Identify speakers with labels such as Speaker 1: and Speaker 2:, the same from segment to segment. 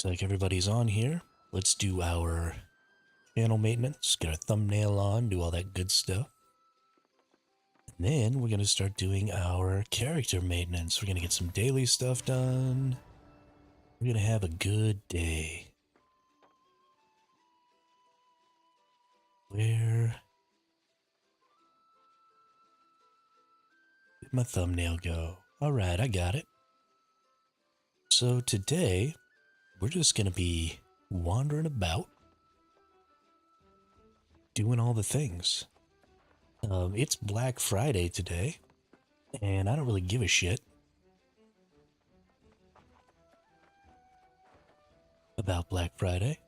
Speaker 1: like everybody's on here. Let's do our channel maintenance, get our thumbnail on, do all that good stuff. And then we're going to start doing our character maintenance. We're going to get some daily stuff done. We're going to have a good day. Where did my thumbnail go? Alright, I got it. So today, we're just going to be wandering about, doing all the things. It's Black Friday today, and I don't really give a shit about Black Friday.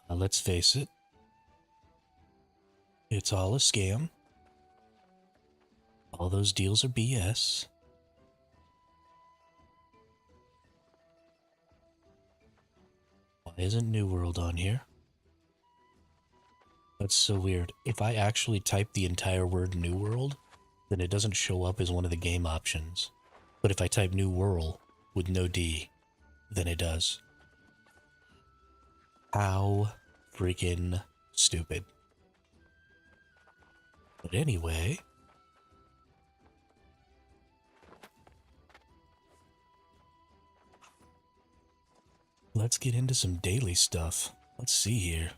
Speaker 1: Let's face it, it's all a scam. All those deals are BS. Why isn't New World on here? That's so weird. If I actually type the entire word New World, then it doesn't show up as one of the game options. But if I type New World with no D, then it does. How freaking stupid. But anyway, let's get into some daily stuff. Let's see here.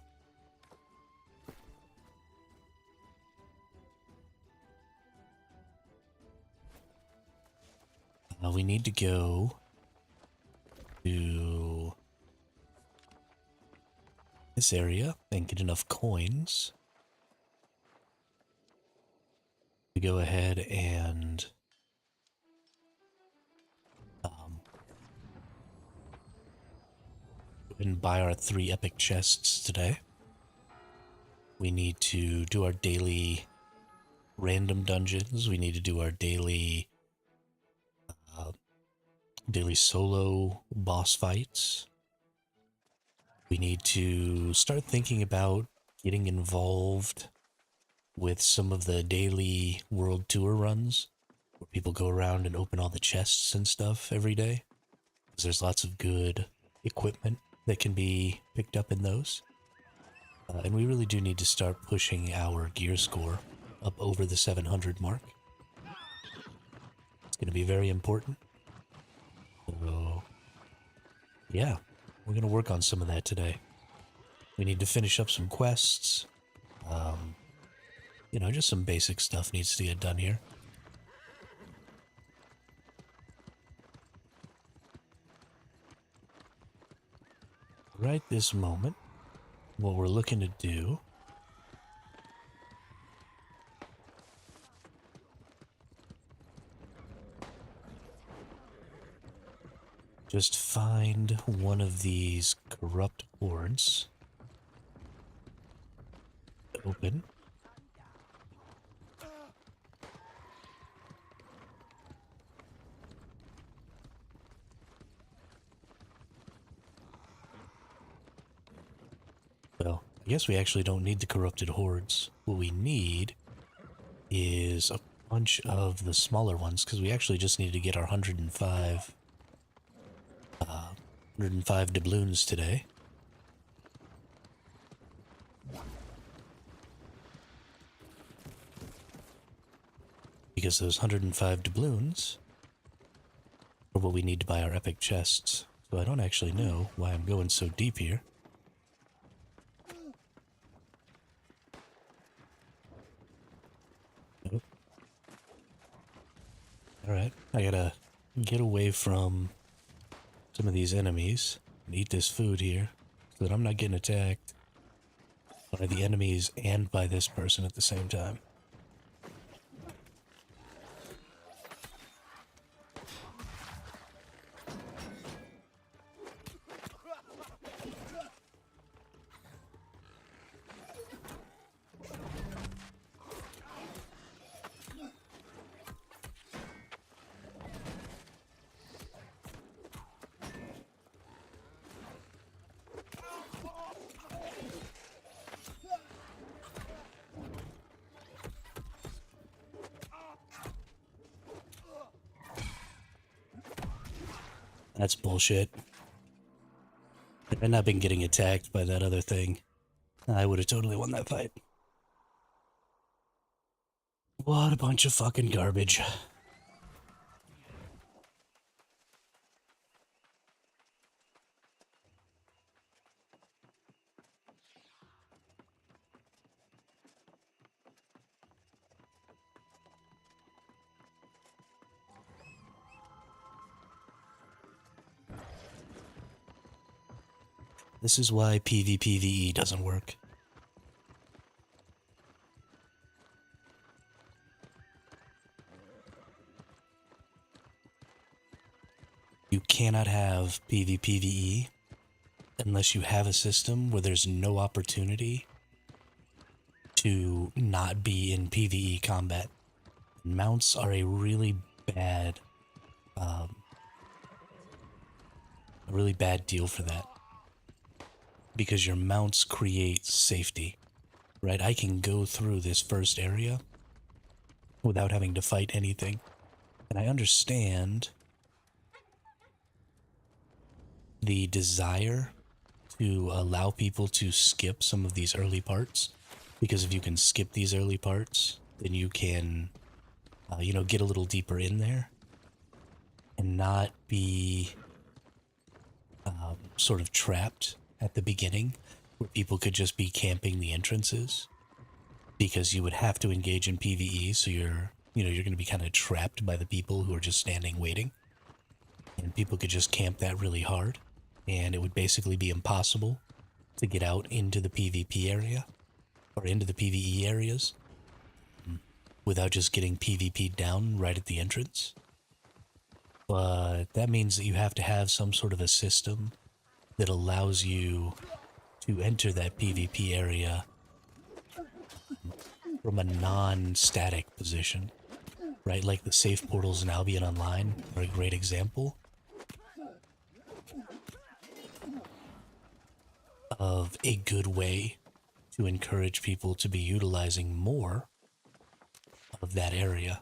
Speaker 1: We need to go to this area and get enough coins to go ahead and buy our 3 epic chests today. We need to do our daily random dungeons. We need to do our daily solo boss fights. We need to start thinking about getting involved with some of the daily world tour runs where people go around and open all the chests and stuff every day. Because there's lots of good equipment that can be picked up in those. And we really do need to start pushing our gear score up over the 700 mark. It's going to be very important. So, yeah, we're going to work on some of that today. We need to finish up some quests. You know, just some basic stuff needs to get done here. Right this moment, what we're looking to do just find one of these corrupt hordes. Open. Well, I guess we actually don't need the corrupted hordes. What we need is a bunch of the smaller ones, because we actually just need to get our 105 doubloons today. Because those 105 doubloons are what we need to buy our epic chests. So I don't actually know why I'm going so deep here. Nope. Alright, I gotta get away from some of these enemies and eat this food here so that I'm not getting attacked by the enemies and by this person at the same time. That's bullshit. If I'd not been getting attacked by that other thing, I would have totally won that fight. What a bunch of fucking garbage. This is why PvPvE doesn't work. You cannot have PvPvE unless you have a system where there's no opportunity to not be in PvE combat. Mounts are a really bad deal for that. Because your mounts create safety, right? I can go through this first area without having to fight anything. And I understand the desire to allow people to skip some of these early parts. Because if you can skip these early parts, then you can, get a little deeper in there and not be sort of trapped at the beginning where people could just be camping the entrances because you would have to engage in PvE, so you're going to be kind of trapped by the people who are just standing waiting, and people could just camp that really hard, and it would basically be impossible to get out into the PvP area or into the PvE areas without just getting PvP'd down right at the entrance. But that means that you have to have some sort of a system that allows you to enter that PvP area from a non-static position, right? Like the safe portals in Albion Online are a great example of a good way to encourage people to be utilizing more of that area.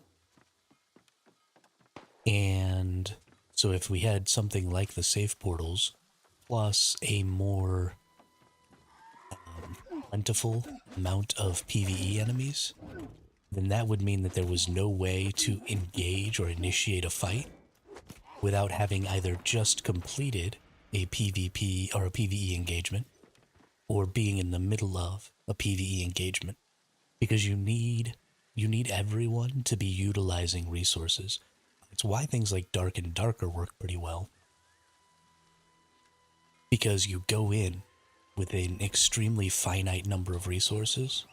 Speaker 1: And so if we had something like the safe portals plus a more plentiful amount of PvE enemies, then that would mean that there was no way to engage or initiate a fight without having either just completed a PvP or a PvE engagement or being in the middle of a PvE engagement, because you need everyone to be utilizing resources. It's why things like Dark and Darker work pretty well, because you go in with an extremely finite number of resources,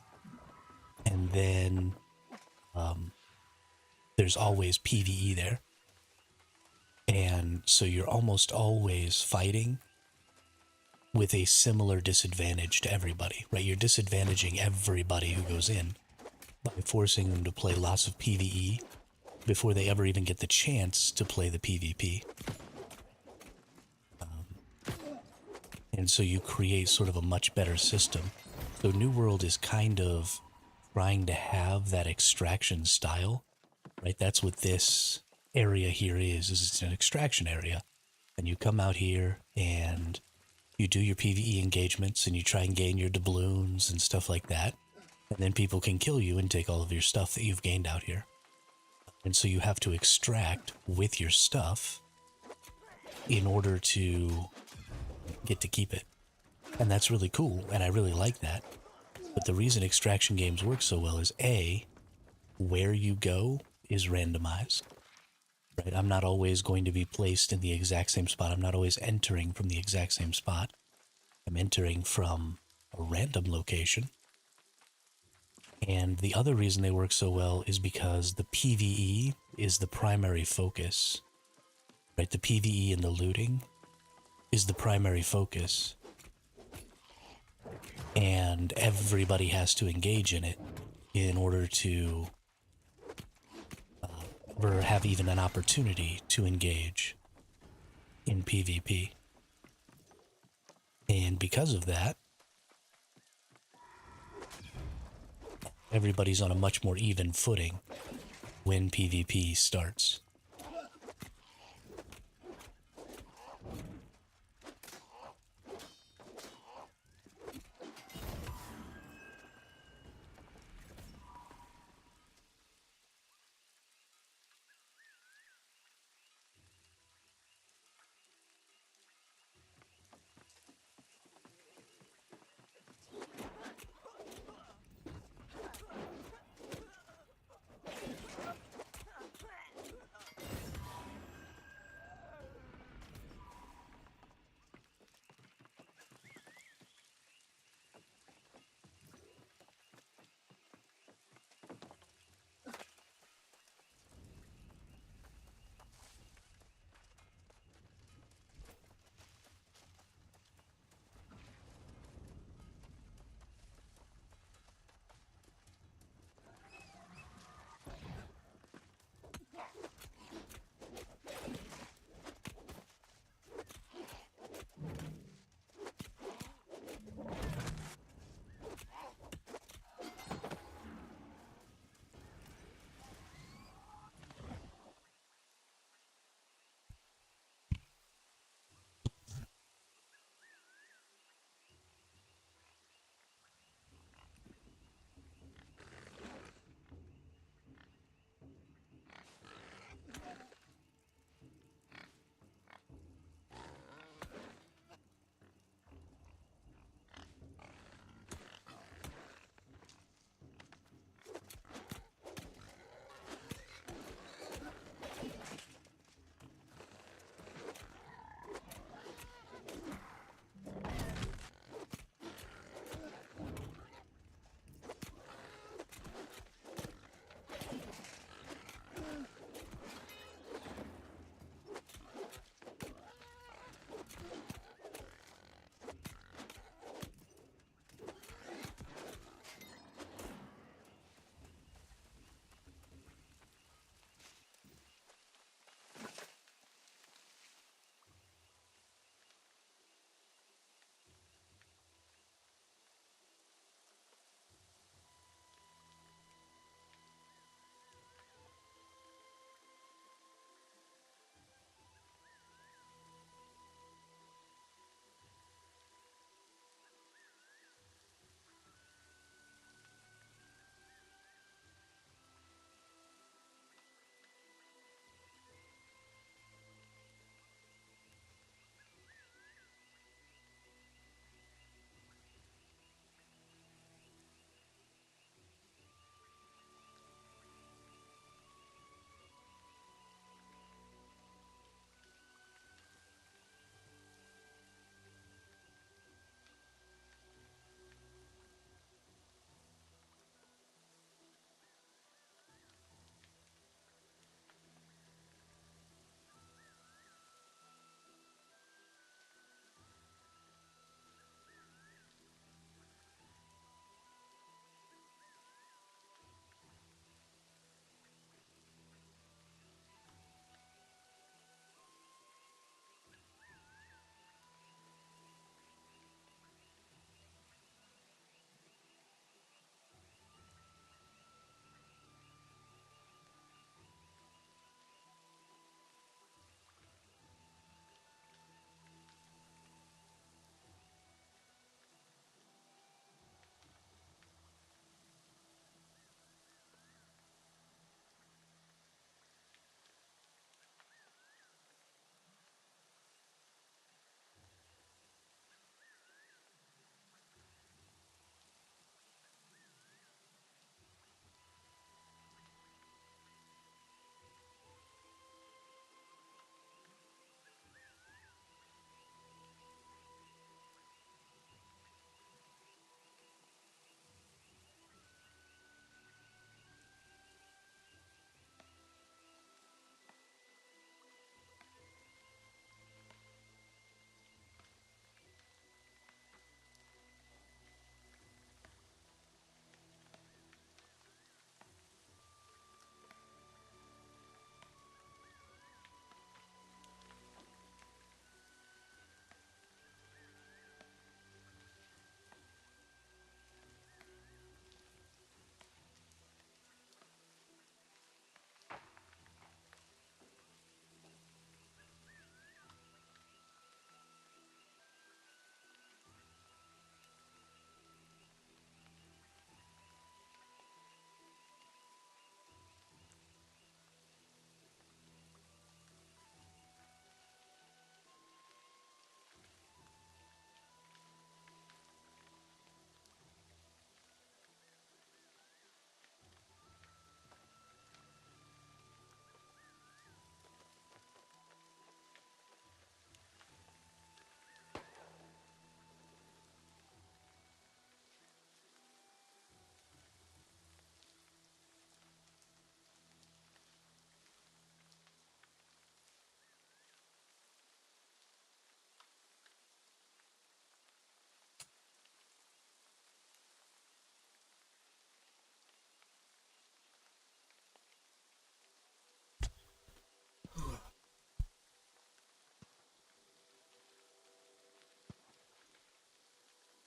Speaker 1: and then there's always PvE there. And so you're almost always fighting with a similar disadvantage to everybody, right? You're disadvantaging everybody who goes in by forcing them to play lots of PvE before they ever even get the chance to play the PvP. And so you create sort of a much better system. So New World is kind of trying to have that extraction style, right? That's what this area here is it's an extraction area. And you come out here and you do your PvE engagements and you try and gain your doubloons and stuff like that. And then people can kill you and take all of your stuff that you've gained out here. And so you have to extract with your stuff in order to get to keep it. And that's really cool, and I really like that. But the reason extraction games work so well is A, where you go is randomized. Right? I'm not always going to be placed in the exact same spot. I'm not always entering from the exact same spot. I'm entering from a random location. And the other reason they work so well is because the PvE is the primary focus. Right? The PvE and the looting is the primary focus. And everybody has to engage in it in order to ever have even an opportunity to engage in PvP. And because of that, everybody's on a much more even footing when PvP starts.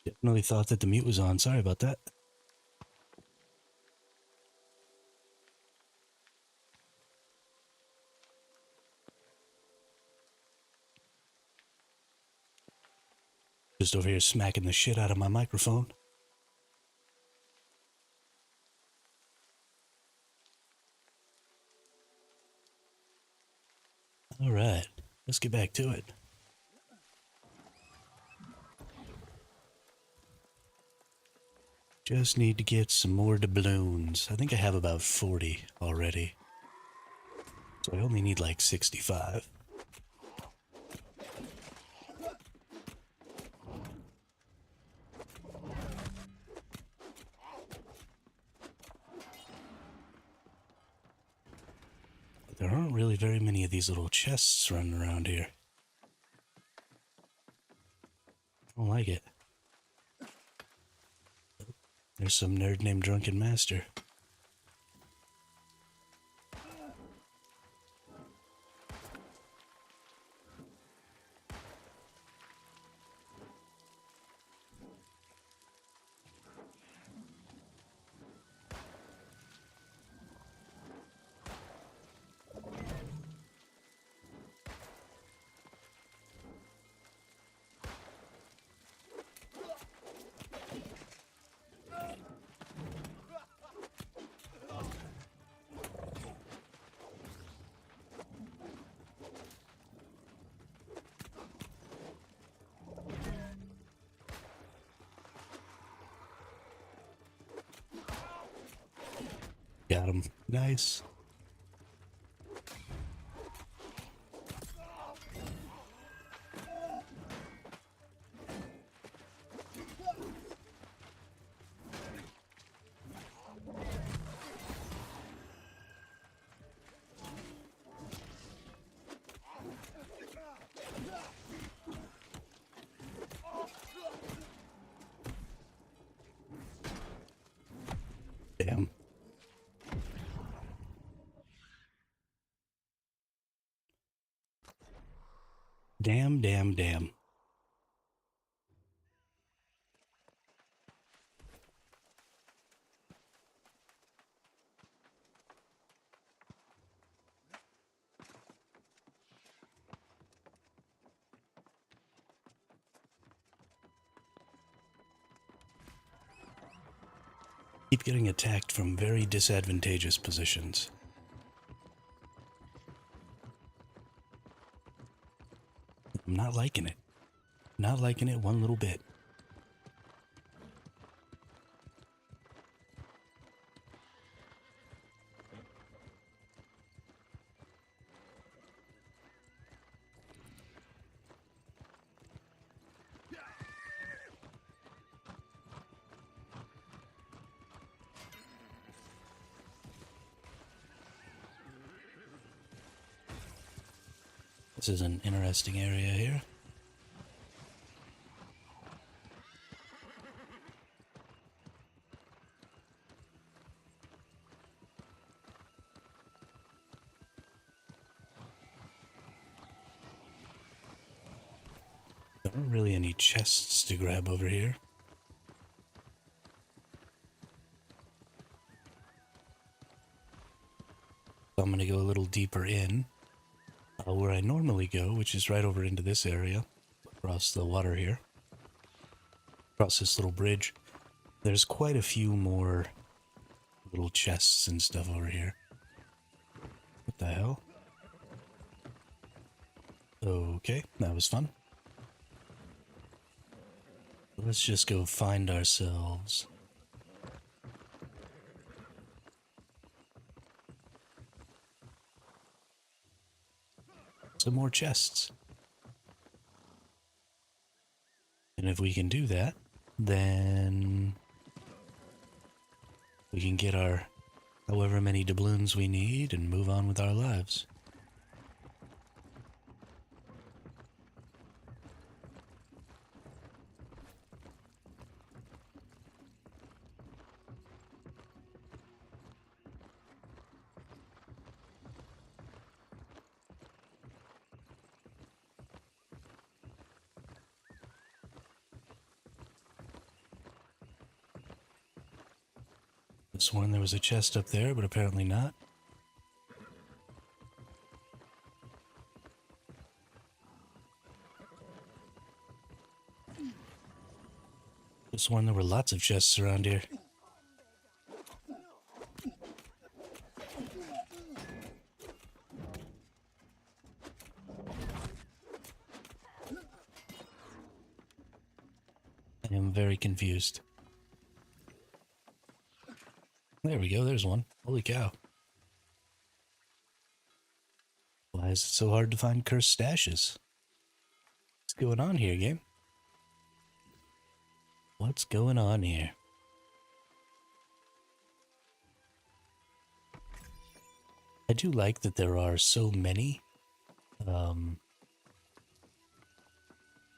Speaker 1: Definitely thought that the mute was on. Sorry about that. Just over here smacking the shit out of my microphone. All right, let's get back to it. Just need to get some more doubloons. I think I have about 40 already. So I only need like 65. There aren't really very many of these little chests running around here. I don't like it. There's some nerd named Drunken Master. Got him. Nice. Damn. Damn, damn, damn. Keep getting attacked from very disadvantageous positions. I'm not liking it. Not liking it one little bit. This is an interesting area here. There aren't really any chests to grab over here. So I'm going to go a little deeper in. Where I normally go, which is right over into this area. Across the water here. Across this little bridge. There's quite a few more little chests and stuff over here. What the hell? Okay, that was fun. Let's just go find ourselves some more chests. And if we can do that, then we can get our however many doubloons we need and move on with our lives. Sworn there was a chest up there, but apparently not. Sworn there were lots of chests around here. I am very confused. There we go, there's one. Holy cow. Why is it so hard to find cursed stashes? What's going on here, game? What's going on here? I do like that there are so many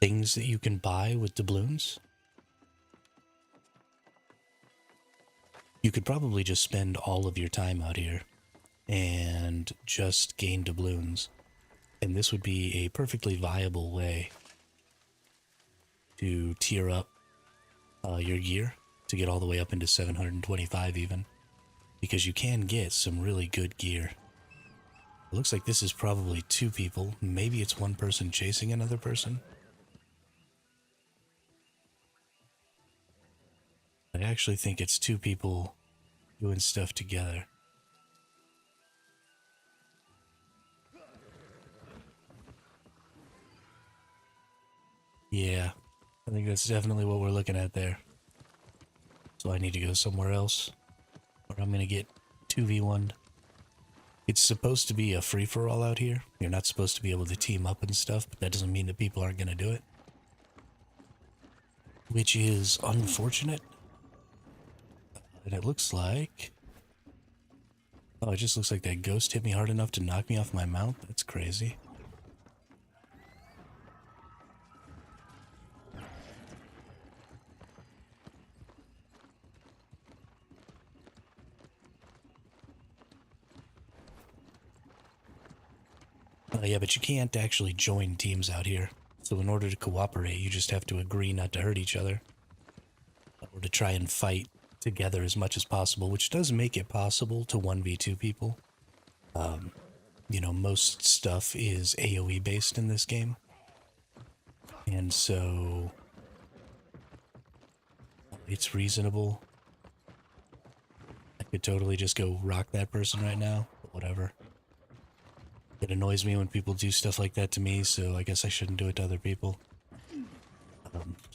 Speaker 1: things that you can buy with doubloons. You could probably just spend all of your time out here and just gain doubloons. And this would be a perfectly viable way to tier up your gear to get all the way up into 725 even. Because you can get some really good gear. It looks like this is probably two people. Maybe it's one person chasing another person. I actually think it's two people doing stuff together. Yeah, I think that's definitely what we're looking at there. So I need to go somewhere else, or I'm gonna get 2v1'd. It's supposed to be a free-for-all out here. You're not supposed to be able to team up and stuff, but that doesn't mean that people aren't gonna do it. Which is unfortunate. And it looks like... Oh, it just looks like that ghost hit me hard enough to knock me off my mount. That's crazy. Yeah, but you can't actually join teams out here. So in order to cooperate, you just have to agree not to hurt each other. Or to try and fight together as much as possible, which does make it possible to 1v2 people. You know, most stuff is AoE based in this game. And so it's reasonable. I could totally just go rock that person right now, but whatever. It annoys me when people do stuff like that to me, so I guess I shouldn't do it to other people.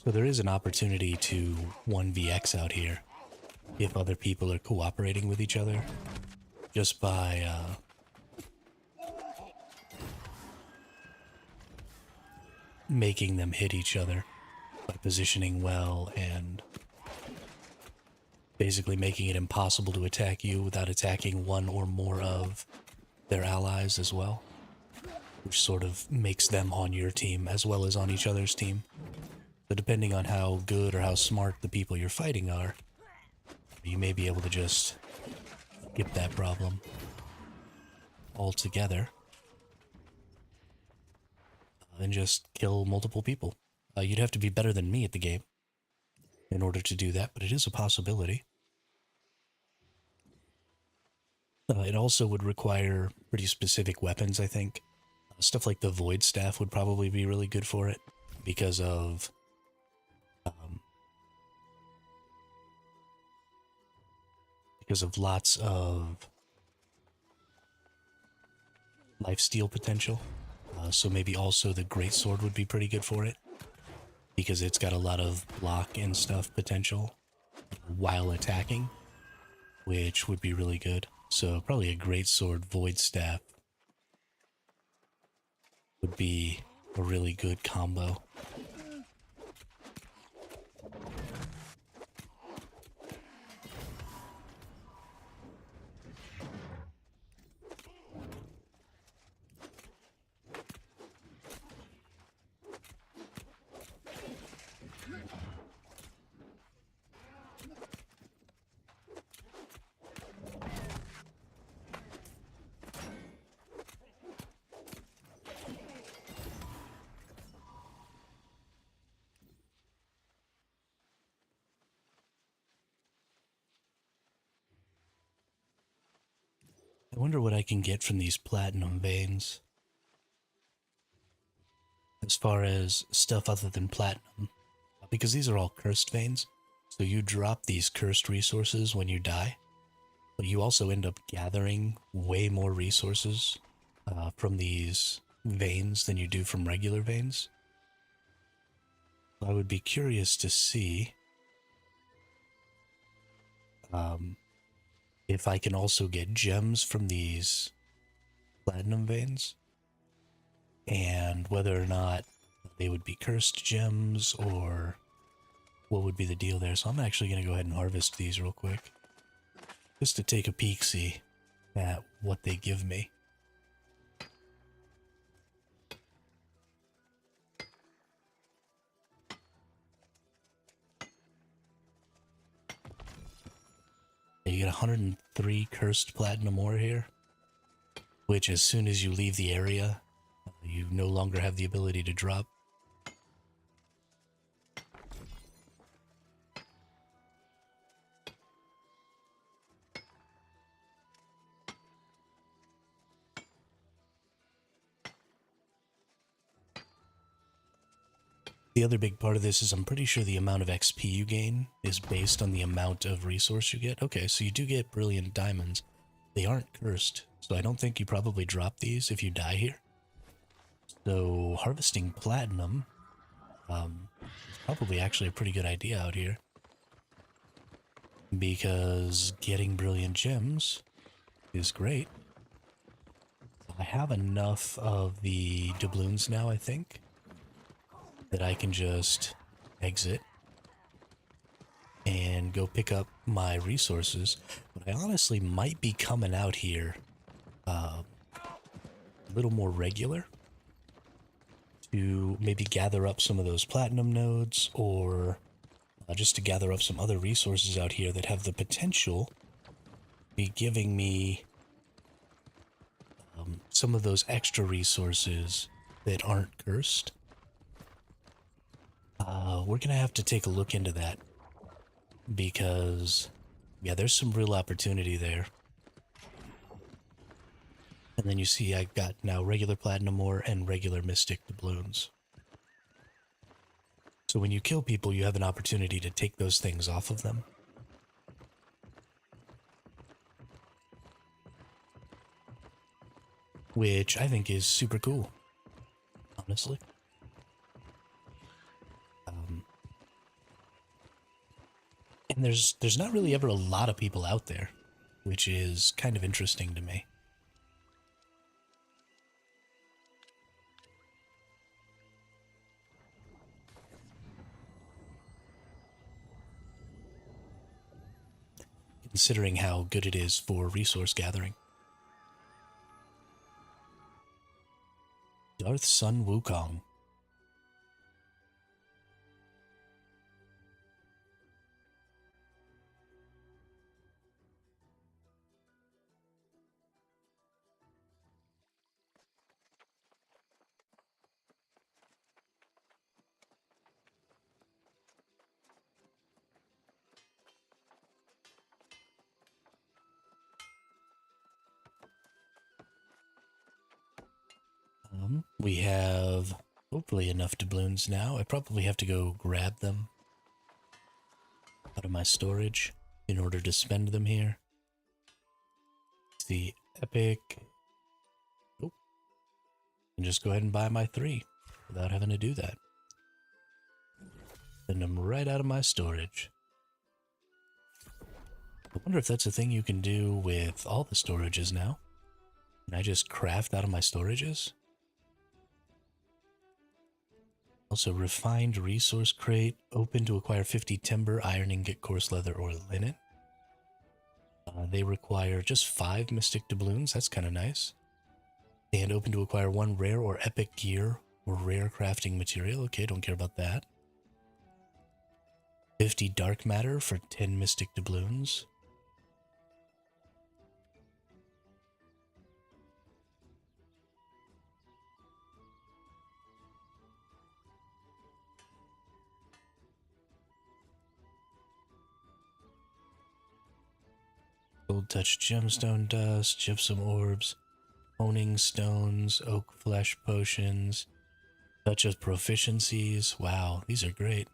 Speaker 1: So there is an opportunity to 1vx out here if other people are cooperating with each other, just by making them hit each other, by positioning well and basically making it impossible to attack you without attacking one or more of their allies as well, which sort of makes them on your team as well as on each other's team. So depending on how good or how smart the people you're fighting are, you may be able to just skip that problem altogether and just kill multiple people. You'd have to be better than me at the game in order to do that, but it is a possibility. It also would require pretty specific weapons, I think. Stuff like the Void Staff would probably be really good for it because of lots of lifesteal potential. So maybe also the Greatsword would be pretty good for it because it's got a lot of block and stuff potential while attacking, which would be really good. So probably a Greatsword Void Staff would be a really good combo. I wonder what I can get from these platinum veins. As far as stuff other than platinum. Because these are all cursed veins. So you drop these cursed resources when you die. But you also end up gathering way more resources from these veins than you do from regular veins. I would be curious to see if I can also get gems from these platinum veins, and whether or not they would be cursed gems or what would be the deal there. So I'm actually going to go ahead and harvest these real quick just to take a peek-see at what they give me. You get 103 cursed platinum ore here, which as soon as you leave the area, you no longer have the ability to drop. The other big part of this is I'm pretty sure the amount of XP you gain is based on the amount of resource you get. Okay, so you do get brilliant diamonds. They aren't cursed, so I don't think you probably drop these if you die here. So harvesting platinum is probably actually a pretty good idea out here. Because getting brilliant gems is great. I have enough of the doubloons now, I think, that I can just exit and go pick up my resources. But I honestly might be coming out here a little more regular to maybe gather up some of those platinum nodes, or just to gather up some other resources out here that have the potential to be giving me some of those extra resources that aren't cursed. We're gonna have to take a look into that, because yeah, there's some real opportunity there. And then you see I got now regular platinum ore and regular mystic doubloons. So when you kill people, you have an opportunity to take those things off of them. Which I think is super cool, honestly. And there's not really ever a lot of people out there, which is kind of interesting to me. Considering how good it is for resource gathering. Darth Sun Wukong. We have hopefully enough doubloons now. I probably have to go grab them out of my storage in order to spend them here. The epic. Oh, and just go ahead and buy my 3 without having to do that. Send them right out of my storage. I wonder if that's a thing you can do with all the storages now. Can I just craft out of my storages? Also, refined resource crate, open to acquire 50 timber, iron ingot, coarse leather, or linen. They require just 5 mystic doubloons. That's kind of nice. And open to acquire 1 rare or epic gear or rare crafting material. Okay, don't care about that. 50 dark matter for 10 mystic doubloons. Gold Cold touch gemstone dust, gypsum orbs, honing stones, oak flesh potions, touch of proficiencies. Wow, these are great.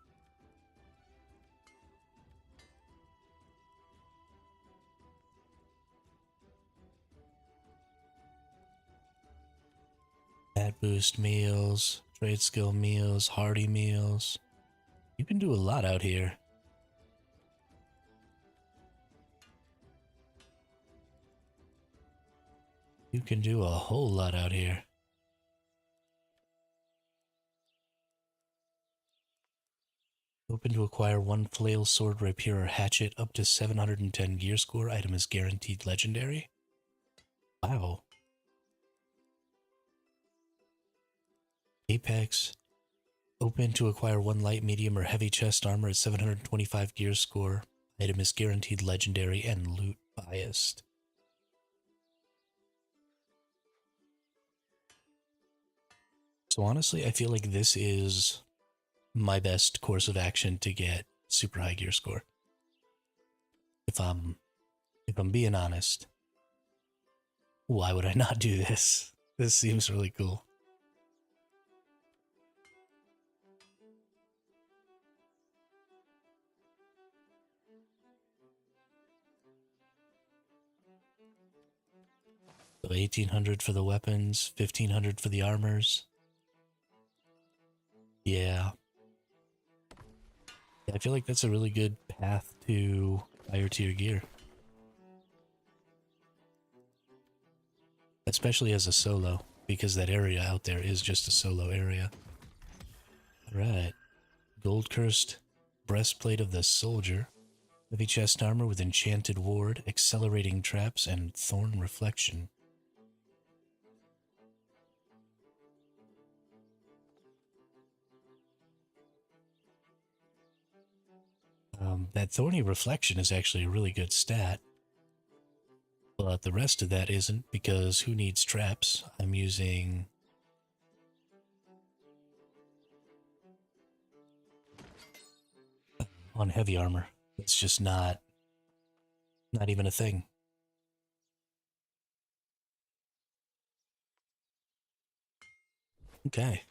Speaker 1: Stat boost meals, trade skill meals, hardy meals. You can do a lot out here. You can do a whole lot out here. Open to acquire one flail, sword, rapier, or hatchet up to 710 gear score. Item is guaranteed legendary. Wow. Apex. Open to acquire one light, medium, or heavy chest armor at 725 gear score. Item is guaranteed legendary and loot biased. So honestly, I feel like this is my best course of action to get super high gear score. If I'm being honest, why would I not do this? This seems really cool. So 1800 for the weapons, 1500 for the armors. Yeah. I feel like that's a really good path to higher tier gear. Especially as a solo, because that area out there is just a solo area. Alright. Gold cursed breastplate of the soldier. Heavy chest armor with enchanted ward, accelerating traps, and thorn reflection. That thorny reflection is actually a really good stat. But the rest of that isn't, because who needs traps? I'm using... on heavy armor. It's just not even a thing. Okay.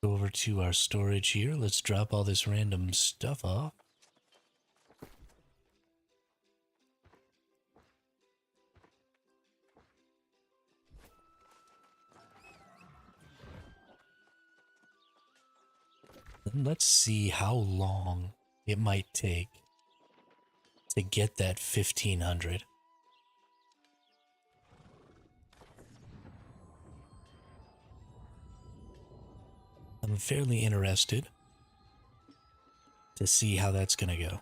Speaker 1: Go over to our storage here. Let's drop all this random stuff off. And let's see how long it might take to get that 1500. I'm fairly interested to see how that's gonna go.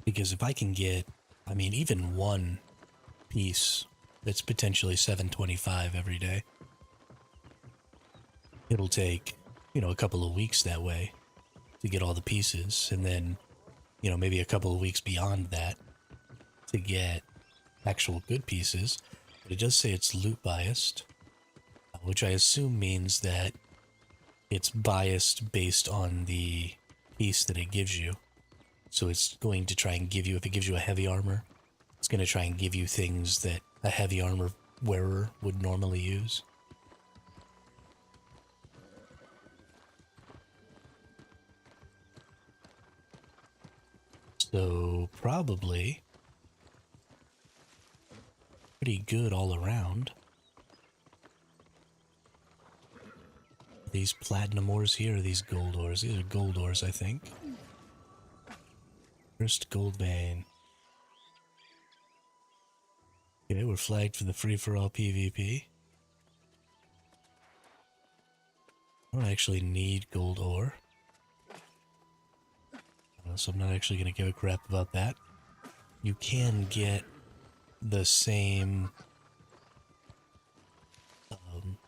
Speaker 1: Because if I can get, I mean, even one piece that's potentially 725 every day, it'll take, a couple of weeks that way to get all the pieces, and then, maybe a couple of weeks beyond that to get actual good pieces. But it does say it's loot biased, which I assume means that it's biased based on the piece that it gives you. So it's going to try and give you, if it gives you a heavy armor, it's going to try and give you things that a heavy armor wearer would normally use. So probably pretty good all around. These platinum ores here, are these gold ores? These are gold ores, I think. First gold vein. Okay, we're flagged for the free-for-all PvP. I don't actually need gold ore, so I'm not actually going to give a crap about that. You can get the same...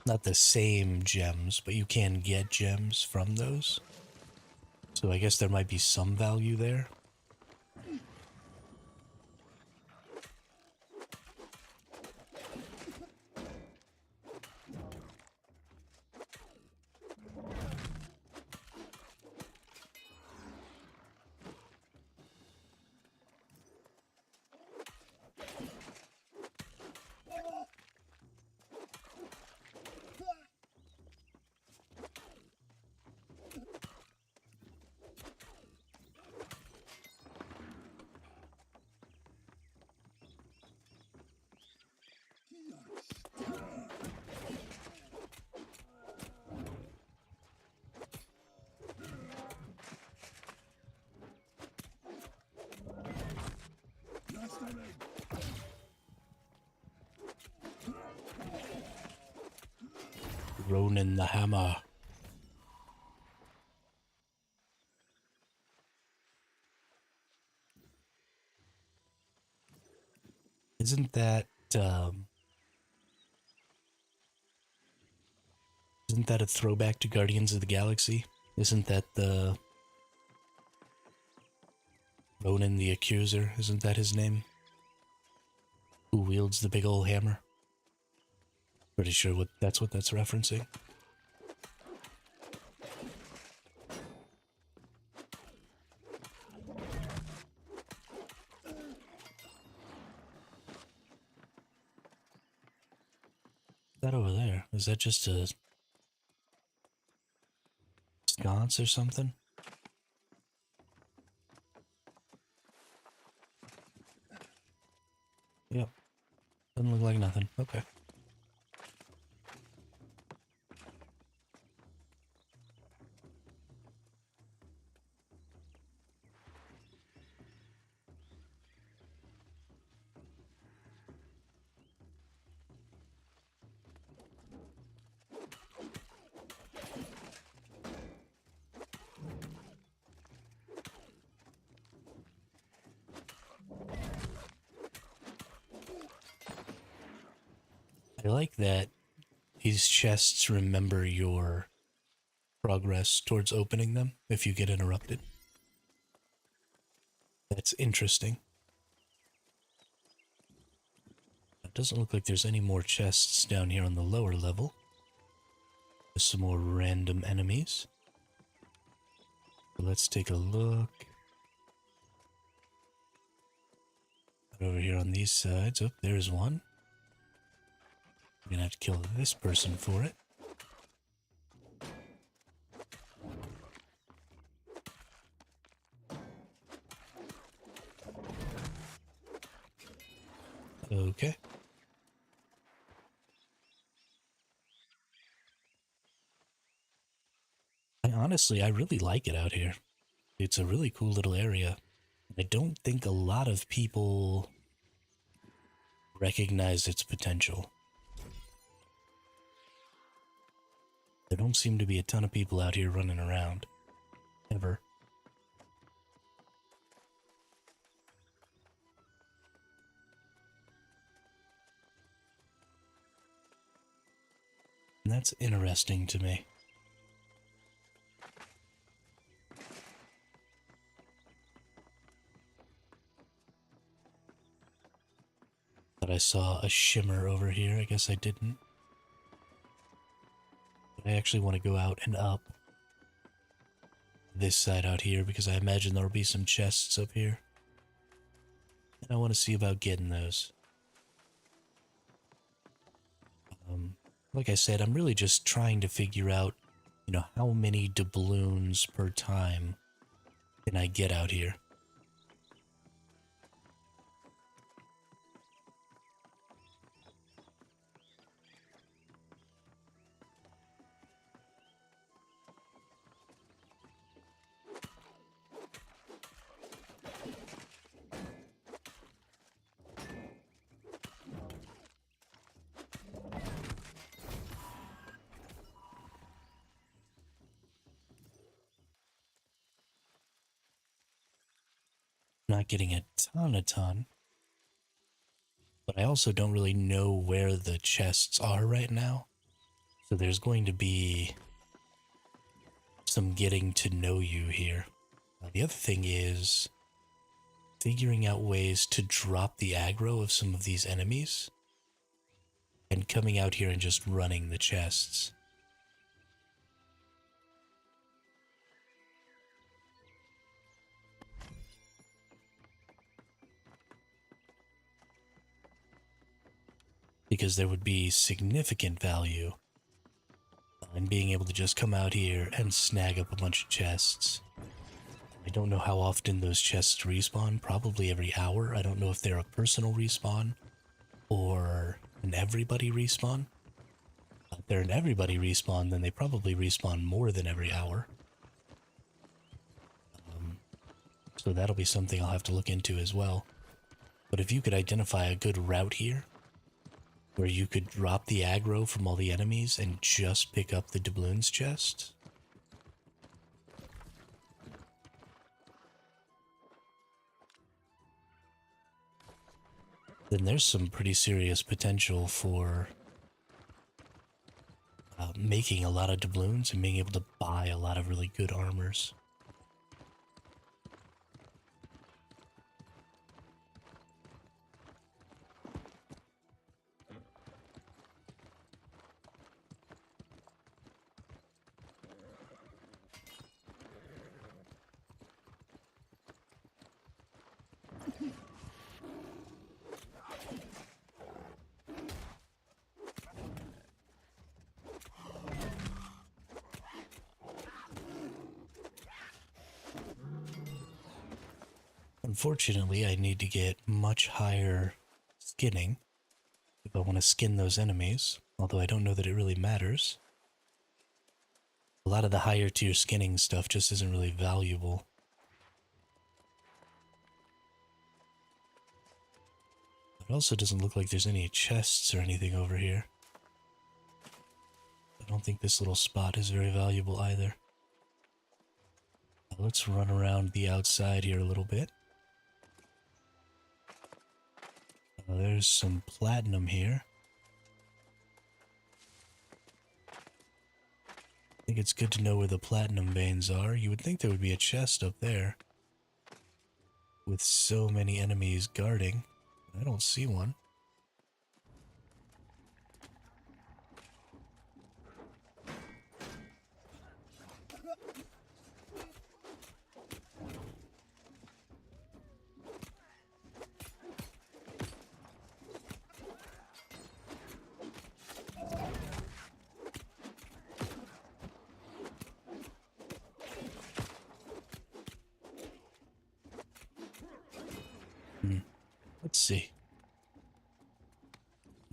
Speaker 1: not the same gems, but you can get gems from those. So I guess there might be some value there. Ronin the Hammer. Isn't that, isn't that a throwback to Guardians of the Galaxy? Isn't that the Ronin the Accuser? Isn't that his name? Who wields the big old hammer? Pretty sure what that's referencing. That over there, is that just a sconce or something? Yep. Doesn't look like nothing. Okay. I like that these chests remember your progress towards opening them if you get interrupted. That's interesting. It doesn't look like there's any more chests down here on the lower level. There's some more random enemies. So let's take a look. Over here on these sides. Oh, there's one. I'm gonna have to kill this person for it. Okay. I really like it out here. It's a really cool little area. I don't think a lot of people recognize its potential. There don't seem to be a ton of people out here running around. Ever. And that's interesting to me. Thought I saw a shimmer over here. I guess I didn't. But I actually want to go out and up this side out here because I imagine there'll be some chests up here. And I want to see about getting those. Like I said, I'm really just trying to figure out, you know, how many doubloons per time can I get out here. Not getting a ton, but I also don't really know where the chests are right now. So there's going to be some getting to know you here. The other thing is figuring out ways to drop the aggro of some of these enemies and coming out here and just running the chests. Because there would be significant value in being able to just come out here and snag up a bunch of chests. I don't know how often those chests respawn, probably every hour. I don't know if they're a personal respawn or an everybody respawn. If they're an everybody respawn, then they probably respawn more than every hour. So that'll be something I'll have to look into as well. But if you could identify a good route here, where you could drop the aggro from all the enemies and just pick up the doubloons chest, then there's some pretty serious potential for making a lot of doubloons and being able to buy a lot of really good armors. Unfortunately, I need to get much higher skinning if I want to skin those enemies, although I don't know that it really matters. A lot of the higher tier skinning stuff just isn't really valuable. It also doesn't look like there's any chests or anything over here. I don't think this little spot is very valuable either. Now let's run around the outside here a little bit. There's some platinum here. I think it's good to know where the platinum veins are. You would think there would be a chest up there with so many enemies guarding. I don't see one. Let's see.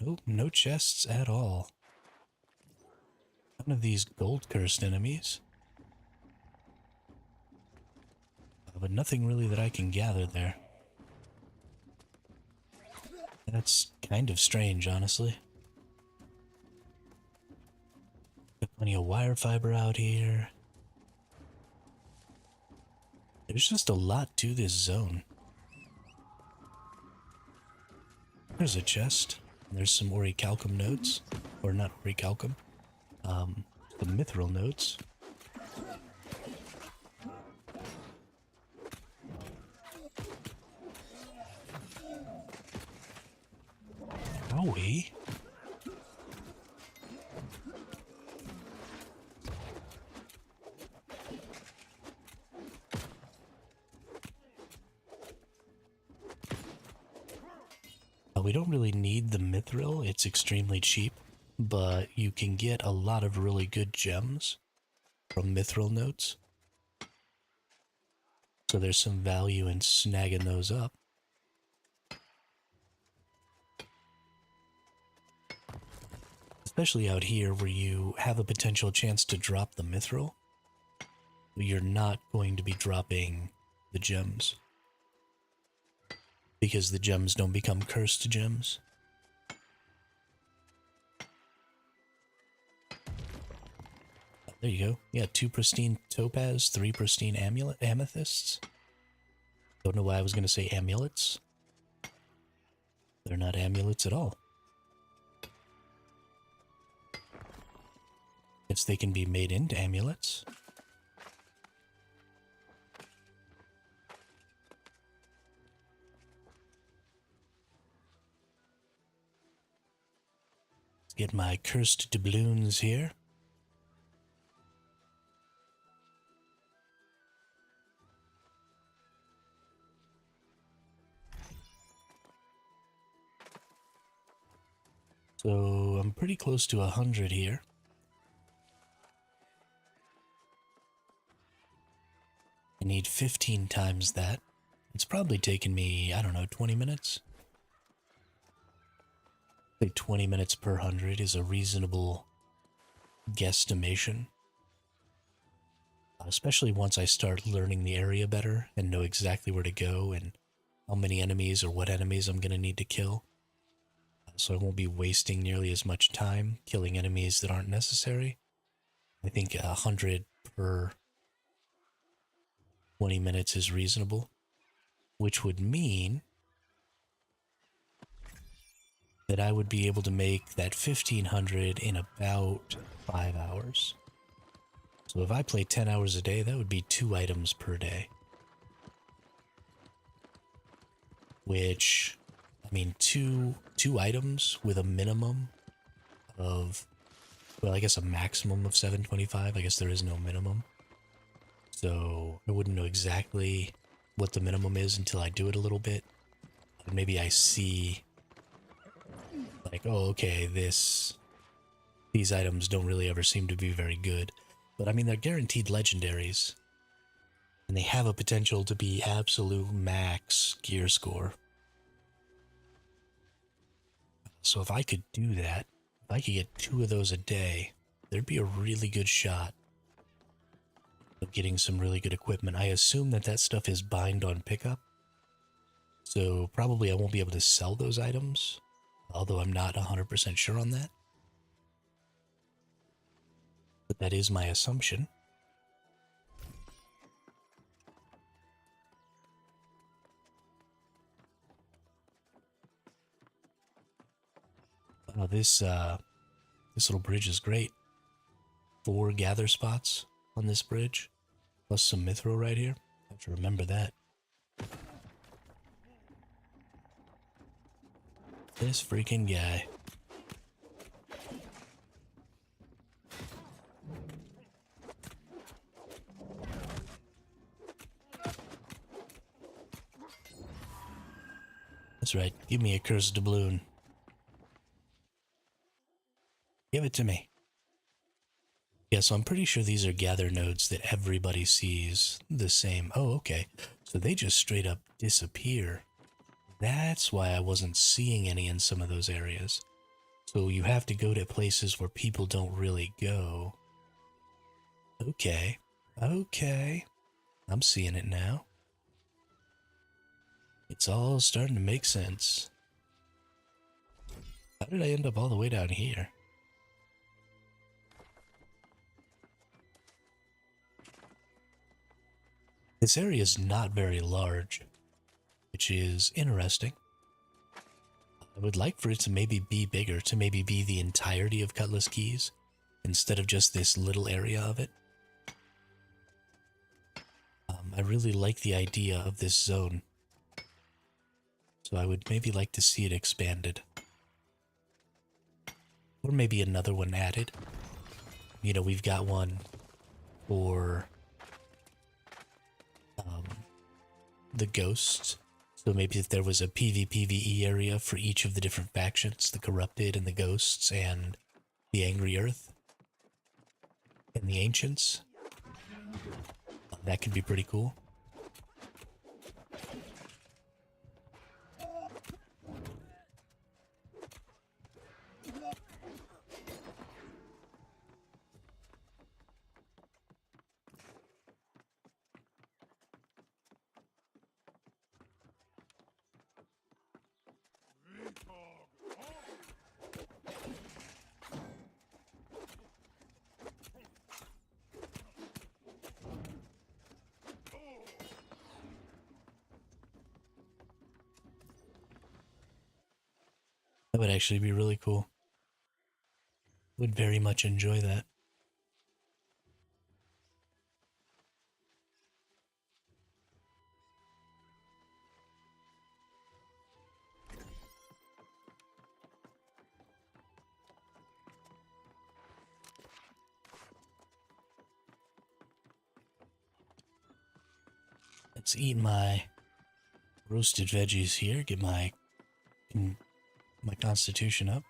Speaker 1: Nope, no chests at all. None of these gold-cursed enemies. But nothing really that I can gather there. That's kind of strange, honestly. Got plenty of wire fiber out here. There's just a lot to this zone. There's a chest. There's some orichalcum nodes. Or not orichalcum. The mithril nodes. Owie. We don't really need the mithril, it's extremely cheap, but you can get a lot of really good gems from mithril nodes. So there's some value in snagging those up. Especially out here where you have a potential chance to drop the mithril, you're not going to be dropping the gems. Because the gems don't become cursed gems. There you go. Yeah, 2 pristine topaz, 3 pristine amethysts. Don't know why I was going to say amulets. They're not amulets at all. Guess they can be made into amulets. Get my cursed doubloons here. So I'm pretty close to 100 here. I need 15 times that. It's probably taken me, I don't know, 20 minutes? I think 20 minutes per 100 is a reasonable guesstimation. Especially once I start learning the area better and know exactly where to go and how many enemies or what enemies I'm going to need to kill. So I won't be wasting nearly as much time killing enemies that aren't necessary. I think 100 per 20 minutes is reasonable, which would mean that I would be able to make that 1500 in about 5 hours. So if I play 10 hours a day, that would be 2 items per day. Which, I mean, two items with a minimum of, well, I guess a maximum of 725. I guess there is no minimum. So I wouldn't know exactly what the minimum is until I do it a little bit. Maybe I see, like, oh, okay, these items don't really ever seem to be very good. But I mean, they're guaranteed legendaries. And they have a potential to be absolute max gear score. So if I could do that, if I could get 2 of those a day, there'd be a really good shot of getting some really good equipment. I assume that that stuff is bind on pickup. So probably I won't be able to sell those items, although I'm not 100% sure on that. But that is my assumption. This little bridge is great. 4 gather spots on this bridge, plus some mithril right here. I have to remember that. This freaking guy. That's right. Give me a cursed doubloon. Give it to me. Yeah, so I'm pretty sure these are gather nodes that everybody sees the same. Oh, okay. So they just straight up disappear. That's why I wasn't seeing any in some of those areas. So you have to go to places where people don't really go. Okay. Okay. I'm seeing it now. It's all starting to make sense. How did I end up all the way down here? This area is not very large, which is interesting. I would like for it to maybe be bigger, to maybe be the entirety of Cutlass Keys, instead of just this little area of it. I really like the idea of this zone, so I would maybe like to see it expanded. Or maybe another one added. You know, we've got one for the ghosts. So maybe if there was a PvPvE area for each of the different factions, the corrupted and the ghosts and the angry earth and the ancients. That could be pretty cool. That would actually be really cool. Would very much enjoy that. Let's eat my roasted veggies here. Get my constitution up.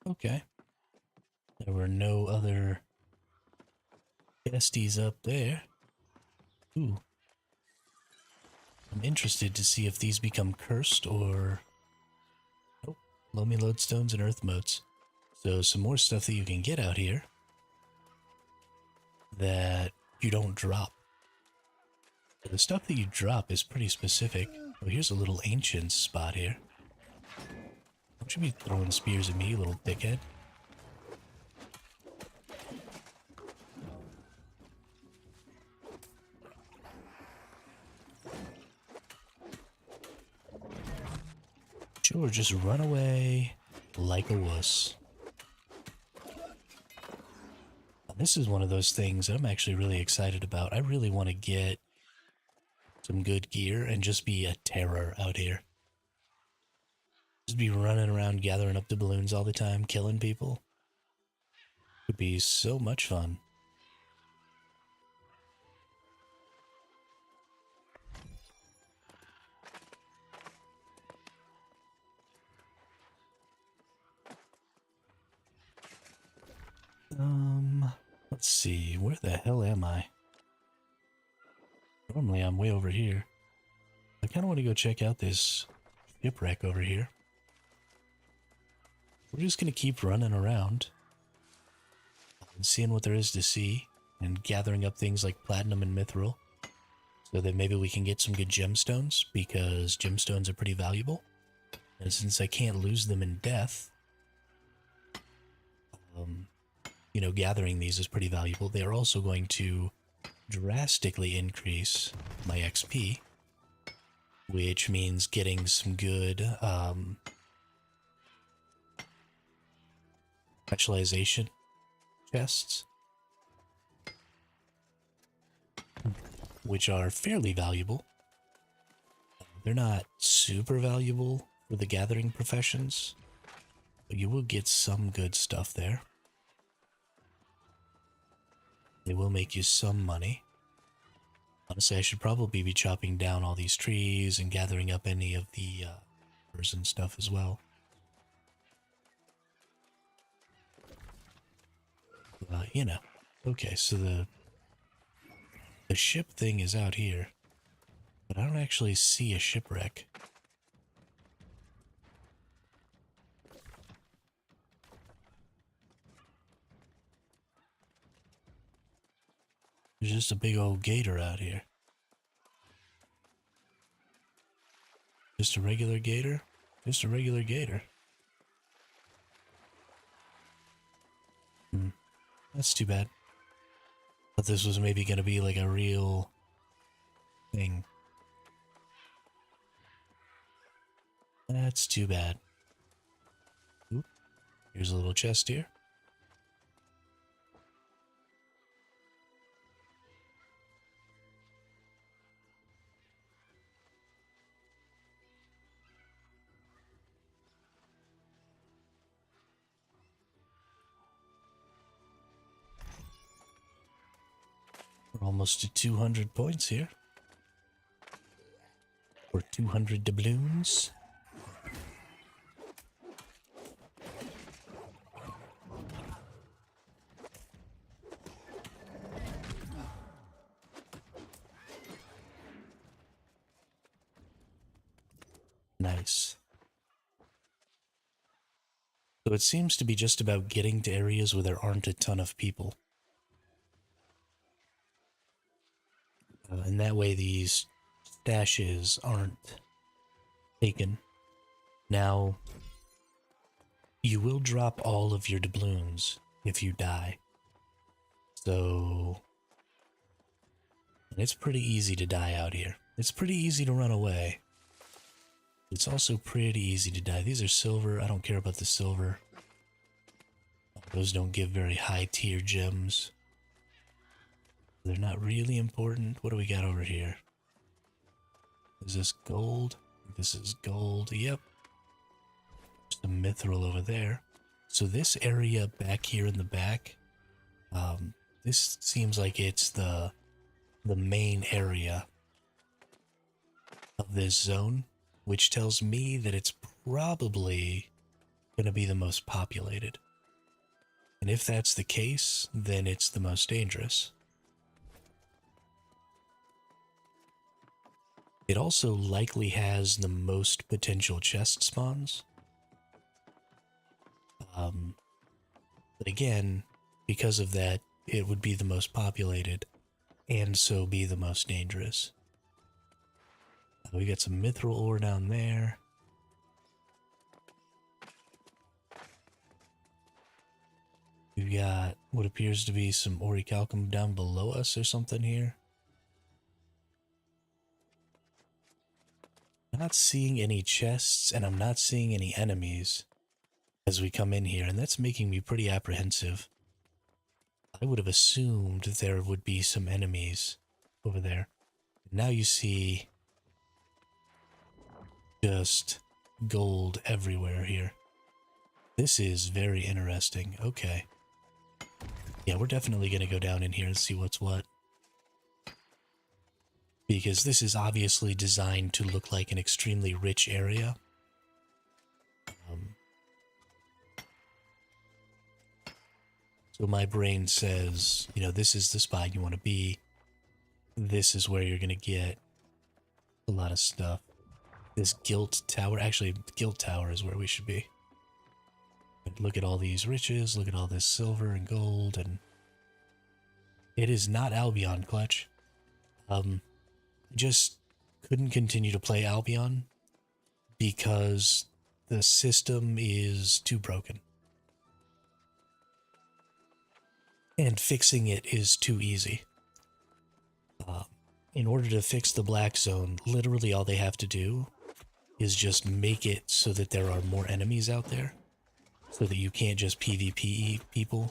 Speaker 1: Okay. There were no other besties up there. Ooh. I'm interested to see if these become cursed or... Nope. Loamy lodestones and earth motes. So some more stuff that you can get out here that you don't drop. The stuff that you drop is pretty specific. Oh, here's a little ancient spot here. Don't you be throwing spears at me, you little dickhead. Sure, just run away like a wuss. This is one of those things that I'm actually really excited about. I really want to get some good gear and just be a terror out here. Just be running around gathering up the balloons all the time, killing people. Would be so much fun. Let's see, where the hell am I? Normally I'm way over here. I kind of want to go check out this shipwreck over here. We're just going to keep running around and seeing what there is to see and gathering up things like platinum and mithril so that maybe we can get some good gemstones, because gemstones are pretty valuable. And since I can't lose them in death, you know, gathering these is pretty valuable. They are also going to drastically increase my XP, which means getting some good specialization chests, which are fairly valuable. They're not super valuable for the gathering professions, but you will get some good stuff there. They will make you some money. Honestly, I should probably be chopping down all these trees and gathering up any of the furs and stuff as well. You know. Okay, so the ship thing is out here, but I don't actually see a shipwreck. There's just a big old gator out here. Just a regular gator? Just a regular gator. That's too bad. Thought this was maybe gonna be like a real thing. That's too bad. Oop. Here's a little chest here. We're almost to 200 points here. Or 200 doubloons. Nice. So it seems to be just about getting to areas where there aren't a ton of people. And that way these stashes aren't taken. Now, you will drop all of your doubloons if you die. So, and it's pretty easy to die out here. It's pretty easy to run away. It's also pretty easy to die. These are silver. I don't care about the silver. Those don't give very high tier gems. They're not really important. What do we got over here? Is this gold? This is gold. Yep. There's a mithril over there. So this area back here in the back, this seems like it's the main area of this zone, which tells me that it's probably going to be the most populated. And if that's the case, then it's the most dangerous. It also likely has the most potential chest spawns. But again, because of that, it would be the most populated and so be the most dangerous. We got some mithril ore down there. We've got what appears to be some orichalcum down below us or something here. I'm not seeing any chests and I'm not seeing any enemies as we come in here, and that's making me pretty apprehensive. I would have assumed there would be some enemies over there. Now you see just gold everywhere here. This is very interesting. Okay. Yeah, we're definitely going to go down in here and see what's what. Because this is obviously designed to look like an extremely rich area. So my brain says, you know, this is the spot you want to be. This is where you're going to get a lot of stuff. This gilt tower, actually, gilt tower is where we should be. But look at all these riches, look at all this silver and gold, and it is not Albion, Clutch. Just couldn't continue to play Albion because the system is too broken. And fixing it is too easy. In order to fix the black zone, literally all they have to do is just make it so that there are more enemies out there, so that you can't just PvP people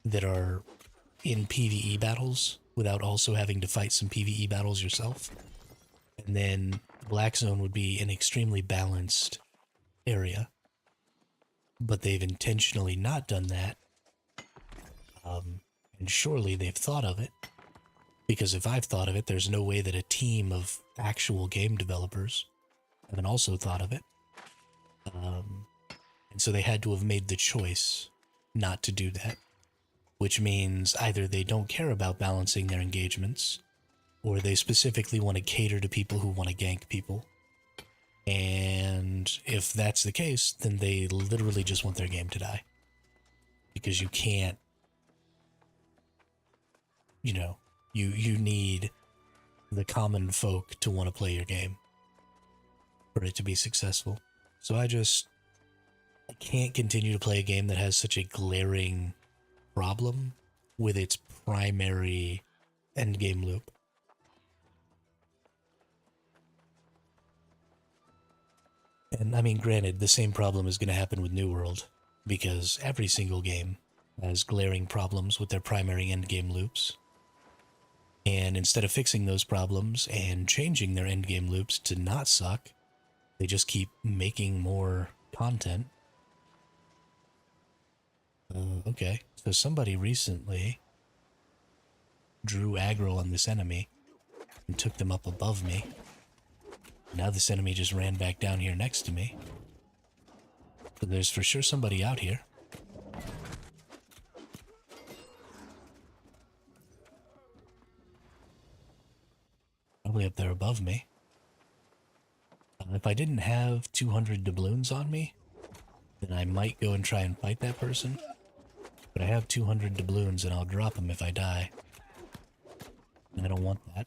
Speaker 1: that are in PvE battles without also having to fight some PvE battles yourself. And then the black zone would be an extremely balanced area. But they've intentionally not done that. And surely they've thought of it. Because if I've thought of it, there's no way that a team of actual game developers haven't also thought of it. And so they had to have made the choice not to do that. Which means either they don't care about balancing their engagements, or they specifically want to cater to people who want to gank people. And if that's the case, then they literally just want their game to die. Because you can't, you know, you need the common folk to want to play your game for it to be successful. So I can't continue to play a game that has such a glaring problem with its primary endgame loop. And I mean, granted, the same problem is going to happen with New World, because every single game has glaring problems with their primary endgame loops. And instead of fixing those problems and changing their endgame loops to not suck, they just keep making more content. Okay, so somebody recently drew aggro on this enemy and took them up above me. Now this enemy just ran back down here next to me. So there's for sure somebody out here. Probably up there above me. If I didn't have 200 doubloons on me, then I might go and try and fight that person. But I have 200 doubloons and I'll drop them if I die. And I don't want that.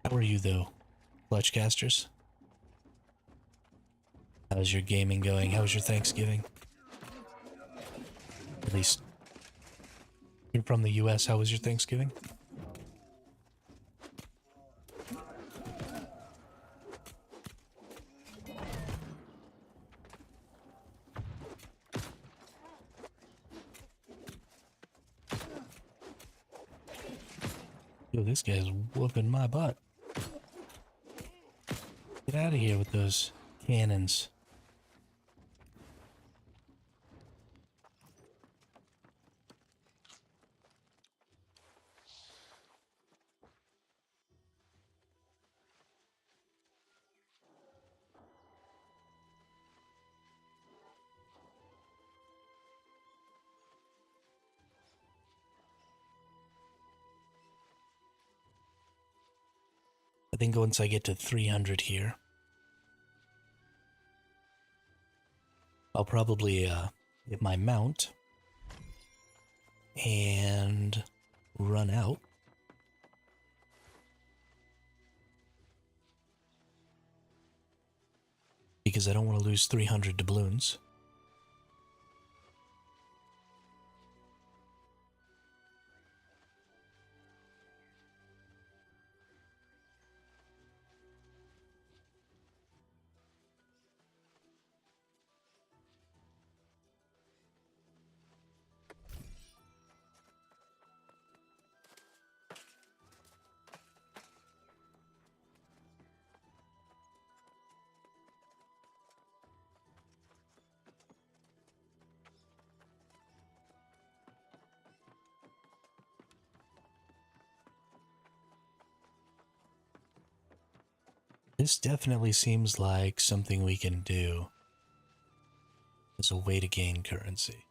Speaker 1: How are you, though, Clutchcasters. How's your gaming going? How was your Thanksgiving? At least you're from the US. How was your Thanksgiving? Yo, this guy's whooping my butt. Get out of here with those cannons. I think once I get to 300 here, I'll probably get my mount and run out. Because I don't want to lose 300 doubloons. This definitely seems like something we can do as a way to gain currency.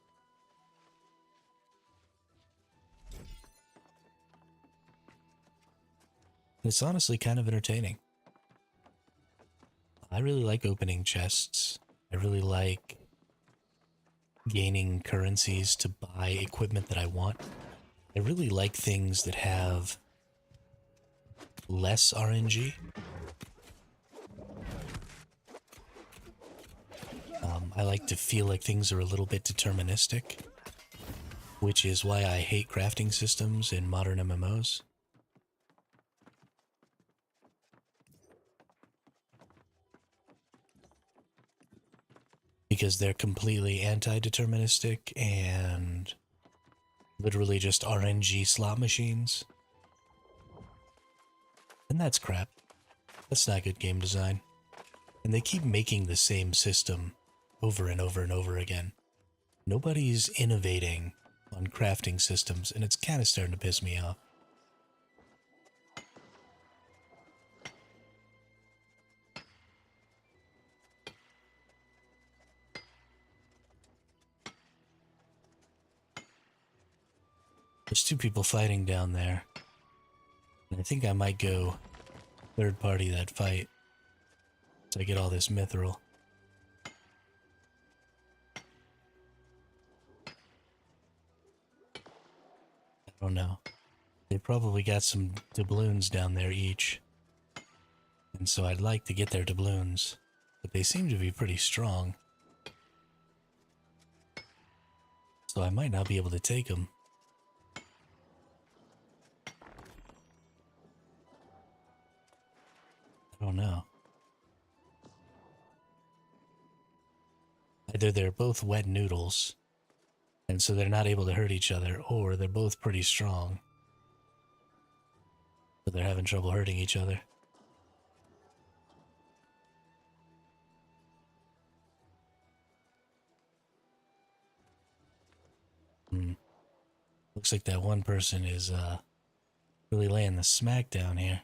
Speaker 1: It's honestly kind of entertaining. I really like opening chests. I really like gaining currencies to buy equipment that I want. I really like things that have less RNG. I like to feel like things are a little bit deterministic, which is why I hate crafting systems in modern MMOs. Because they're completely anti-deterministic and literally just RNG slot machines. And that's crap. That's not good game design. And they keep making the same system over and over and over again. Nobody's innovating on crafting systems, and it's kind of starting to piss me off. There's two people fighting down there. And I think I might go third party that fight. So I get all this mithril. I don't know. They probably got some doubloons down there each. And so I'd like to get their doubloons. But they seem to be pretty strong. So I might not be able to take them. I don't know. Either they're both wet noodles, and so they're not able to hurt each other, or they're both pretty strong, but they're having trouble hurting each other. Looks like that one person is really laying the smack down here.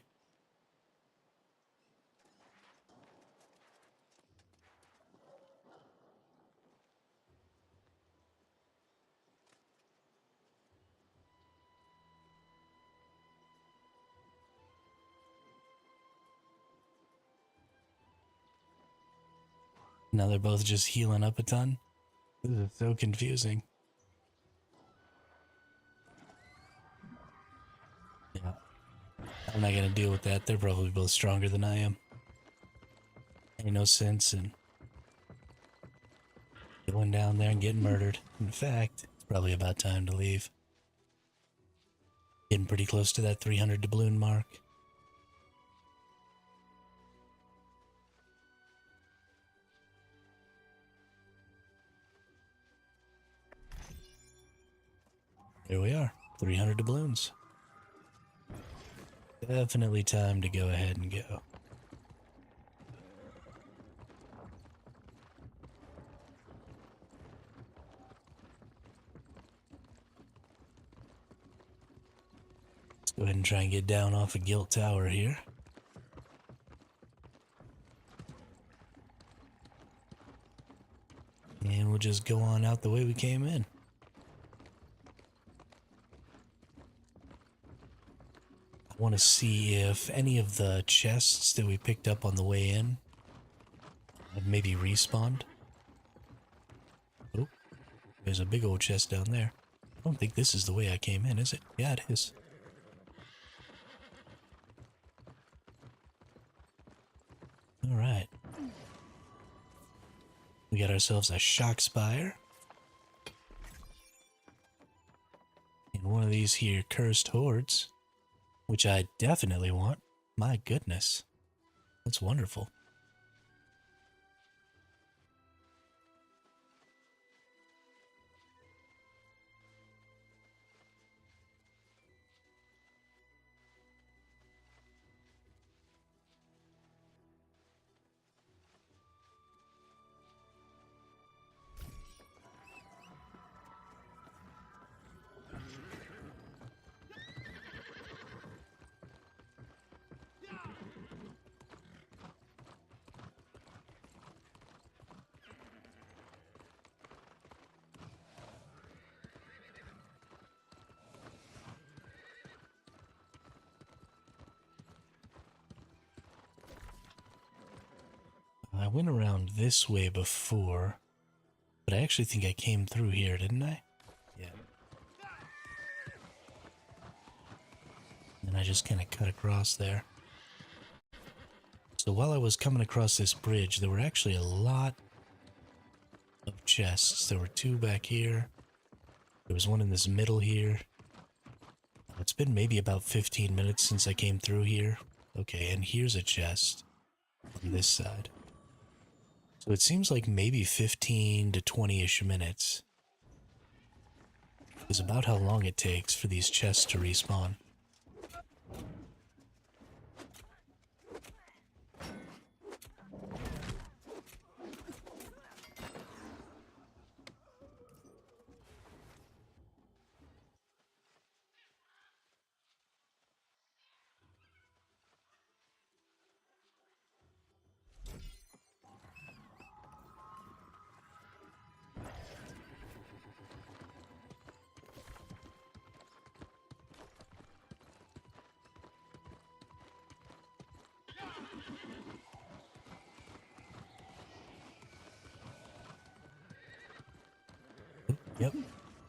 Speaker 1: Now they're both just healing up a ton. This is so confusing. Yeah. I'm not gonna deal with that. They're probably both stronger than I am. Ain't no sense in going down there and getting murdered. In fact, it's probably about time to leave. Getting pretty close to that 300 doubloon mark. There we are, 300 doubloons. Definitely time to go ahead and go. Let's go ahead and try and get down off of Gilt Tower here. And we'll just go on out the way we came in. I want to see if any of the chests that we picked up on the way in have maybe respawned. Oh, there's a big old chest down there. I don't think this is the way I came in, is it? Yeah, it is. Alright. We got ourselves a shock spire. And one of these here cursed hordes, which I definitely want. My goodness. That's wonderful. I went around this way before, but I actually think I came through here, didn't I? Yeah. And I just kind of cut across there. So while I was coming across this bridge, there were actually a lot of chests. There were two back here. There was one in this middle here. It's been maybe about 15 minutes since I came through here. Okay, and here's a chest on this side. So it seems like maybe 15 to 20-ish minutes is about how long it takes for these chests to respawn. Yep.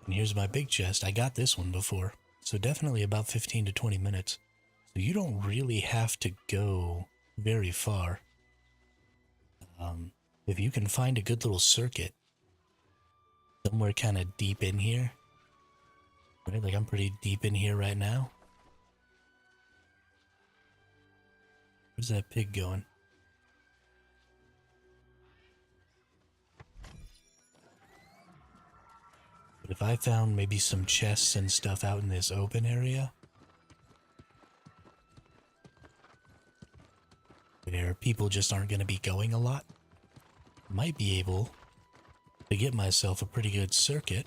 Speaker 1: And here's my big chest. I got this one before. So definitely about 15 to 20 minutes. So you don't really have to go very far. If you can find a good little circuit somewhere kind of deep in here. Right? Like I'm pretty deep in here right now. Where's that pig going? But if I found maybe some chests and stuff out in this open area, where people just aren't going to be going a lot, I might be able to get myself a pretty good circuit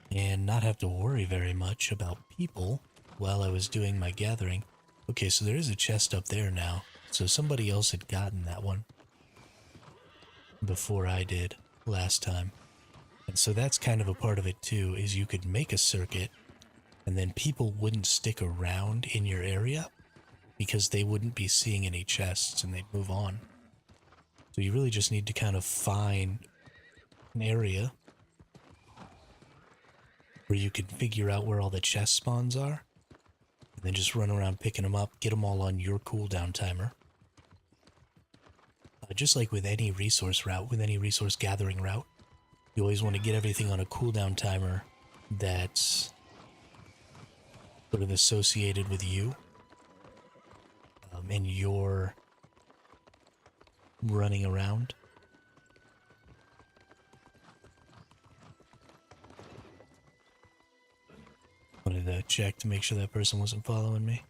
Speaker 1: and not have to worry very much about people while I was doing my gathering. Okay, so there is a chest up there now. So somebody else had gotten that one before I did last time. And so that's kind of a part of it too, is you could make a circuit and then people wouldn't stick around in your area because they wouldn't be seeing any chests and they'd move on. So you really just need to kind of find an area where you can figure out where all the chest spawns are and then just run around picking them up, get them all on your cooldown timer, just like with any resource route, with any resource gathering route, you always want to get everything on a cooldown timer that's sort of associated with you and your running around. Wanted to check to make sure that person wasn't following me.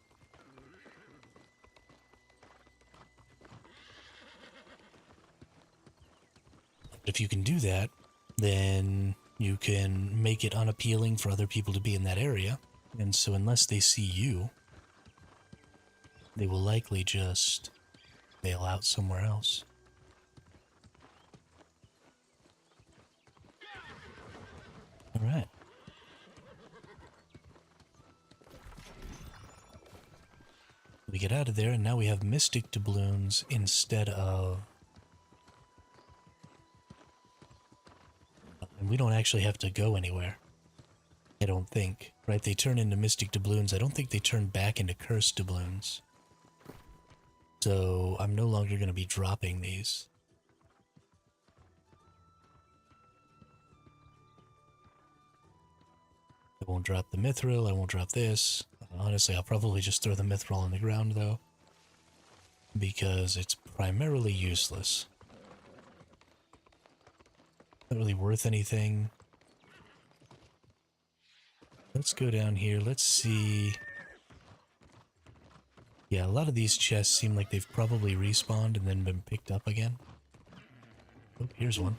Speaker 1: If you can do that, then you can make it unappealing for other people to be in that area. And so unless they see you, they will likely just bail out somewhere else. All right. We get out of there, and now we have Mystic Doubloons instead of... And we don't actually have to go anywhere. I don't think. Right, they turn into Mystic Doubloons. I don't think they turn back into Cursed Doubloons. So I'm no longer going to be dropping these. I won't drop the Mithril, I won't drop this. Honestly, I'll probably just throw the Mithril on the ground, though, because it's primarily useless. Not really worth anything. Let's go down here, let's see... Yeah, a lot of these chests seem like they've probably respawned and then been picked up again. Oh, here's one.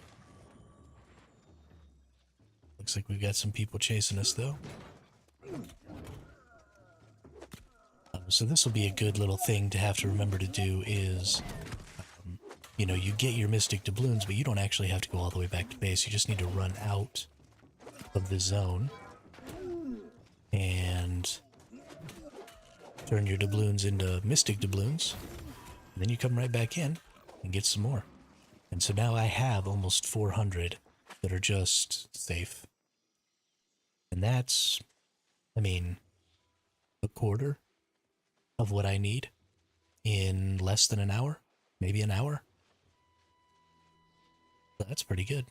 Speaker 1: Looks like we've got some people chasing us, though. So this will be a good little thing to have to remember to do is, you know, you get your Mystic Doubloons, but you don't actually have to go all the way back to base. You just need to run out of the zone and turn your doubloons into Mystic Doubloons. And then you come right back in and get some more. And so now I have almost 400 that are just safe. And that's, I mean, a quarter of what I need in less than an hour, maybe an hour. So that's pretty good.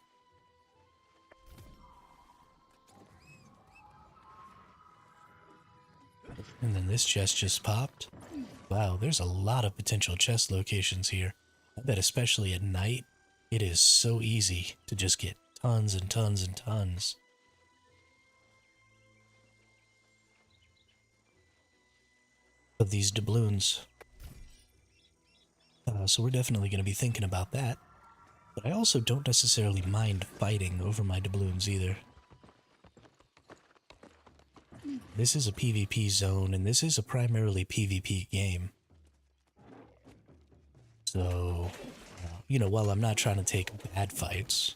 Speaker 1: And then this chest just popped. Wow, there's a lot of potential chest locations here. I bet especially at night, it is so easy to just get tons and tons and tons of these doubloons. So we're definitely going to be thinking about that. But I also don't necessarily mind fighting over my doubloons either. This is a PvP zone, and this is a primarily PvP game. So, you know, while I'm not trying to take bad fights,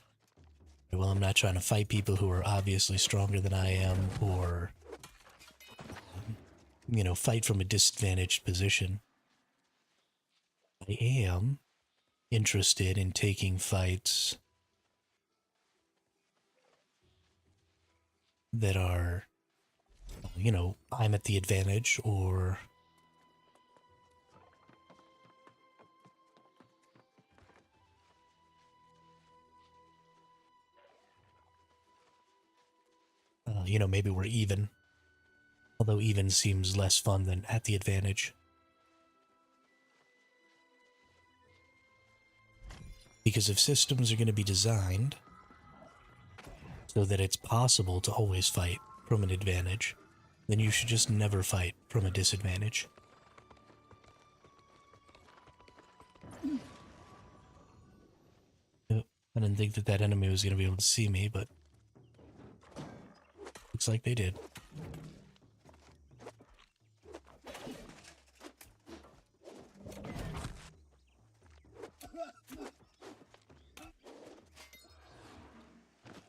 Speaker 1: while I'm not trying to fight people who are obviously stronger than I am, or, you know, fight from a disadvantaged position, I am interested in taking fights that are, you know, I'm at the advantage, or you know, maybe we're even. Although even seems less fun than at the advantage. Because if systems are going to be designed so that it's possible to always fight from an advantage, then you should just never fight from a disadvantage. Yep, I didn't think that that enemy was going to be able to see me, but looks like they did.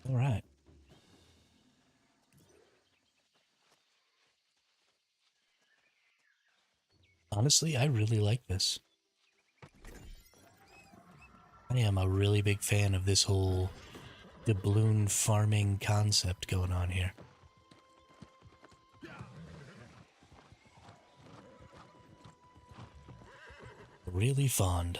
Speaker 1: All right. Honestly, I really like this. I am a really big fan of this whole doubloon farming concept going on here. Really fond.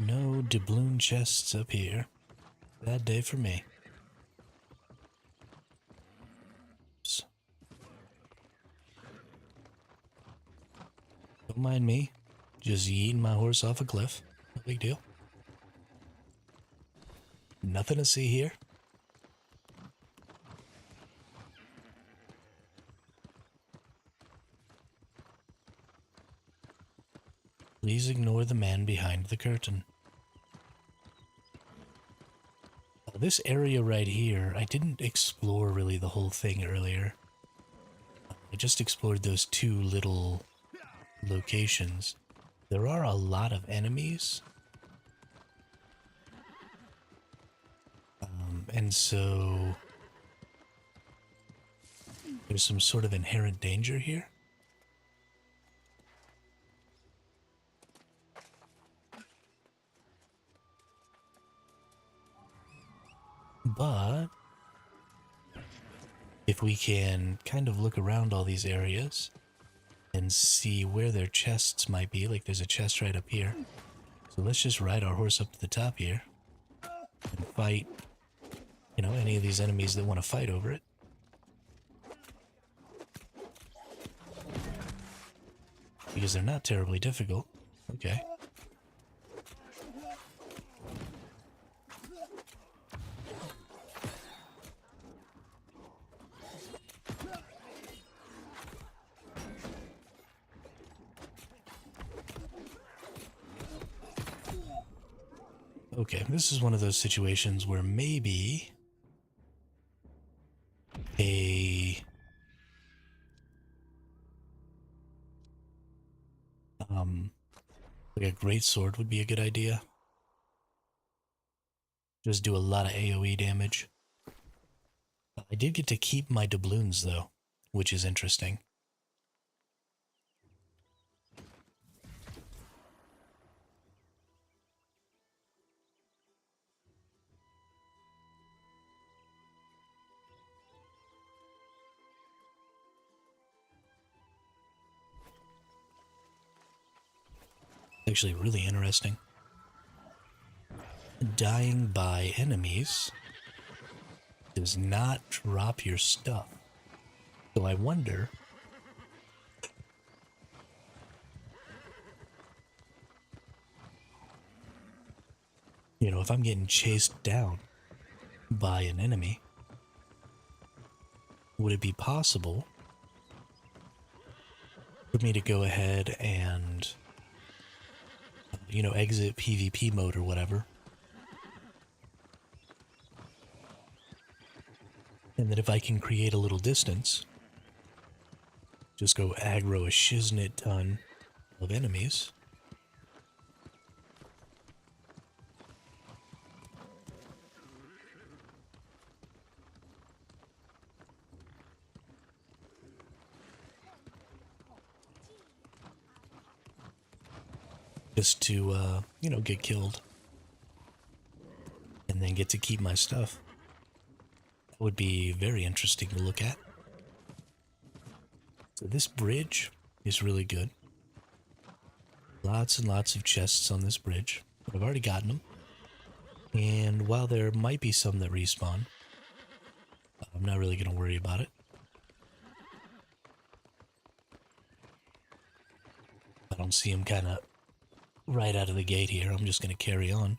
Speaker 1: No doubloon chests up here. Bad day for me. Don't mind me. Just yeeting my horse off a cliff. No big deal. Nothing to see here. Please ignore the man behind the curtain. This area right here, I didn't explore really the whole thing earlier. I just explored those two little locations. There are a lot of enemies. And so there's some sort of inherent danger here. But if we can kind of look around all these areas and see where their chests might be, like there's a chest right up here. So let's just ride our horse up to the top here and fight, you know, any of these enemies that want to fight over it. Because they're not terribly difficult. Okay. Okay, this is one of those situations where maybe like a great sword would be a good idea. Just do a lot of AoE damage. I did get to keep my doubloons though, which is interesting. Actually really interesting. Dying by enemies does not drop your stuff. So I wonder if I'm getting chased down by an enemy, would it be possible for me to go ahead and exit PvP mode or whatever, and that if I can create a little distance, just go aggro a shiznit ton of enemies. Just to, get killed. And then get to keep my stuff. That would be very interesting to look at. So this bridge is really good. Lots and lots of chests on this bridge. But I've already gotten them. And while there might be some that respawn, I'm not really going to worry about it. I don't see them kind of right out of the gate here. I'm just going to carry on.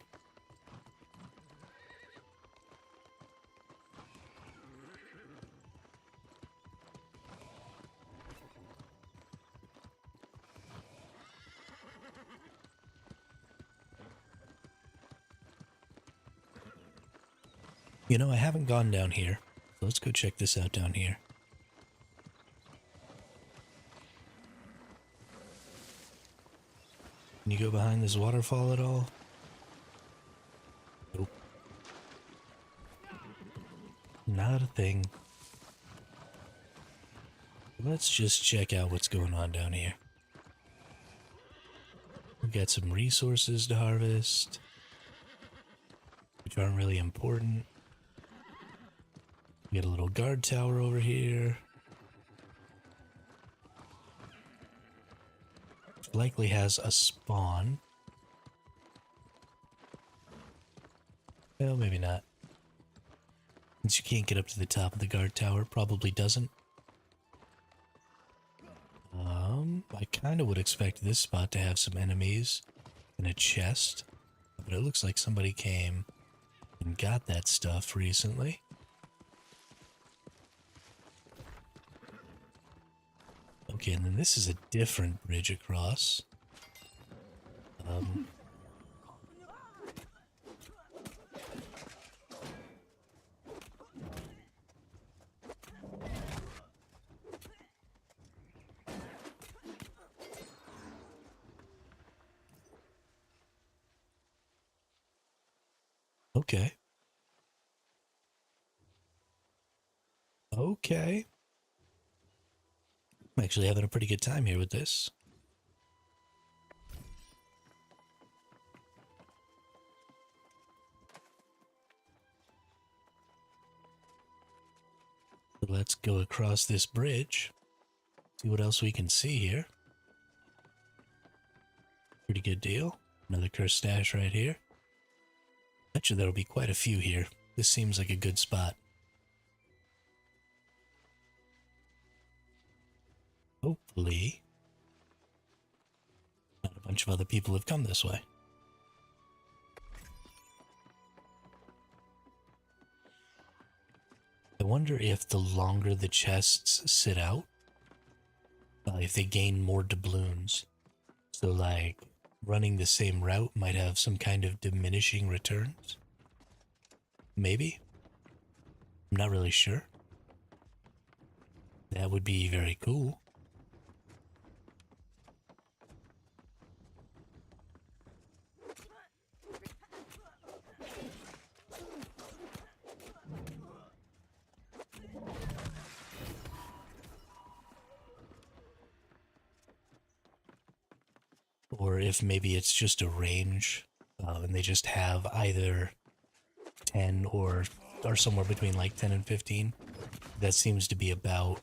Speaker 1: I haven't gone down here. So let's go check this out down here. Can you go behind this waterfall at all? Nope. Not a thing. Let's just check out what's going on down here. We've got some resources to harvest, which aren't really important. We got a little guard tower over here. Which likely has a spawn. Well, maybe not. Since you can't get up to the top of the guard tower, probably doesn't. I kind of would expect this spot to have some enemies and a chest, but it looks like somebody came and got that stuff recently. Okay, and then this is a different bridge across. Okay. Okay. I'm actually having a pretty good time here with this. So let's go across this bridge. See what else we can see here. Pretty good deal. Another cursed stash right here. Bet you there'll be quite a few here. This seems like a good spot. Hopefully, not a bunch of other people have come this way. I wonder if the longer the chests sit out, if they gain more doubloons. So like, running the same route might have some kind of diminishing returns? Maybe? I'm not really sure. That would be very cool. Or if maybe it's just a range, and they just have either 10 or somewhere between like 10 and 15. That seems to be about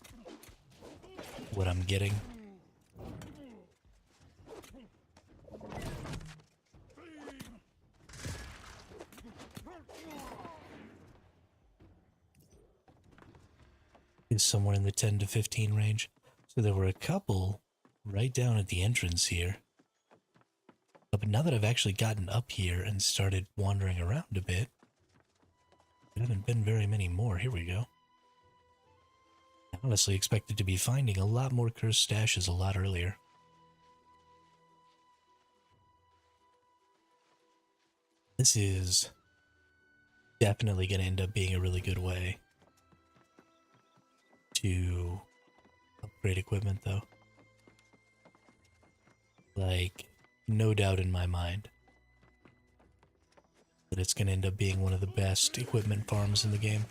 Speaker 1: what I'm getting. Is somewhere in the 10 to 15 range. So there were a couple right down at the entrance here. But now that I've actually gotten up here and started wandering around a bit, there haven't been very many more. Here we go. I honestly expected to be finding a lot more cursed stashes a lot earlier. This is definitely going to end up being a really good way to upgrade equipment, though. Like, no doubt in my mind that it's going to end up being one of the best equipment farms in the game.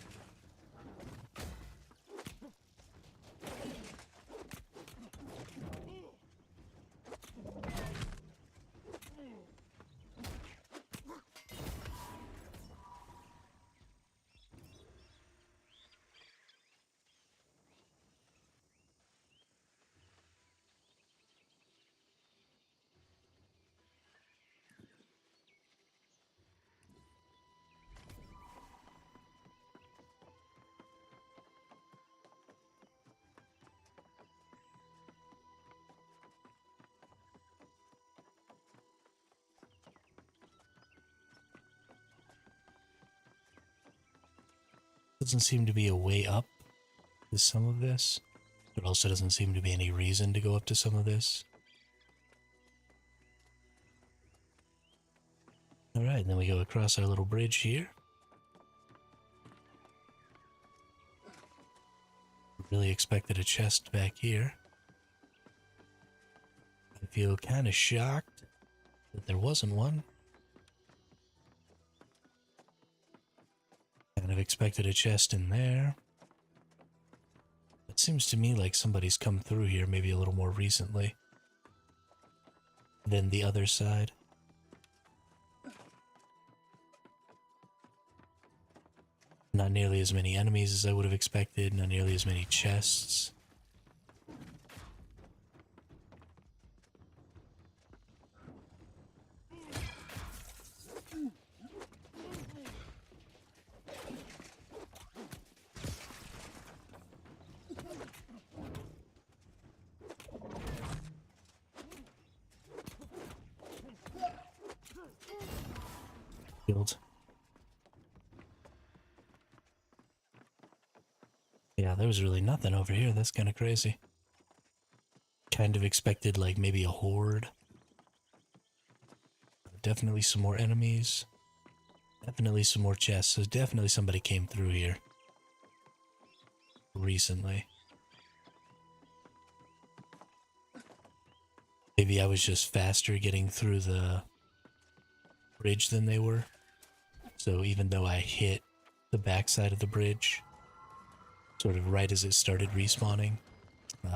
Speaker 1: Doesn't seem to be a way up to some of this. There also doesn't seem to be any reason to go up to some of this. Alright, and then we go across our little bridge here. Really expected a chest back here. I feel kind of shocked that there wasn't one. Kind of expected a chest in there. It seems to me like somebody's come through here maybe a little more recently than the other side. Not nearly as many enemies as I would have expected, not nearly as many chests. Killed. Yeah, there was really nothing over here. That's kind of crazy. Kind of expected like maybe a horde. Definitely some more enemies. Definitely some more chests. So definitely somebody came through here recently. Maybe I was just faster getting through the bridge than they were. So even though I hit the backside of the bridge, sort of right as it started respawning,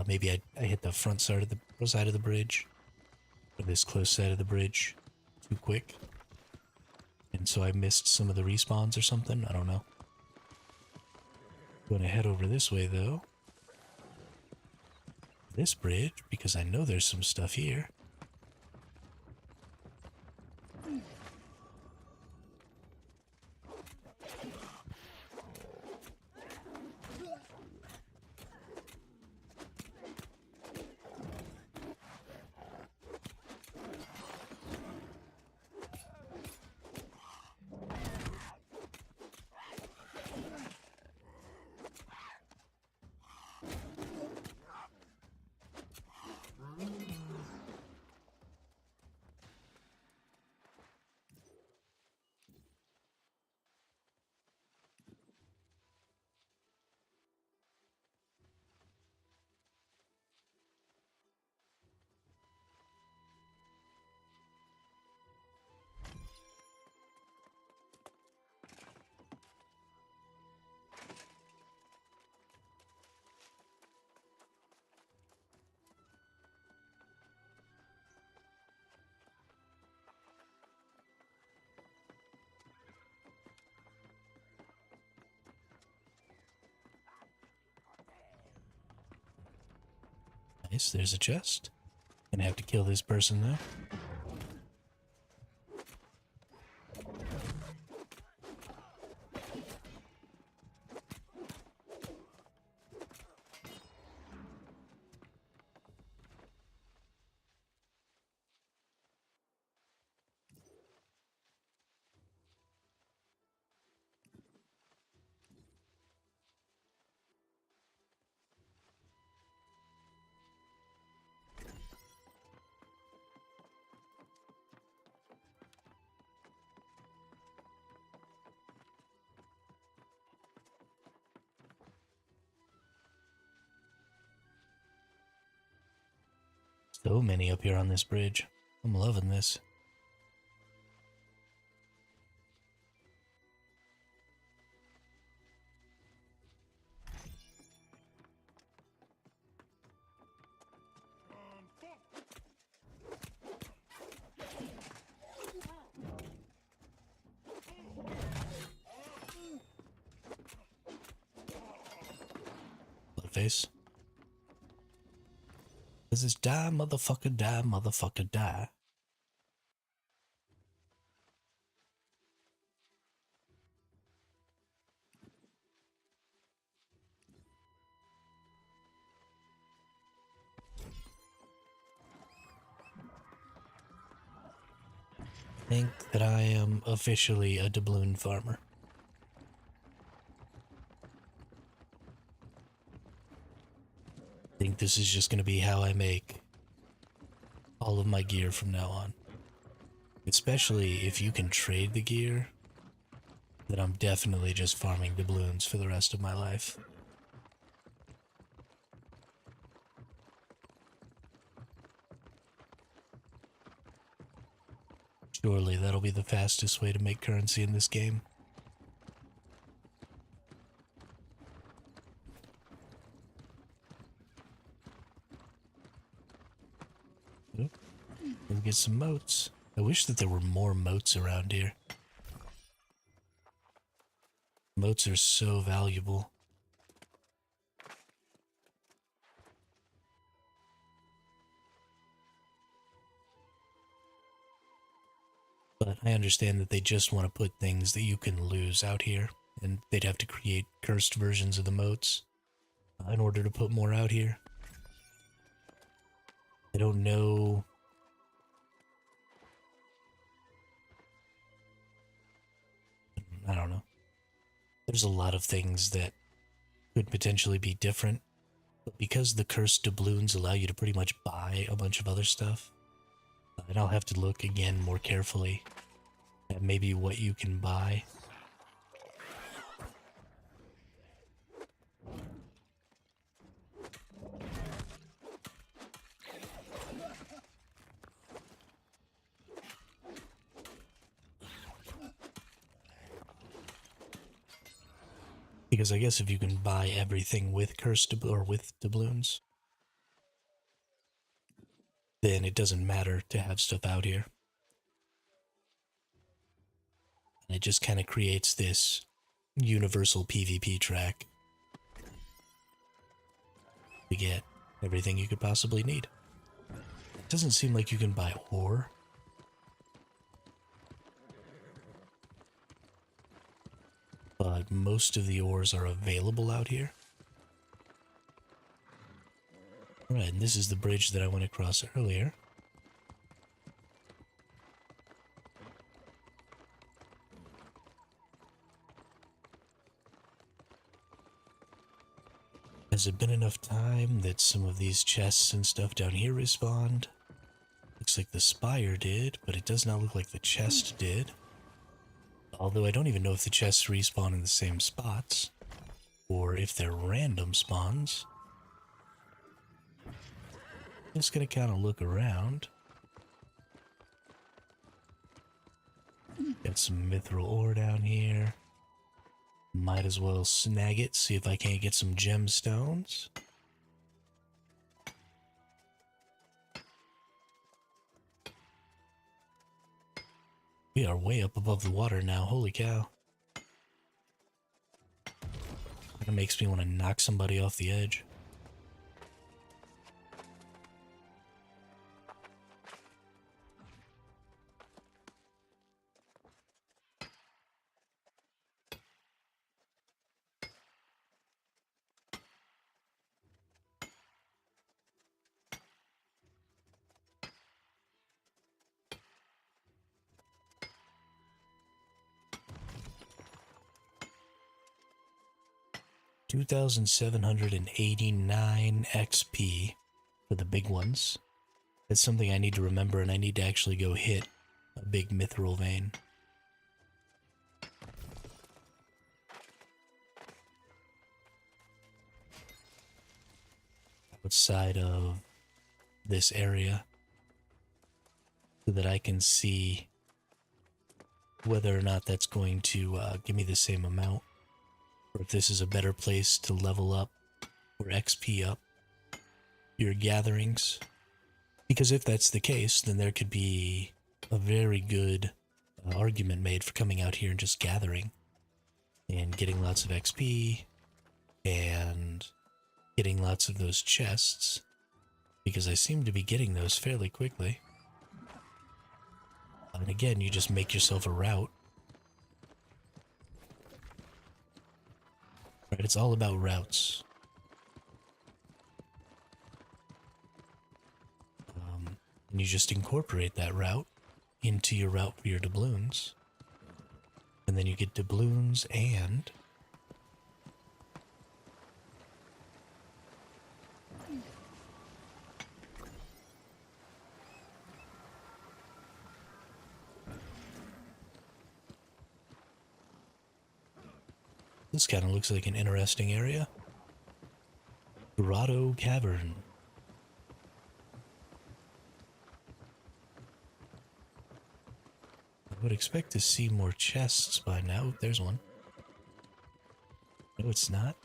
Speaker 1: maybe I hit the front side of the bridge, or this close side of the bridge, too quick. And so I missed some of the respawns or something. I don't know. Going to head over this way though. This bridge, because I know there's some stuff here. Nice, there's a chest. Gonna have to kill this person though. So many up here on this bridge. I'm loving this. Bloodface. This is die, motherfucker, die, motherfucker, die. I think that I am officially a doubloon farmer. I think this is just going to be how I make all of my gear from now on. Especially if you can trade the gear, then I'm definitely just farming doubloons for the rest of my life. Surely that'll be the fastest way to make currency in this game. We'll get some moats. I wish that there were more moats around here. Moats are so valuable. But I understand that they just want to put things that you can lose out here, and they'd have to create cursed versions of the moats in order to put more out here. I don't know I don't know. There's a lot of things that could potentially be different, but because the cursed doubloons allow you to pretty much buy a bunch of other stuff, and I'll have to look again more carefully at maybe what you can buy. Because I guess if you can buy everything with or with doubloons, then it doesn't matter to have stuff out here. And it just kind of creates this universal PvP track to get everything you could possibly need. It doesn't seem like you can buy ore. But most of the ores are available out here. Alright, and this is the bridge that I went across earlier. Has it been enough time that some of these chests and stuff down here respawned? Looks like the spire did, but it does not look like the chest did. Although I don't even know if the chests respawn in the same spots, or if they're random spawns. Just gonna kind of look around. Got some mithril ore down here. Might as well snag it, see if I can't get some gemstones. We are way up above the water now, holy cow. That makes me want to knock somebody off the edge. $2,789 XP for the big ones. That's something I need to remember, and I need to actually go hit a big mithril vein. Outside of this area, so that I can see whether or not that's going to give me the same amount, or if this is a better place to level up or XP up your gatherings. Because if that's the case, then there could be a very good argument made for coming out here and just gathering and getting lots of XP and getting lots of those chests, because I seem to be getting those fairly quickly. And again, you just make yourself a route. Right, it's all about routes. And you just incorporate that route into your route for your doubloons. And then you get doubloons and this kind of looks like an interesting area. Grotto Cavern. I would expect to see more chests by now. There's one. No, it's not.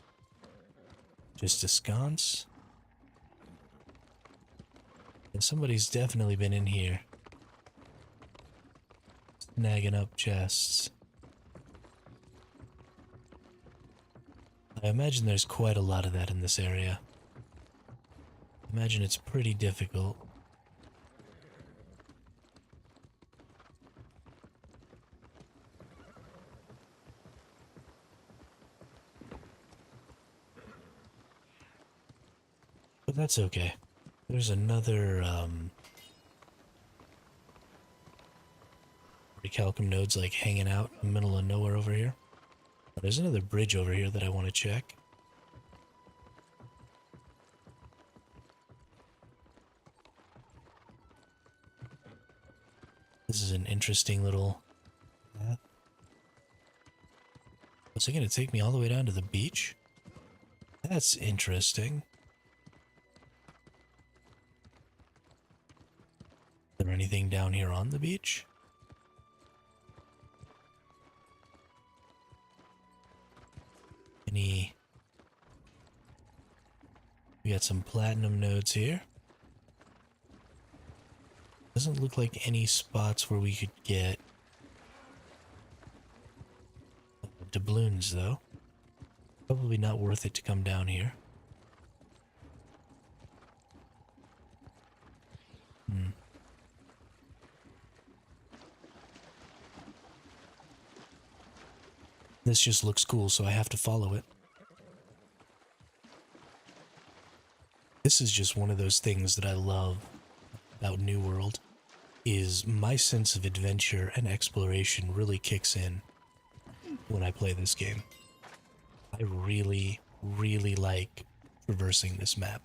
Speaker 1: Just a sconce. And somebody's definitely been in here, snagging up chests. I imagine there's quite a lot of that in this area. I imagine it's pretty difficult. But that's okay. There's another Recalcum nodes like hanging out in the middle of nowhere over here. Oh, there's another bridge over here that I want to check. This is an interesting little path. Was it going to take me all the way down to the beach? That's interesting. Is there anything down here on the beach? We got some platinum nodes here. Doesn't look like any spots where we could get doubloons though. Probably not worth it to come down here. This just looks cool, so I have to follow it. This is just one of those things that I love about New World, is my sense of adventure and exploration really kicks in when I play this game. I really, really like traversing this map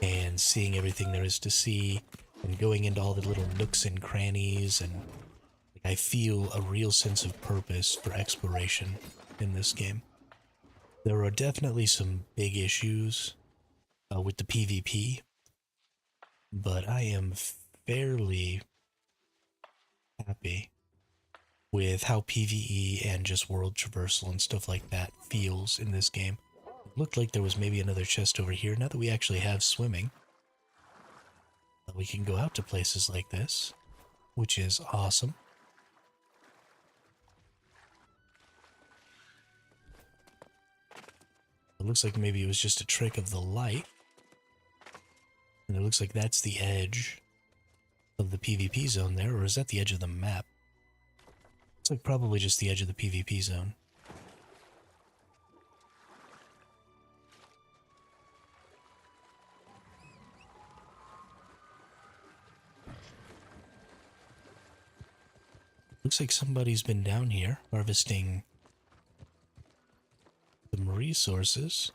Speaker 1: and seeing everything there is to see and going into all the little nooks and crannies, and I feel a real sense of purpose for exploration in this game. There are definitely some big issues with the PvP, but I am fairly happy with how PvE and just world traversal and stuff like that feels in this game. It looked like there was maybe another chest over here. Now that we actually have swimming, we can go out to places like this, which is awesome. It looks like maybe it was just a trick of the light. And it looks like that's the edge of the PvP zone there, or is that the edge of the map? It's like probably just the edge of the PvP zone. Looks like somebody's been down here harvesting some resources.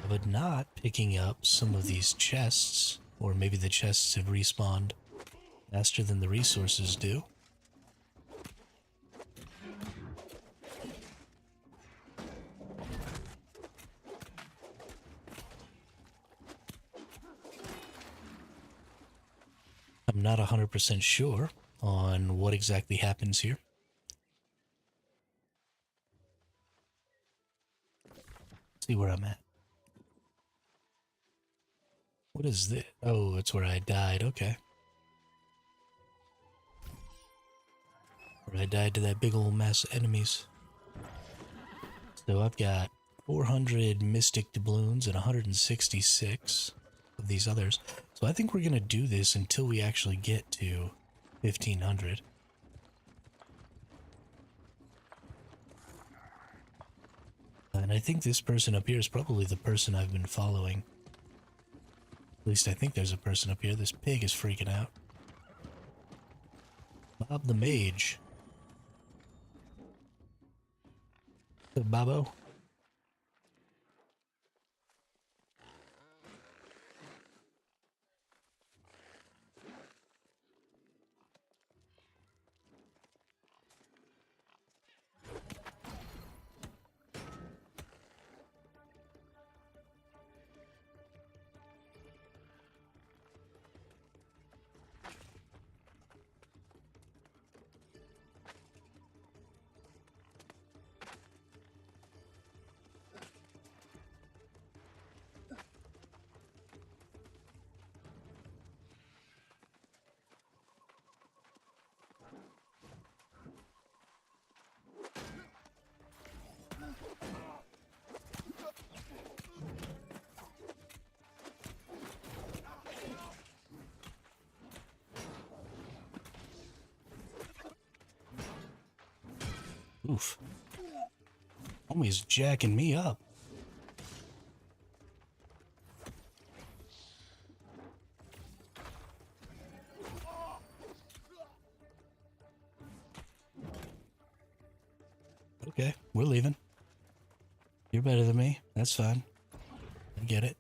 Speaker 1: But not picking up some of these chests, or maybe the chests have respawned faster than the resources do. I'm not 100% sure on what exactly happens here. Let's see where I'm at. What is this? Oh, it's where I died. Okay. Where I died to that big old mass of enemies. So I've got 400 mystic doubloons and 166 of these others. So I think we're going to do this until we actually get to 1500. And I think this person up here is probably the person I've been following. At least I think there's a person up here. This pig is freaking out. Bob the Mage. What's up, Bobo? Oof. Homie's jacking me up. Okay, we're leaving. You're better than me. That's fine. I get it.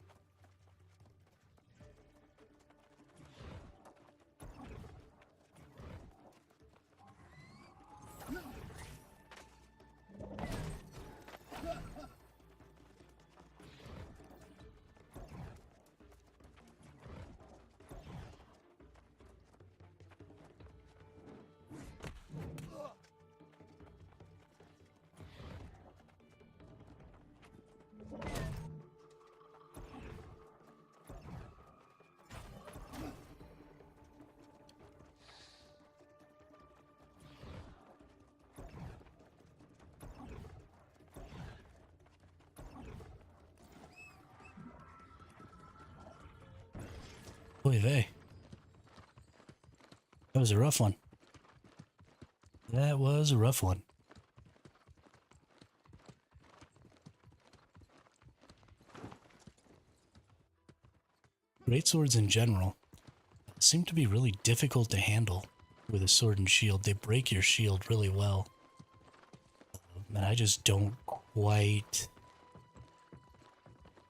Speaker 1: Oy vey. That was a rough one. That was a rough one. Greatswords in general seem to be really difficult to handle with a sword and shield. They break your shield really well. And I just don't quite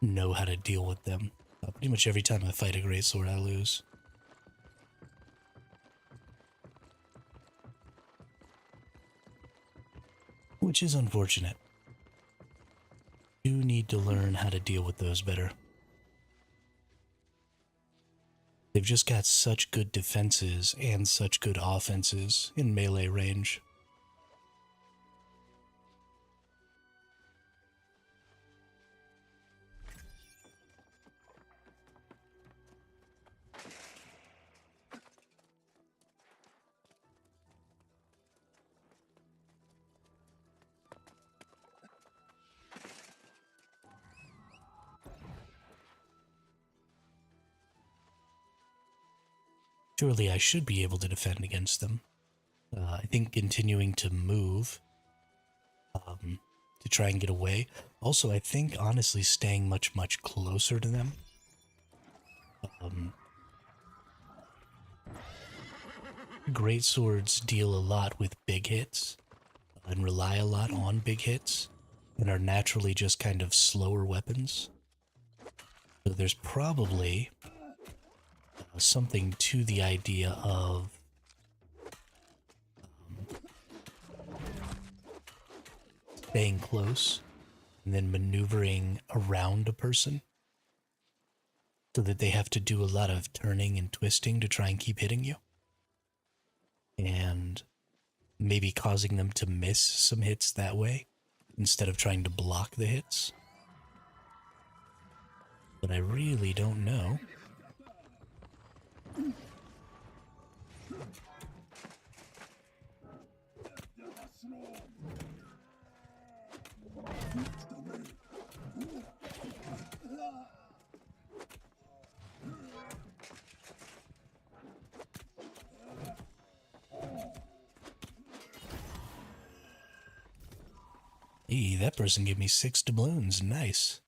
Speaker 1: know how to deal with them. Pretty much every time I fight a greatsword, I lose. Which is unfortunate. You need to learn how to deal with those better. They've just got such good defenses and such good offenses in melee range. Surely I should be able to defend against them. I think continuing to move to try and get away. Also, I think honestly staying much closer to them. Great swords deal a lot with big hits and rely a lot on big hits and are naturally just kind of slower weapons. So there's probably something to the idea of staying close and then maneuvering around a person so that they have to do a lot of turning and twisting to try and keep hitting you. And maybe causing them to miss some hits that way instead of trying to block the hits. But I really don't know. Hey, that person gave me 6 doubloons. Nice.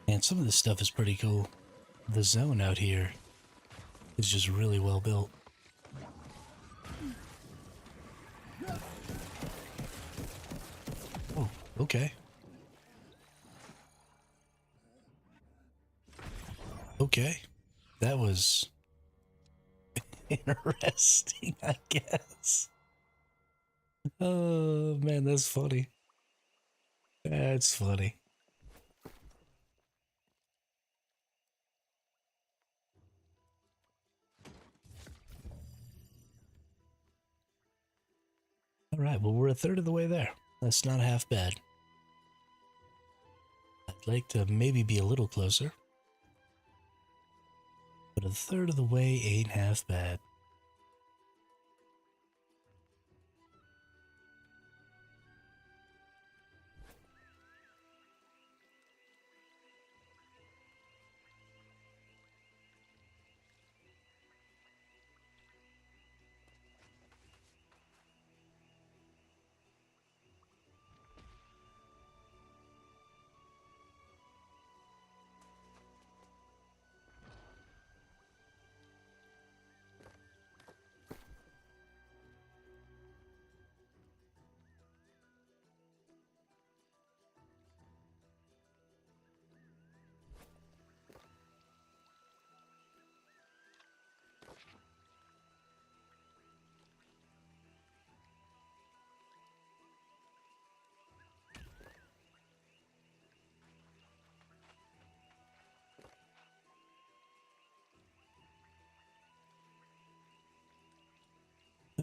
Speaker 1: And some of this stuff is pretty cool. The zone out here is just really well built. Okay. Okay. That was interesting, I guess. Oh, man, that's funny. That's funny. All right, well, we're a third of the way there. That's not half bad. I'd like to maybe be a little closer, but a third of the way ain't half bad.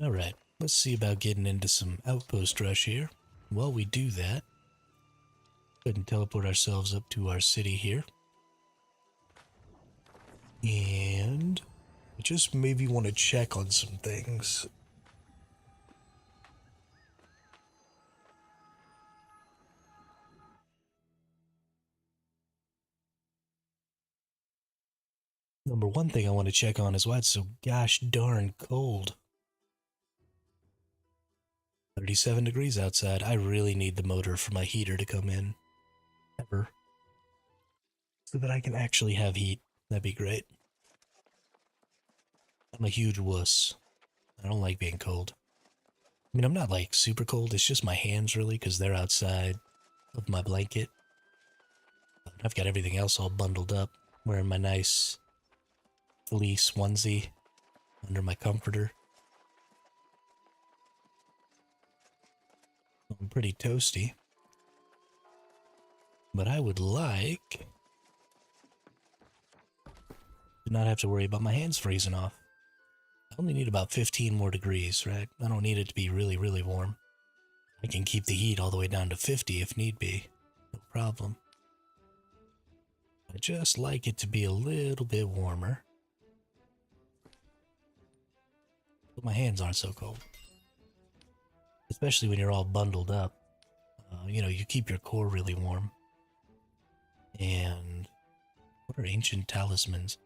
Speaker 1: All right, let's see about getting into some outpost rush here. While we do that, go ahead and teleport ourselves up to our city here. And I just maybe want to check on some things. Number one thing I want to check on is why it's so gosh darn cold. 37 degrees outside. I really need the motor for my heater to come in. Ever. So that I can actually have heat. That'd be great. I'm a huge wuss. I don't like being cold. I mean, I'm not like super cold. It's just my hands really because they're outside of my blanket. I've got everything else all bundled up. Wearing my nice fleece onesie under my comforter. I'm pretty toasty. But I would like to not have to worry about my hands freezing off. I only need about 15 more degrees, right? I don't need it to be really, really warm. I can keep the heat all the way down to 50 if need be. No problem. I just like it to be a little bit warmer. But my hands aren't so cold. Especially when you're all bundled up. You know, you keep your core really warm. And what are ancient talismans?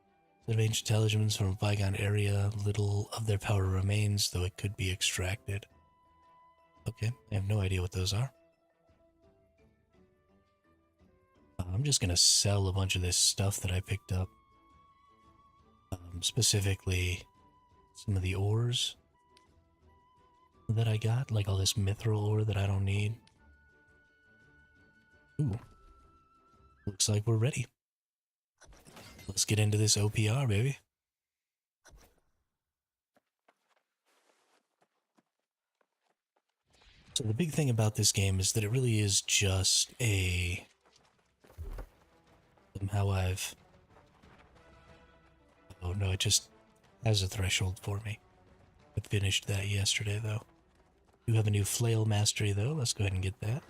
Speaker 1: Set of ancient talismans from a bygone area. Little of their power remains, though it could be extracted. Okay, I have no idea what those are. I'm just gonna sell a bunch of this stuff that I picked up. Specifically, some of the ores that I got, like all this mithril ore that I don't need. Ooh, looks like we're ready. Let's get into this OPR, baby. So the big thing about this game is that it really is just a... Somehow I've... Oh no, it just has a threshold for me. I finished that yesterday, though. You have a new flail mastery, though. Let's go ahead and get that.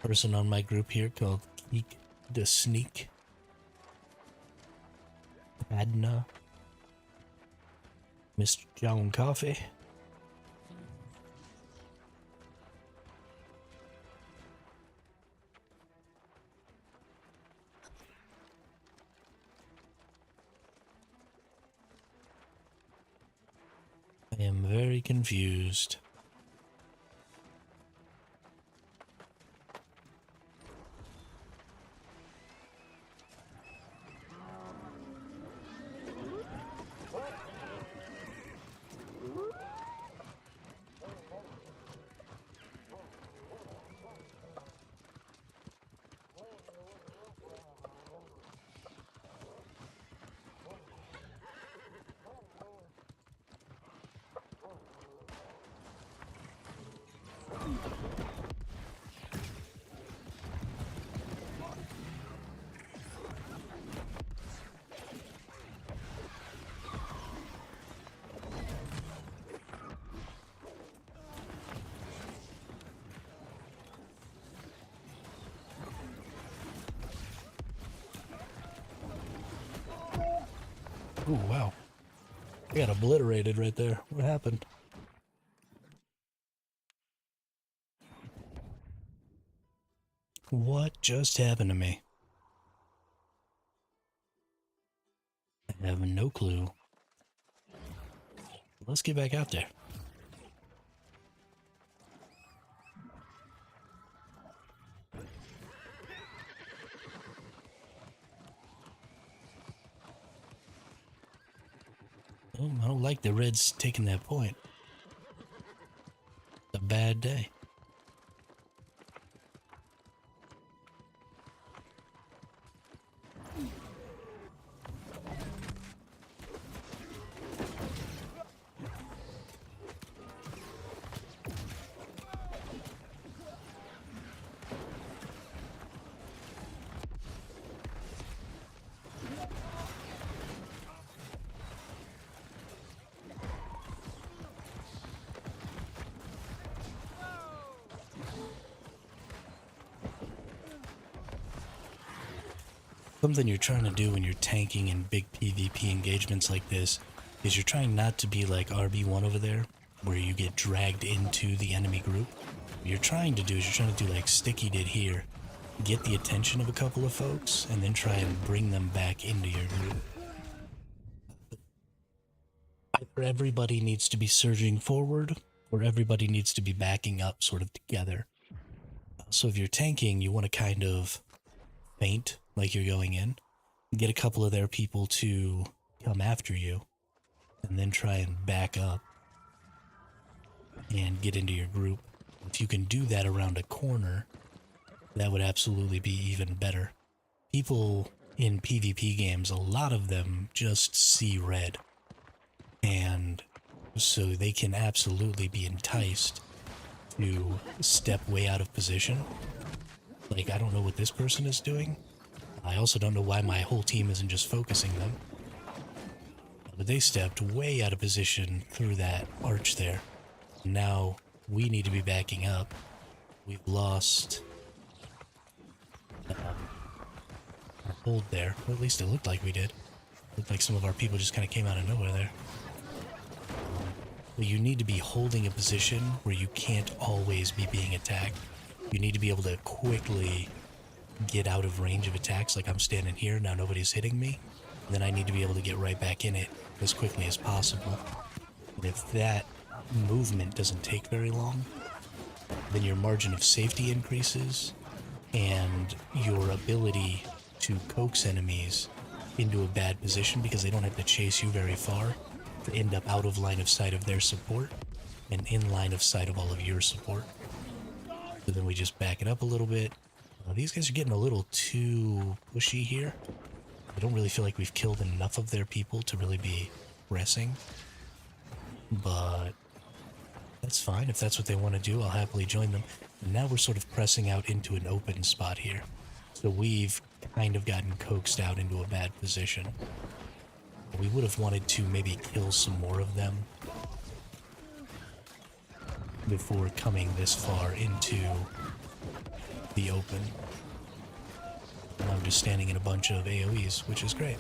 Speaker 1: Person on my group here called Geek the Sneak. Adna. Mr. John Coffee. I am very confused. Oh, wow. I got obliterated right there. What happened? What just happened to me? I have no clue. Let's get back out there. Oh, I don't like the Reds taking that point. It's a bad day. Something you're trying to do when you're tanking in big PvP engagements like this is you're trying not to be like RB1 over there, where you get dragged into the enemy group. What you're trying to do is you're trying to do like Sticky did here, get the attention of a couple of folks, and then try and bring them back into your group. Either everybody needs to be surging forward, or everybody needs to be backing up sort of together. So if you're tanking, you want to kind of feint like you're going in, get a couple of their people to come after you, and then try and back up and get into your group. If you can do that around a corner, that would absolutely be even better. People in PvP games, a lot of them just see red, and so they can absolutely be enticed to step way out of position. Like, I don't know what this person is doing. I also don't know why my whole team isn't just focusing them. But they stepped way out of position through that arch there. Now we need to be backing up. We've lost our hold there. Or at least it looked like we did. Looked like some of our people just kind of came out of nowhere there. But you need to be holding a position where you can't always be being attacked. You need to be able to quickly get out of range of attacks. Like, I'm standing here, now nobody's hitting me. Then I need to be able to get right back in it as quickly as possible. And if that movement doesn't take very long, then your margin of safety increases, and your ability to coax enemies into a bad position, because they don't have to chase you very far to end up out of line of sight of their support and in line of sight of all of your support. So then we just back it up a little bit. These guys are getting a little too pushy here. I don't really feel like we've killed enough of their people to really be pressing. But that's fine. If that's what they want to do, I'll happily join them. And now we're sort of pressing out into an open spot here. So we've kind of gotten coaxed out into a bad position. We would have wanted to maybe kill some more of them before coming this far into the open. And I'm just standing in a bunch of AoEs, which is great.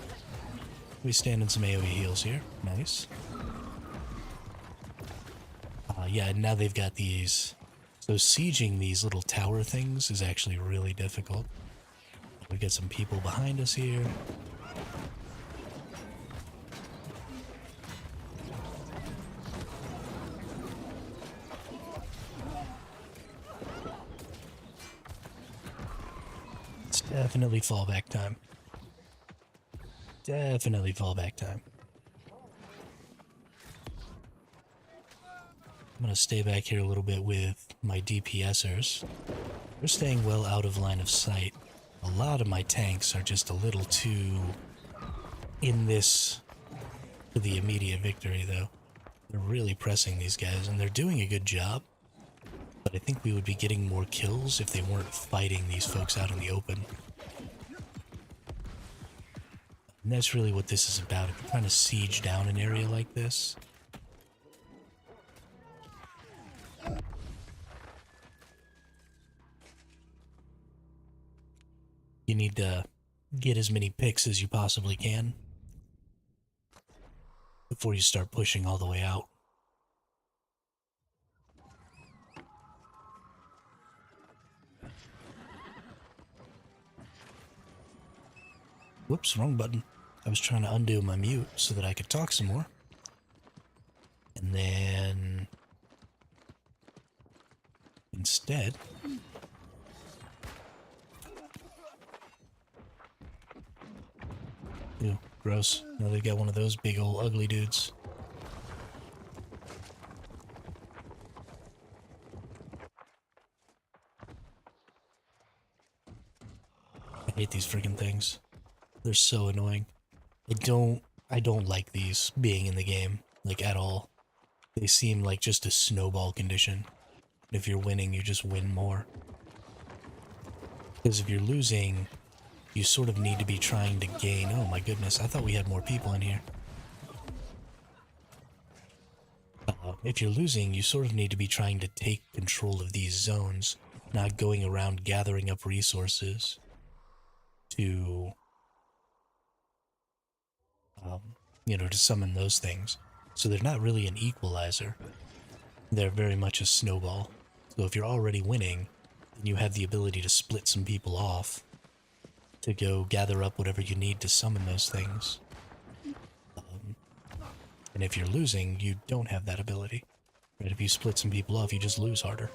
Speaker 1: We stand in some AoE heals here. Nice. Yeah, and now they've got these. So sieging these little tower things is actually really difficult. We got some people behind us here. Definitely fallback time. Definitely fallback time. I'm going to stay back here a little bit with my DPSers. They're staying well out of line of sight. A lot of my tanks are just a little too in this for the immediate victory, though. They're really pressing these guys, and they're doing a good job. But I think we would be getting more kills if they weren't fighting these folks out in the open. And that's really what this is about. If you're trying to siege down an area like this, you need to get as many picks as you possibly can before you start pushing all the way out. Whoops, wrong button. I was trying to undo my mute so that I could talk some more. And then instead, ew, gross. Now they got one of those big old ugly dudes. I hate these freaking things. They're so annoying. I don't like these being in the game, like, at all. They seem like just a snowball condition. If you're winning, you just win more. Because if you're losing, you sort of need to be trying to gain... Oh my goodness, I thought we had more people in here. If you're losing, you sort of need to be trying to take control of these zones, not going around gathering up resources to... to summon those things. So they're not really an equalizer. They're very much a snowball. So if you're already winning, then you have the ability to split some people off to go gather up whatever you need to summon those things. And if you're losing, you don't have that ability. Right? If you split some people off, you just lose harder.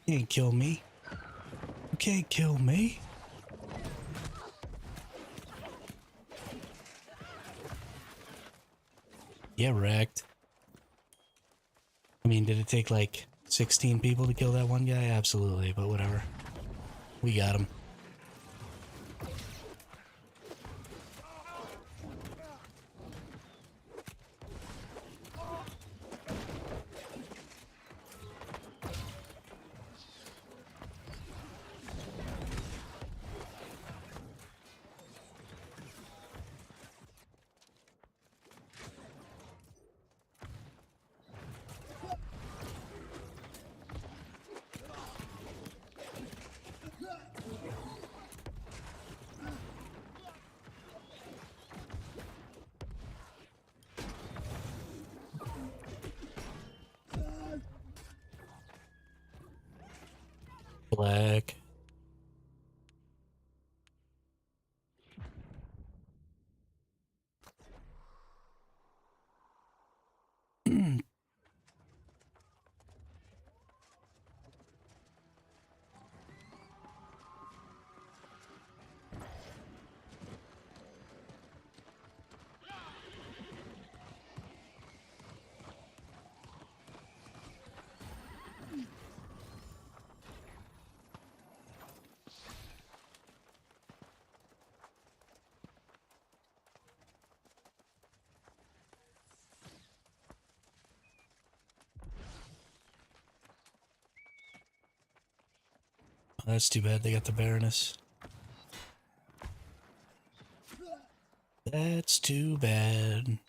Speaker 1: You can't kill me. You can't kill me. Yeah, wrecked. I mean, did it take like 16 people to kill that one guy? Absolutely, but whatever. We got him. Black. That's too bad they got the Baroness. That's too bad.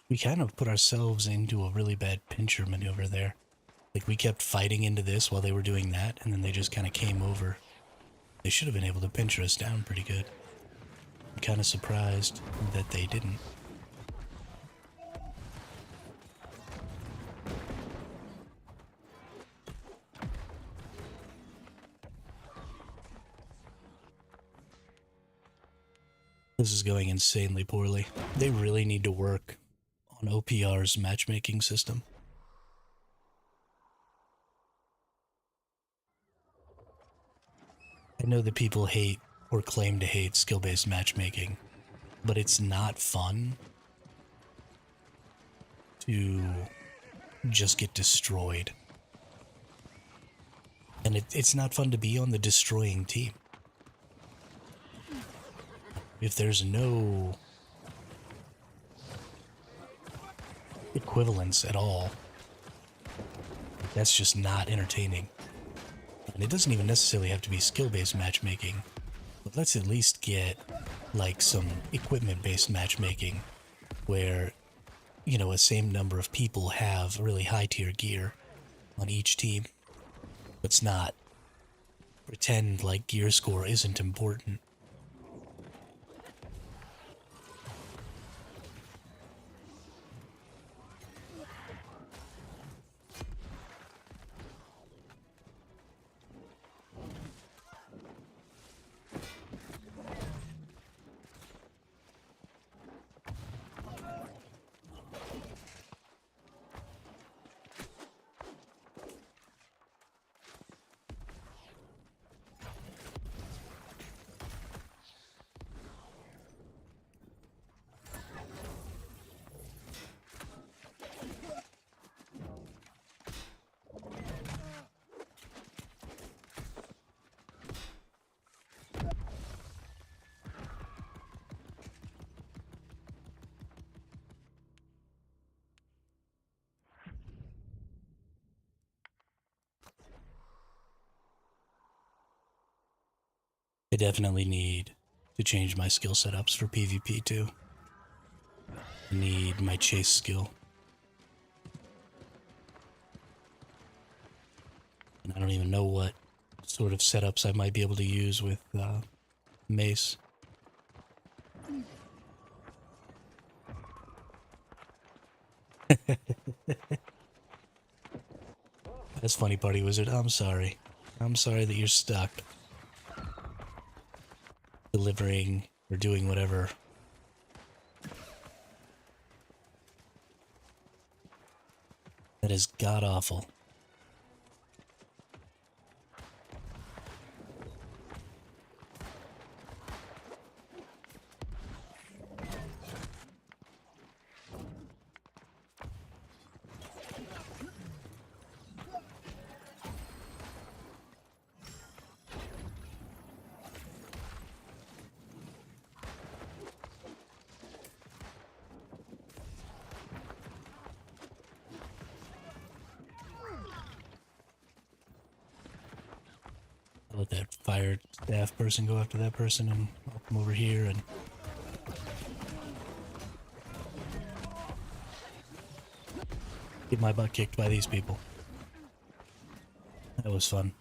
Speaker 1: We kind of put ourselves into a really bad pincher maneuver there. Like, we kept fighting into this while they were doing that, and then they just kind of came over. They should have been able to pincher us down pretty good. I'm kind of surprised that they didn't. This is going insanely poorly. They really need to work on OPR's matchmaking system. I know that people hate or claim to hate skill-based matchmaking, but it's not fun to just get destroyed. And it's not fun to be on the destroying team. If there's no equivalence at all, that's just not entertaining. And it doesn't even necessarily have to be skill-based matchmaking, but let's at least get like some equipment-based matchmaking where, you know, a same number of people have really high-tier gear on each team. Let's not pretend like gear score isn't important. I definitely need to change my skill setups for PvP too. I need my chase skill. And I don't even know what sort of setups I might be able to use with mace. That's funny, Party Wizard. I'm sorry. I'm sorry that you're stuck delivering or doing whatever. That is god-awful. Let that fire staff person go after that person, and I'll come over here and get my butt kicked by these people. That was fun.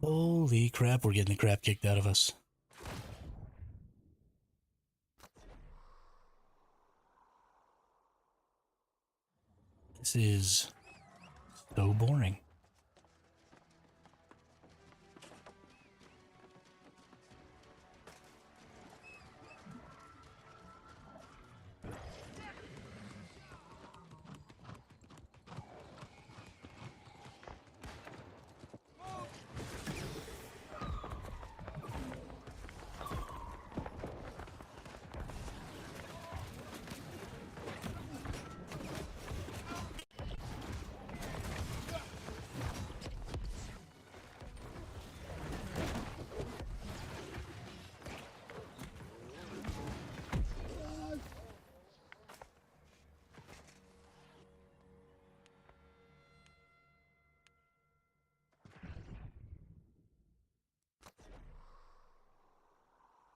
Speaker 1: Holy crap, we're getting the crap kicked out of us. This is so boring.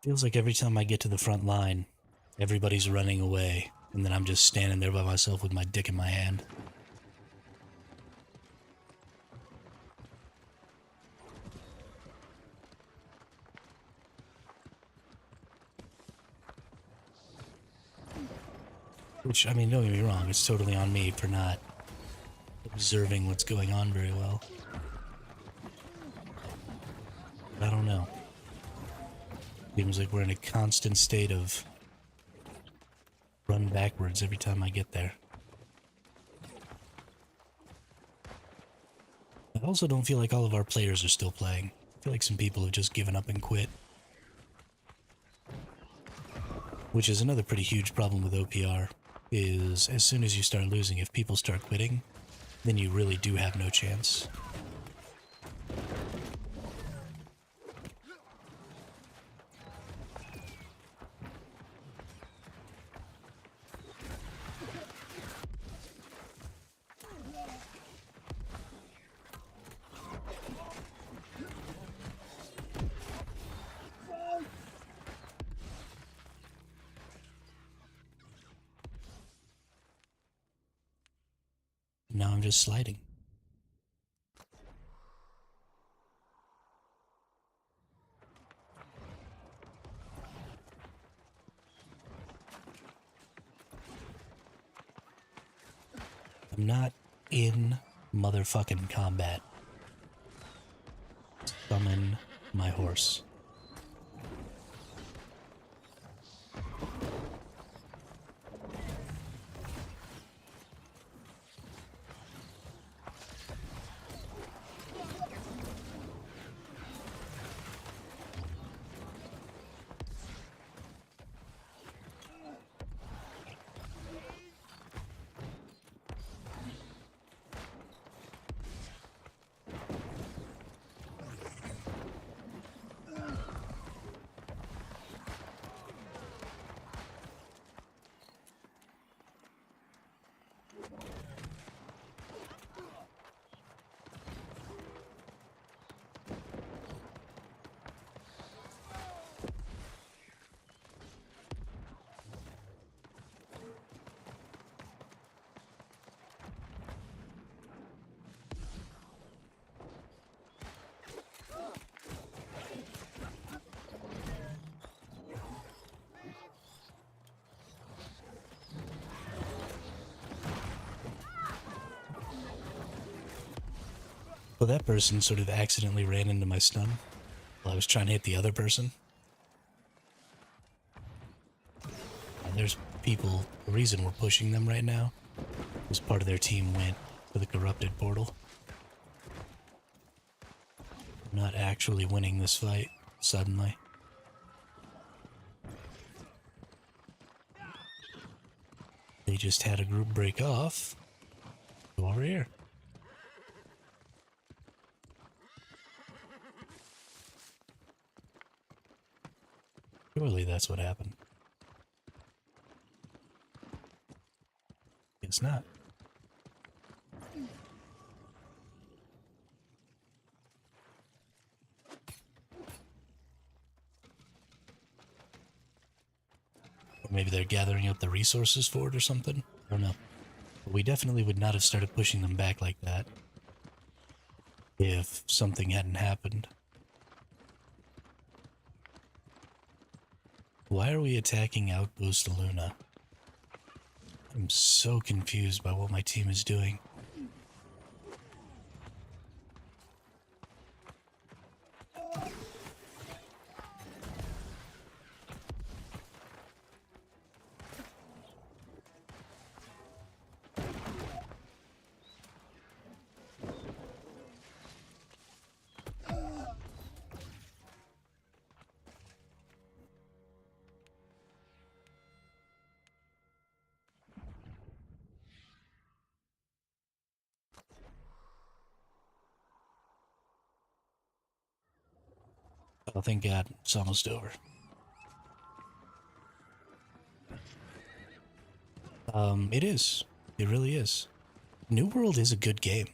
Speaker 1: Feels like every time I get to the front line, everybody's running away, and then I'm just standing there by myself with my dick in my hand. Which, I mean, don't get me wrong, it's totally on me for not observing what's going on very well. I don't know. Seems like we're in a constant state of run backwards every time I get there. I also don't feel like all of our players are still playing. I feel like some people have just given up and quit. Which is another pretty huge problem with OPR, is as soon as you start losing, if people start quitting, then you really do have no chance. Now I'm just sliding. I'm not in motherfucking combat. Summon my horse. Well, that person sort of accidentally ran into my stun while I was trying to hit the other person. And there's people, the reason we're pushing them right now is part of their team went to the corrupted portal. We're not actually winning this fight suddenly. They just had a group break off. Go over here. Surely that's what happened. It's not. Or maybe they're gathering up the resources for it or something. I don't know. But we definitely would not have started pushing them back like that if something hadn't happened. Why are we attacking Outpost Luna? I'm so confused by what my team is doing. Oh, thank God, it's almost over. It is. It really is. New World is a good game.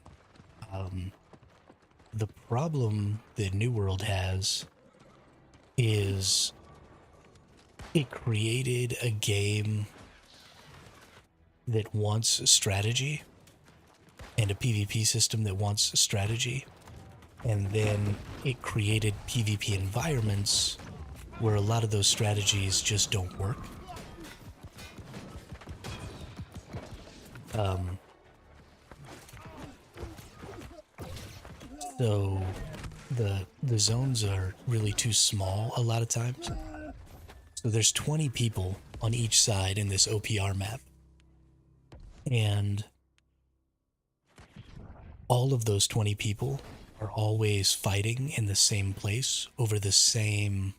Speaker 1: The problem that New World has is it created a game that wants strategy and a PvP system that wants strategy, and then it created PvP environments where a lot of those strategies just don't work. So the zones are really too small a lot of times. So there's 20 people on each side in this OPR map. And all of those 20 people are always fighting in the same place over the same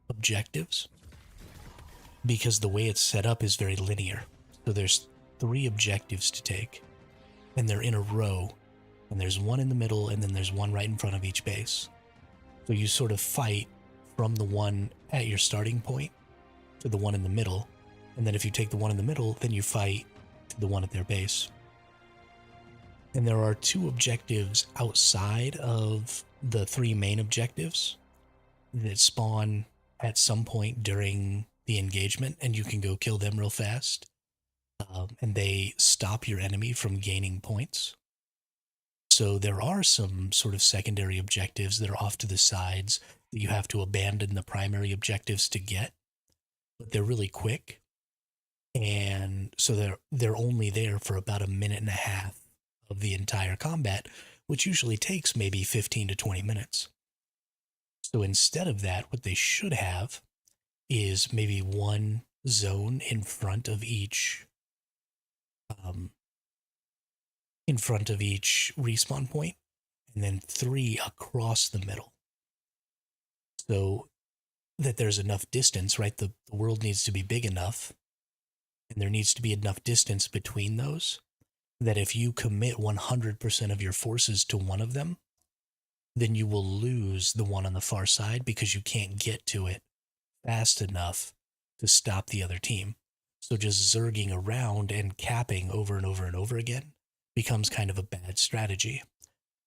Speaker 1: objectives, because the way it's set up is very linear. So there's 3 objectives to take, and they're in a row, and there's one in the middle, and then there's one right in front of each base. So you sort of fight from the one at your starting point to the one in the middle, and then if you take the one in the middle, then you fight to the one at their base. And there are 2 objectives outside of the 3 main objectives that spawn at some point during the engagement, and you can go kill them real fast. And they stop your enemy from gaining points. So there are some sort of secondary objectives that are off to the sides that you have to abandon the primary objectives to get, but they're really quick. And so they're only there for about a minute and a half of the entire combat, which usually takes maybe 15 to 20 minutes. So instead of that, what they should have is maybe one zone in front of each respawn point, and then 3 across the middle, so that there's enough distance, right? The world needs to be big enough, and there needs to be enough distance between those, that if you commit 100% of your forces to one of them, then you will lose the one on the far side because you can't get to it fast enough to stop the other team. So just zerging around and capping over and over and over again becomes kind of a bad strategy,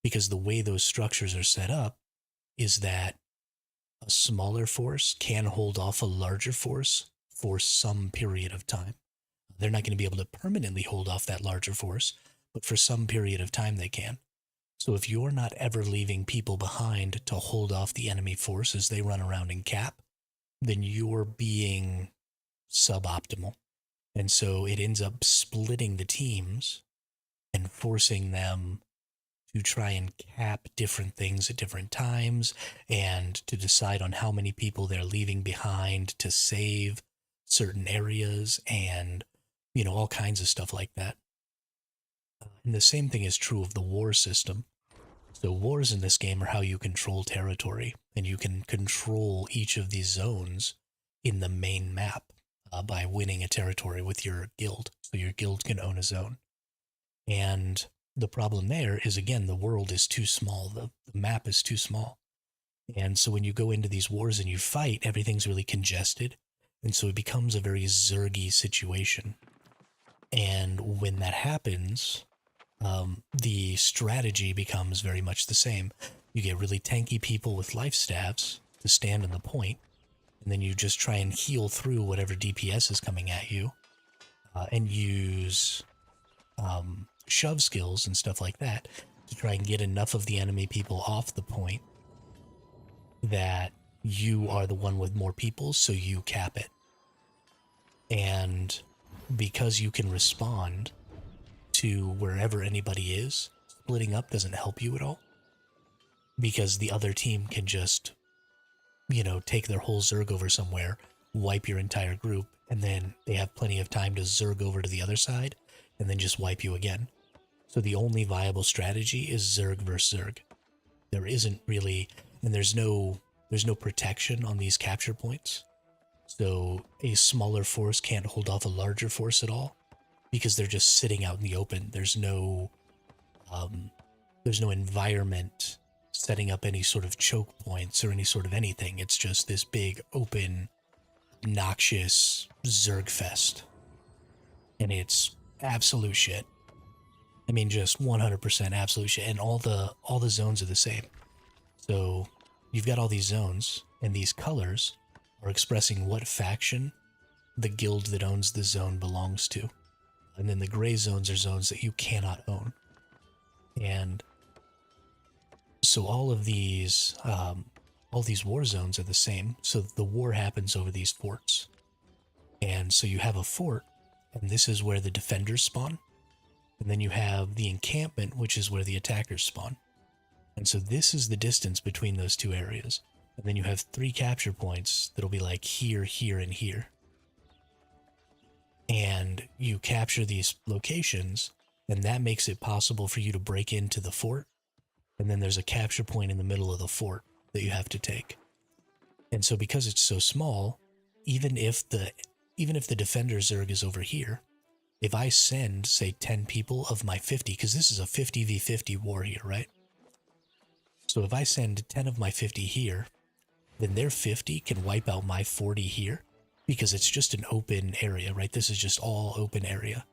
Speaker 1: because the way those structures are set up is that a smaller force can hold off a larger force for some period of time. They're not going to be able to permanently hold off that larger force, but for some period of time they can. So if you're not ever leaving people behind to hold off the enemy force as they run around and cap, then you're being suboptimal. And so it ends up splitting the teams and forcing them to try and cap different things at different times and to decide on how many people they're leaving behind to save certain areas and, all kinds of stuff like that. And the same thing is true of the war system. So wars in this game are how you control territory, and you can control each of these zones in the main map by winning a territory with your guild. So your guild can own a zone. And the problem there is, again, the world is too small. The map is too small. And so when you go into these wars and you fight, everything's really congested. And so it becomes a very Zergy situation. And when that happens, the strategy becomes very much the same. You get really tanky people with life staves to stand on the point, and then you just try and heal through whatever DPS is coming at you, and use shove skills and stuff like that to try and get enough of the enemy people off the point that you are the one with more people, so you cap it. And because you can respond to wherever anybody is, splitting up doesn't help you at all. Because the other team can just, take their whole Zerg over somewhere, wipe your entire group, and then they have plenty of time to Zerg over to the other side, and then just wipe you again. So the only viable strategy is Zerg versus Zerg. There isn't really, and there's no protection on these capture points. So a smaller force can't hold off a larger force at all, because they're just sitting out in the open. There's no environment setting up any sort of choke points or any sort of anything. It's just this big, open, noxious Zerg fest. And it's absolute shit. I mean, just 100% absolute shit. And all the zones are the same. So you've got all these zones, and these colors are expressing what faction the guild that owns the zone belongs to. And then the gray zones are zones that you cannot own. And so all these war zones are the same. So the war happens over these forts. And so you have a fort, and this is where the defenders spawn. And then you have the encampment, which is where the attackers spawn. And so this is the distance between those two areas. And then you have 3 capture points that'll be like here, here, and here. And you capture these locations, and that makes it possible for you to break into the fort. And then there's a capture point in the middle of the fort that you have to take. And so because it's so small, even if the defender Zerg is over here, if I send, say, 10 people of my 50, because this is a 50v50 war here, right? So if I send 10 of my 50 here, then their 50 can wipe out my 40 here, because it's just an open area, right? This is just all open area.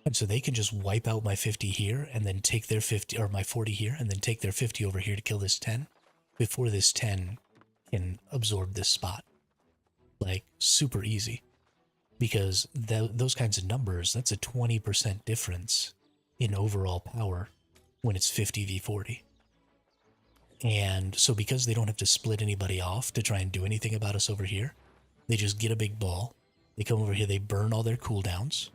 Speaker 1: And so they can just wipe out my 50 here and then take their 50, or my 40 here, and then take their 50 over here to kill this 10 before this 10 can absorb this spot. Like, super easy. Because those kinds of numbers, that's a 20% difference in overall power when it's 50v40. And so because they don't have to split anybody off to try and do anything about us over here, they just get a big ball, they come over here, they burn all their cooldowns,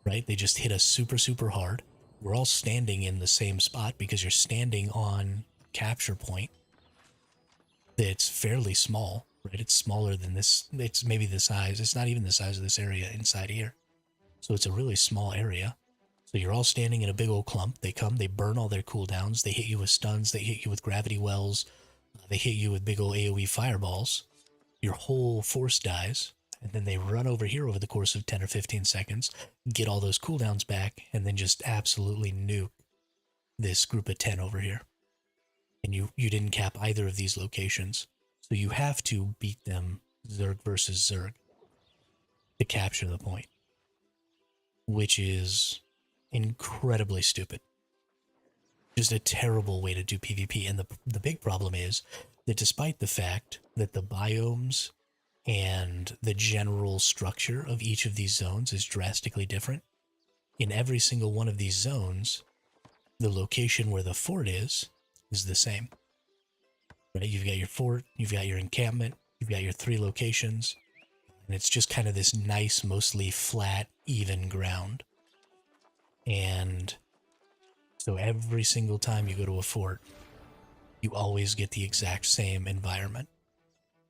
Speaker 1: right? They just hit us super, super hard. We're all standing in the same spot because you're standing on a capture point that's fairly small, right? It's smaller than this. It's maybe the size. It's not even the size of this area inside here. So it's a really small area. So you're all standing in a big old clump. They come, they burn all their cooldowns. They hit you with stuns. They hit you with gravity wells. They hit you with big old AoE fireballs. Your whole force dies. And then they run over here over the course of 10 or 15 seconds, get all those cooldowns back, and then just absolutely nuke this group of 10 over here. And you didn't cap either of these locations. So you have to beat them Zerg versus Zerg to capture the point, which is incredibly stupid. Just a terrible way to do PvP. And the big problem is that despite the fact that the biomes and the general structure of each of these zones is drastically different, in every single one of these zones, the location where the fort is the same. Right? You've got your fort, you've got your encampment, you've got your 3 locations, and it's just kind of this nice, mostly flat, even ground. And So every single time you go to a fort, you always get the exact same environment.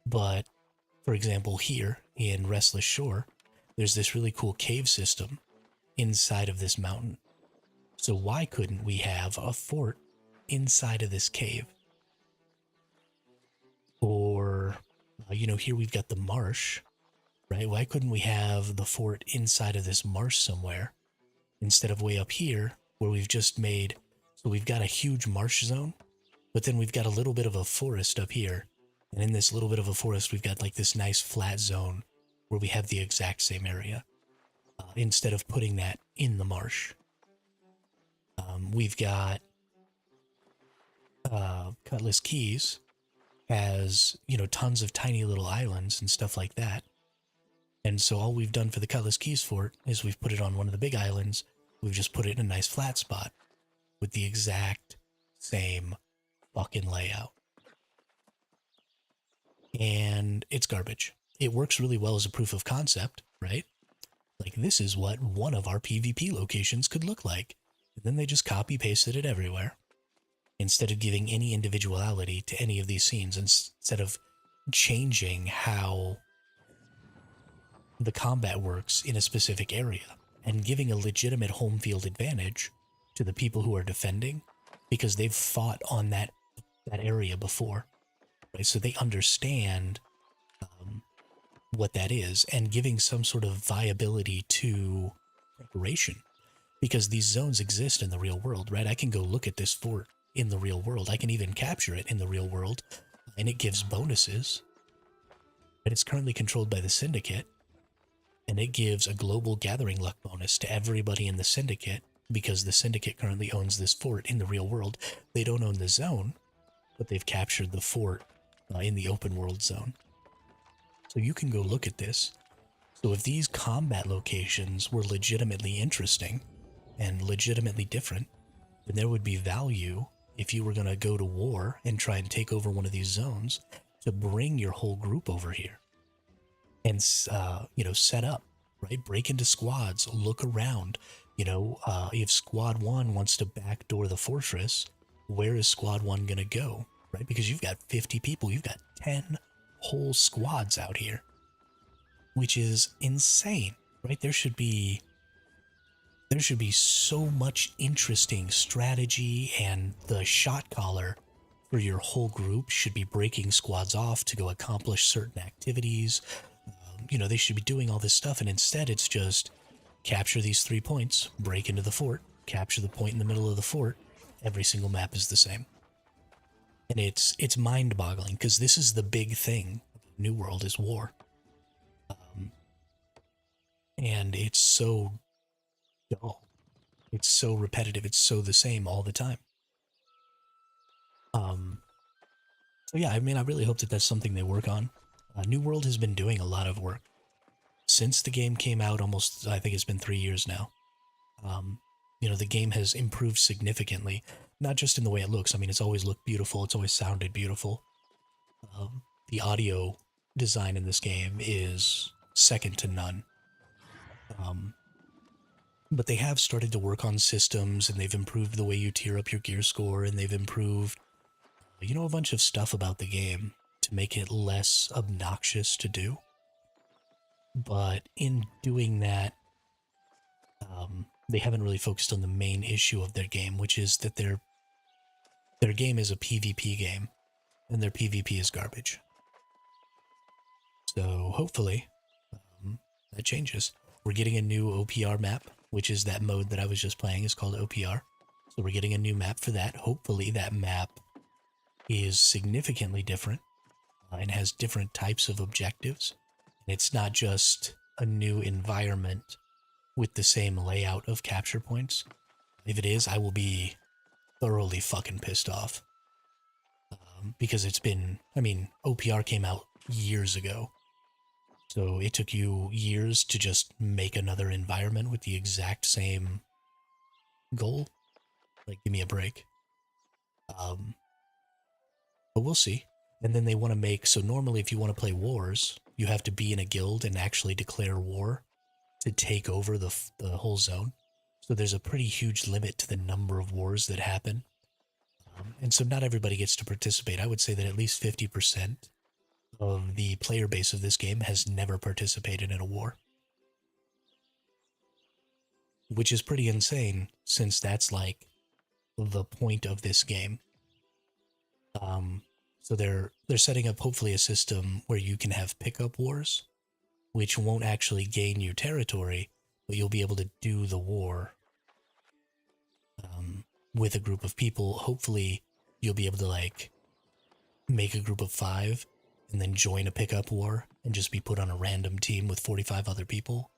Speaker 1: But, for example, here in Restless Shore, there's this really cool cave system inside of this mountain. So why couldn't we have a fort inside of this cave? Or, here we've got the marsh, right? Why couldn't we have the fort inside of this marsh somewhere instead of way up here where we've just made, so we've got a huge marsh zone, but then we've got a little bit of a forest up here. And in this little bit of a forest, we've got like this nice flat zone where we have the exact same area instead of putting that in the marsh. We've got Cutlass Keys has, tons of tiny little islands and stuff like that. And so all we've done for the Cutlass Keys fort is we've put it on one of the big islands. We've just put it in a nice flat spot with the exact same fucking layout. And it's garbage. It works really well as a proof of concept, right? Like, this is what one of our PvP locations could look like. And then they just copy pasted it everywhere instead of giving any individuality to any of these scenes, instead of changing how the combat works in a specific area and giving a legitimate home field advantage to the people who are defending because they've fought on that area before, right? So they understand what that is, and giving some sort of viability to preparation, because these zones exist in the real world, right? I can go look at this fort in the real world. I can even capture it in the real world, and it gives bonuses. But it's currently controlled by the Syndicate, and it gives a global gathering luck bonus to everybody in the Syndicate because the Syndicate currently owns this fort in the real world. They don't own the zone, but they've captured the fort in the open world zone. So you can go look at this. So if these combat locations were legitimately interesting and legitimately different, then there would be value if you were going to go to war and try and take over one of these zones to bring your whole group over here and, set up, right? Break into squads, look around. If Squad 1 wants to backdoor the fortress, where is Squad 1 going to go, right? Because you've got 50 people, you've got 10 whole squads out here, which is insane, right? There should be so much interesting strategy, and the shot caller for your whole group should be breaking squads off to go accomplish certain activities. They should be doing all this stuff, and instead it's just capture these 3 points, break into the fort, capture the point in the middle of the fort. Every single map is the same. And it's mind-boggling, because this is the big thing. New World is war. And it's so dull. It's so repetitive. It's so the same all the time. So yeah, I really hope that that's something they work on. New World has been doing a lot of work. Since the game came out, almost, I think it's been 3 years now. The game has improved significantly, not just in the way it looks. It's always looked beautiful. It's always sounded beautiful. The audio design in this game is second to none. But they have started to work on systems, and they've improved the way you tier up your gear score, and they've improved, a bunch of stuff about the game to make it less obnoxious to do. But in doing that, they haven't really focused on the main issue of their game, which is that their game is a PvP game, and their PvP is garbage. So hopefully that changes. We're getting a new OPR map, which is that mode that I was just playing is called OPR. So we're getting a new map for that. Hopefully that map is significantly different and has different types of objectives. And it's not just a new environment with the same layout of capture points. If it is, I will be thoroughly fucking pissed off. Because it's been, OPR came out years ago. So it took you years to just make another environment with the exact same goal. Like, give me a break. But we'll see. And then they want to make, so normally if you want to play wars, you have to be in a guild and actually declare war to take over the whole zone. So there's a pretty huge limit to the number of wars that happen. And so not everybody gets to participate. I would say that at least 50% of the player base of this game has never participated in a war, which is pretty insane since that's like the point of this game. So they're setting up hopefully a system where you can have pickup wars, which won't actually gain you territory, but you'll be able to do the war with a group of people. Hopefully, you'll be able to like make a group of 5 and then join a pickup war and just be put on a random team with 45 other people.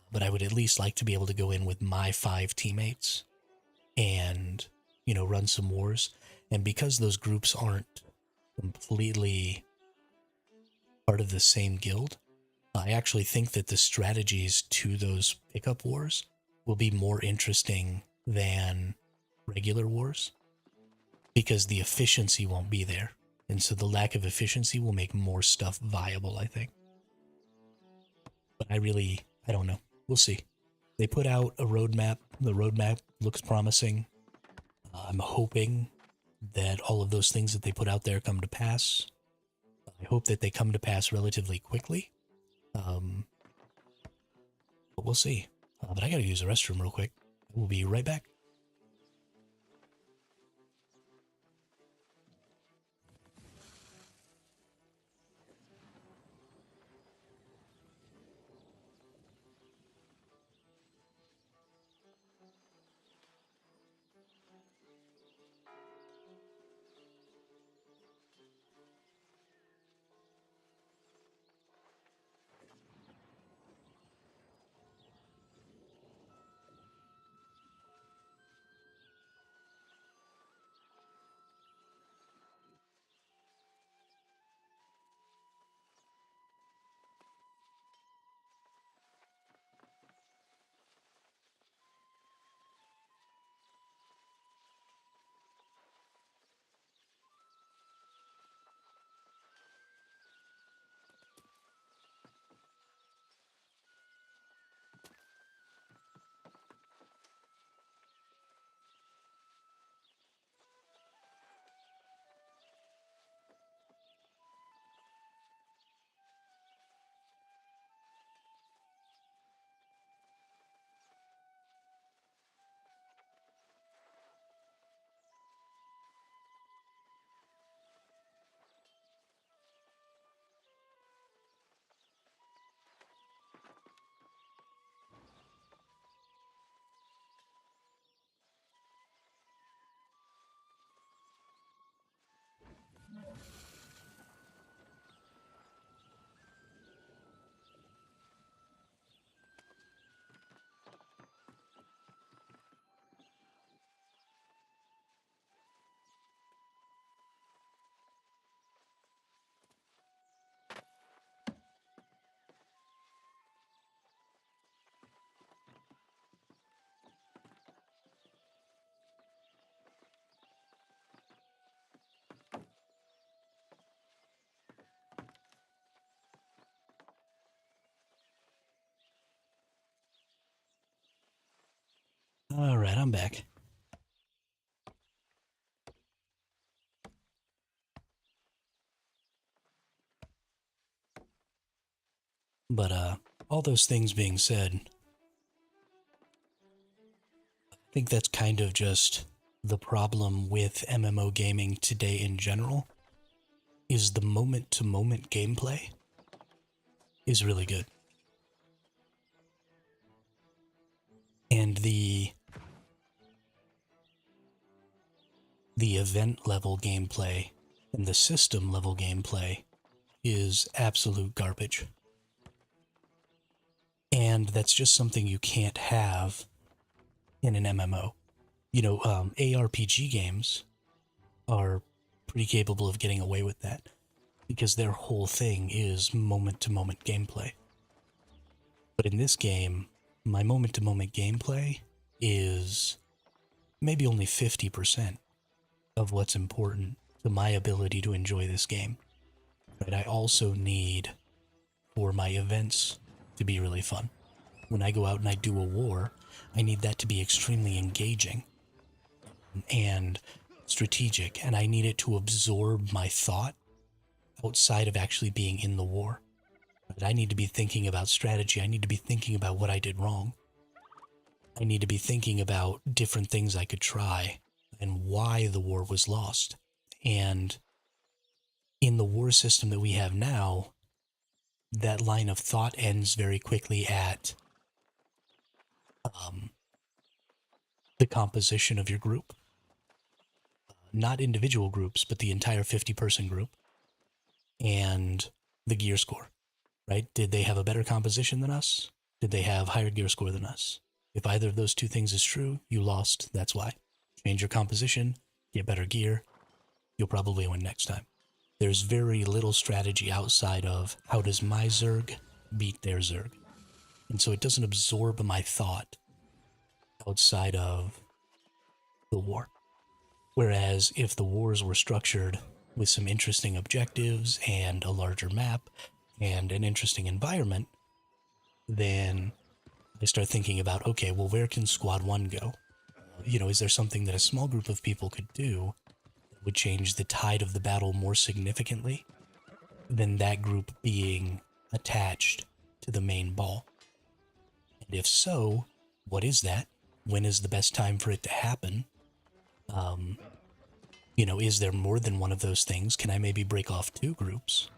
Speaker 1: But I would at least like to be able to go in with my 5 teammates and, you know, run some wars. And because those groups aren't completely part of the same guild, I actually think that the strategies to those pickup wars will be more interesting than regular wars because the efficiency won't be there. And so the lack of efficiency will make more stuff viable, I think. But I don't know. We'll see. They put out a roadmap. The roadmap looks promising. I'm hoping that all of those things that they put out there come to pass. I hope that they come to pass relatively quickly. But we'll see. But I gotta use the restroom real quick. We'll be right back. All right, I'm back. But all those things being said, I think that's kind of just the problem with MMO gaming today in general is the moment-to-moment gameplay is really good. And the event level gameplay and the system level gameplay is absolute garbage. And that's just something you can't have in an MMO. You know, ARPG games are pretty capable of getting away with that because their whole thing is moment-to-moment gameplay. But in this game, my moment-to-moment gameplay is maybe only 50% of what's important to my ability to enjoy this game. But I also need for my events to be really fun. When I go out and I do a war, I need that to be extremely engaging and strategic, and I need it to absorb my thought outside of actually being in the war. I need to be thinking about strategy. I need to be thinking about what I did wrong. I need to be thinking about different things I could try and why the war was lost. And in the war system that we have now, that line of thought ends very quickly at the composition of your group. Not individual groups, but the entire 50-person group and the gear score, right? Did they have a better composition than us? Did they have higher gear score than us? If either of those two things is true, you lost, that's why. Change your composition, get better gear, you'll probably win next time. There's very little strategy outside of how does my Zerg beat their Zerg. And so it doesn't absorb my thought outside of the war. Whereas if the wars were structured with some interesting objectives and a larger map and an interesting environment, then I start thinking about, okay, well, where can Squad 1 go? Is there something that a small group of people could do that would change the tide of the battle more significantly than that group being attached to the main ball? And if so, what is that? When is the best time for it to happen? Is there more than one of those things? Can I maybe break off two groups?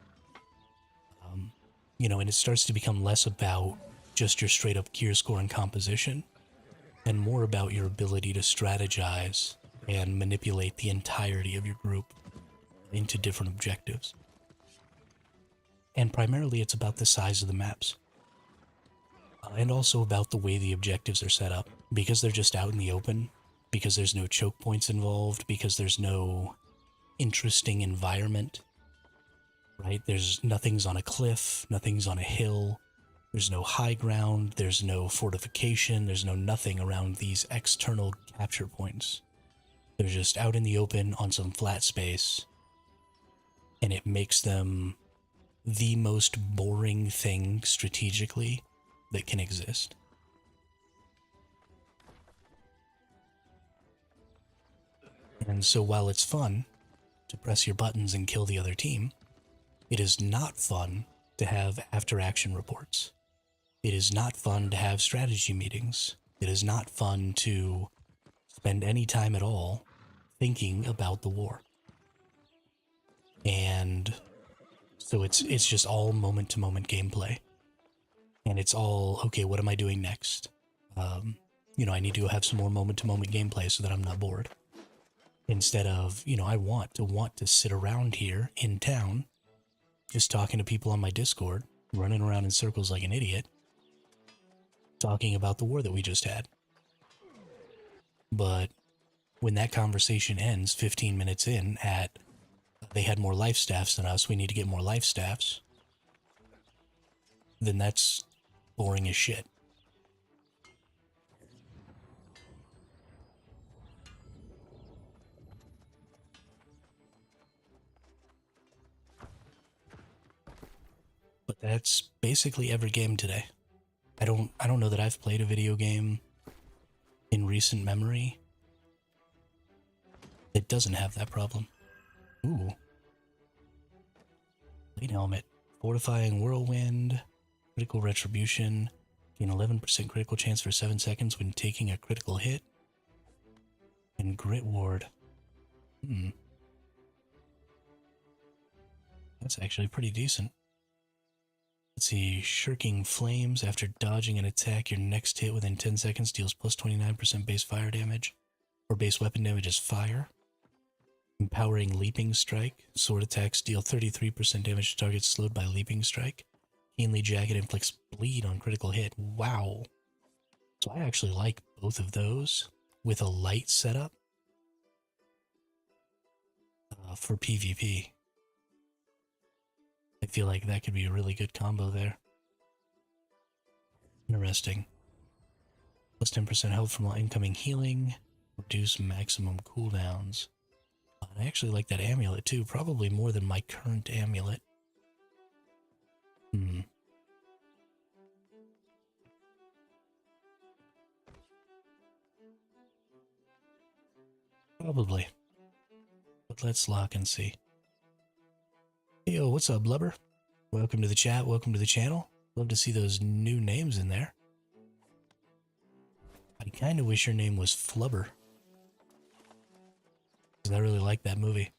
Speaker 1: And it starts to become less about just your straight up gear score and composition and more about your ability to strategize and manipulate the entirety of your group into different objectives. And primarily it's about the size of the maps. And also about the way the objectives are set up. Because they're just out in the open, because there's no choke points involved, because there's no interesting environment, right? Nothing's on a cliff, nothing's on a hill, there's no high ground, there's no fortification, there's no nothing around these external capture points. They're just out in the open on some flat space, and it makes them the most boring thing strategically that can exist. And so while it's fun to press your buttons and kill the other team, it is not fun to have after-action reports. It is not fun to have strategy meetings. It is not fun to spend any time at all thinking about the war. And so it's just all moment-to-moment gameplay. And it's all, okay, what am I doing next? I need to have some more moment-to-moment gameplay so that I'm not bored. Instead of, I want to sit around here in town, just talking to people on my Discord, running around in circles like an idiot, talking about the war that we just had. But when that conversation ends 15 minutes in at, they had more life staffs than us, we need to get more life staffs, then that's boring as shit. But that's basically every game today. I don't know that I've played a video game in recent memory that doesn't have that problem. Ooh. Blade Helmet. Fortifying Whirlwind. Critical Retribution. Gain 11% critical chance for 7 seconds when taking a critical hit. And Grit Ward. That's actually pretty decent. Let's see, Shirking Flames. After dodging an attack, your next hit within 10 seconds deals plus 29% base fire damage, or base weapon damage is fire. Empowering Leaping Strike. Sword attacks deal 33% damage to targets slowed by Leaping Strike. Keenly Jagged inflicts bleed on critical hit. Wow. So I actually like both of those with a light setup for PvP. I feel like that could be a really good combo there. Interesting. Plus 10% health from all incoming healing. Reduce maximum cooldowns. I actually like that amulet too, probably more than my current amulet. Probably. But let's lock and see. Hey, yo, what's up, Blubber? Welcome to the chat. Welcome to the channel. Love to see those new names in there. I kind of wish your name was Flubber. Because I really like that movie.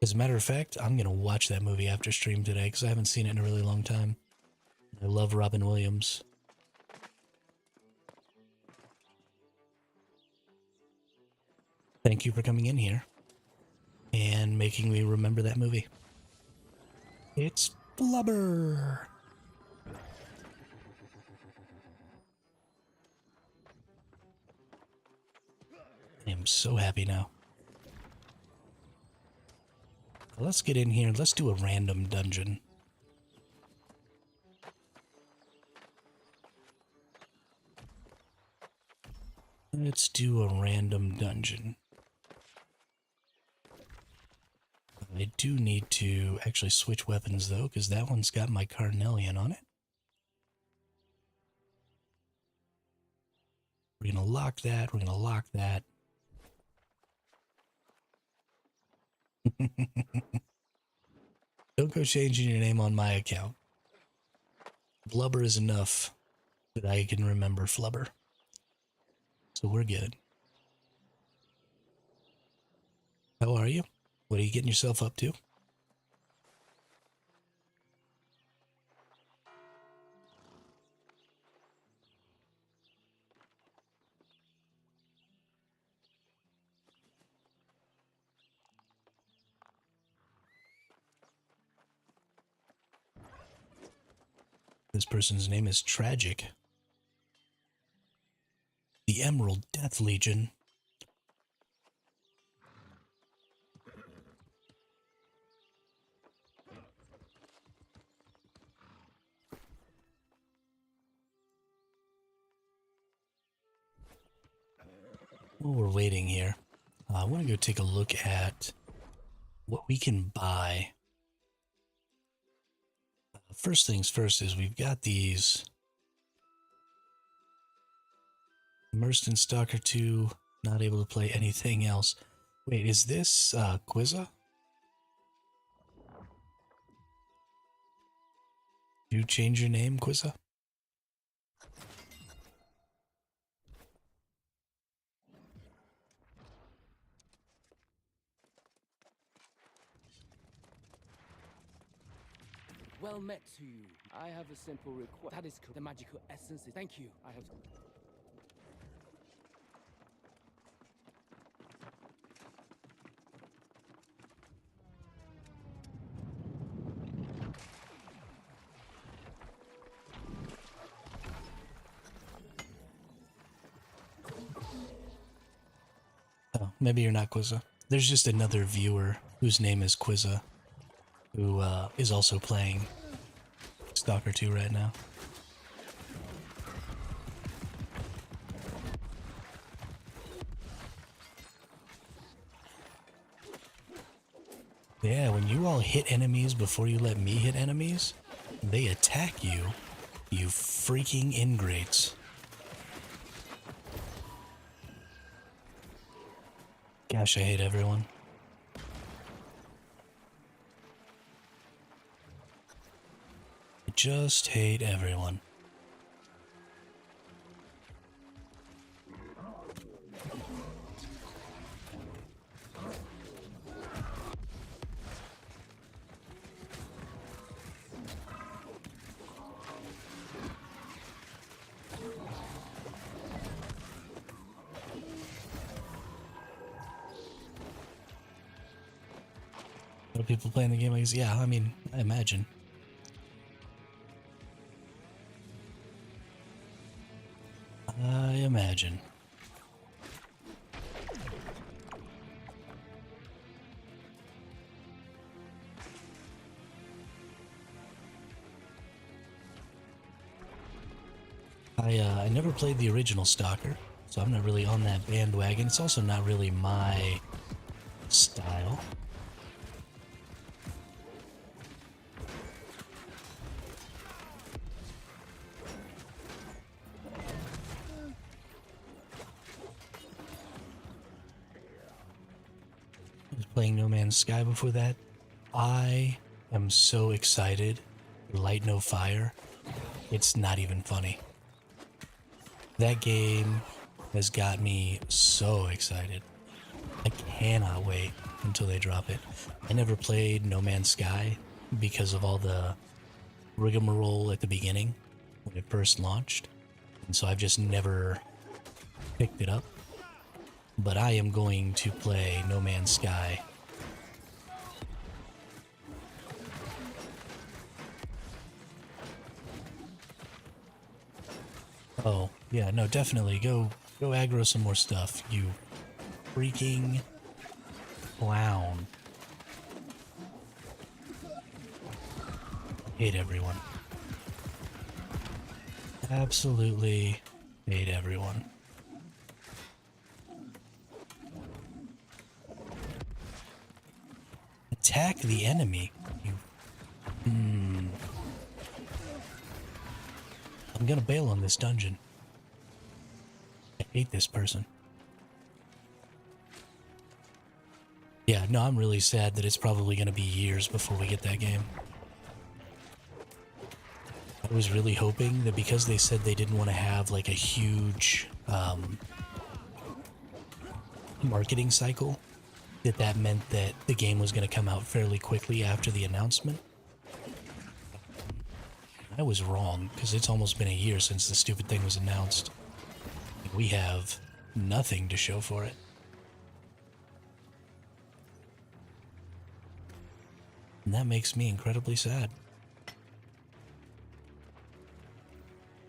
Speaker 1: As a matter of fact, I'm going to watch that movie after stream today because I haven't seen it in a really long time. I love Robin Williams. Thank you for coming in here and making me remember that movie. It's Flubber! I am so happy now. Let's get in here and let's do a random dungeon. Let's do a random dungeon. I do need to actually switch weapons though, because that one's got my Carnelian on it. We're going to lock that, we're going to lock that. Don't go changing your name on my account. Blubber is enough that I can remember Flubber. So we're good. How are you? What are you getting yourself up to? This person's name is Tragic. The Emerald Death Legion. While we're waiting here, I want to go take a look at what we can buy. First things first is we've got these Immersed in Stalker 2, not able to play anything else. Wait, is this Quizza? Did you change your name, Quizza?
Speaker 2: Well met to you. I have a simple request. That is the magical essence. Thank you. I have.
Speaker 1: Oh, maybe you're not Quizza. There's just another viewer whose name is Quizza, who is also playing Stalker 2 right now. Yeah, when you all hit enemies before you let me hit enemies, they attack you, you freaking ingrates. Gosh, I hate everyone. I just hate everyone. Are people playing the game like this? Yeah, I mean, I imagine. I imagine. I never played the original Stalker, so I'm not really on that bandwagon. It's also not really my style. I was playing No Man's Sky before that. I am so excited for Light No Fire. It's not even funny. That game has got me so excited. I cannot wait until they drop it. I never played No Man's Sky because of all the rigmarole at the beginning when it first launched. And so I've just never picked it up. But I am going to play No Man's Sky. Oh, yeah, no, definitely. Go aggro some more stuff, you freaking clown. Hate everyone. Absolutely hate everyone. Attack the enemy. You. I'm gonna bail on this dungeon. I hate this person. Yeah, no, I'm really sad that it's probably gonna be years before we get that game. I was really hoping that because they said they didn't want to have like a huge marketing cycle, that meant that the game was going to come out fairly quickly after the announcement. I was wrong, because it's almost been a year since the stupid thing was announced. We have nothing to show for it. And that makes me incredibly sad.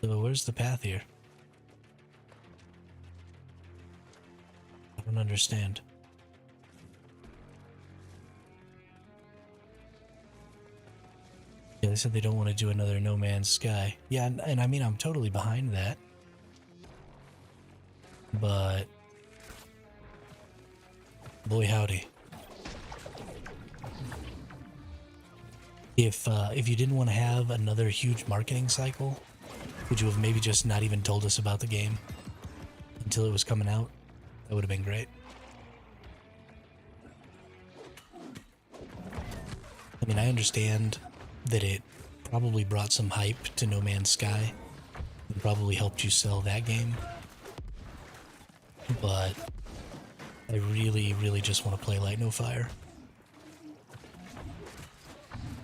Speaker 1: So where's the path here? I don't understand. Yeah, they said they don't want to do another No Man's Sky. Yeah, and I mean, I'm totally behind that. But boy howdy. If you didn't want to have another huge marketing cycle, would you have maybe just not even told us about the game until it was coming out? That would have been great. I mean, I understand that it probably brought some hype to No Man's Sky and probably helped you sell that game. But I really, really just want to play Light No Fire.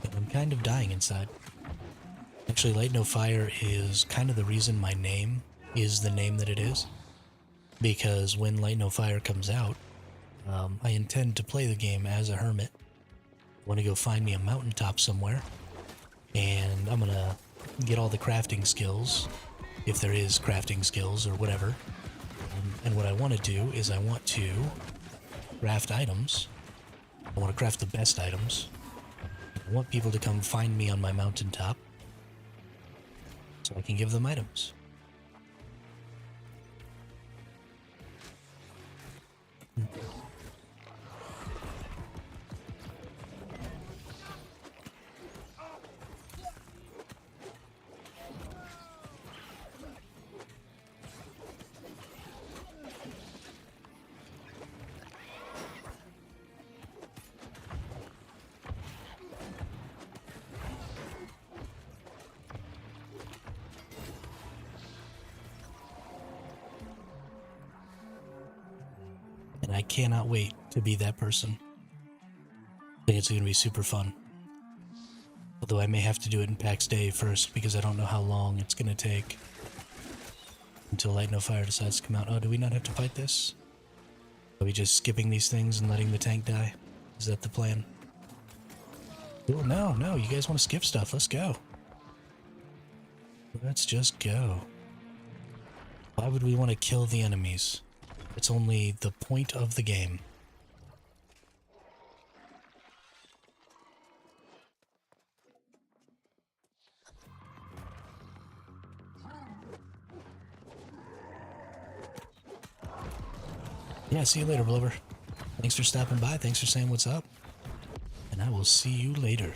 Speaker 1: And I'm kind of dying inside. Actually, Light No Fire is kind of the reason my name is the name that it is. Because when Light No Fire comes out, I intend to play the game as a hermit. I want to go find me a mountaintop somewhere. And I'm going to get all the crafting skills, if there is crafting skills or whatever. And what I want to do is I want to craft items. I want to craft the best items. I want people to come find me on my mountaintop so I can give them items. And I cannot wait to be that person. I think it's going to be super fun. Although I may have to do it in PAX Day first because I don't know how long it's going to take until Light No Fire decides to come out. Oh, do we not have to fight this? Are we just skipping these things and letting the tank die? Is that the plan? Oh, no, you guys want to skip stuff. Let's go. Let's just go. Why would we want to kill the enemies? It's only the point of the game. Yeah, see you later, Blubber. Thanks for stopping by. Thanks for saying what's up. And I will see you later.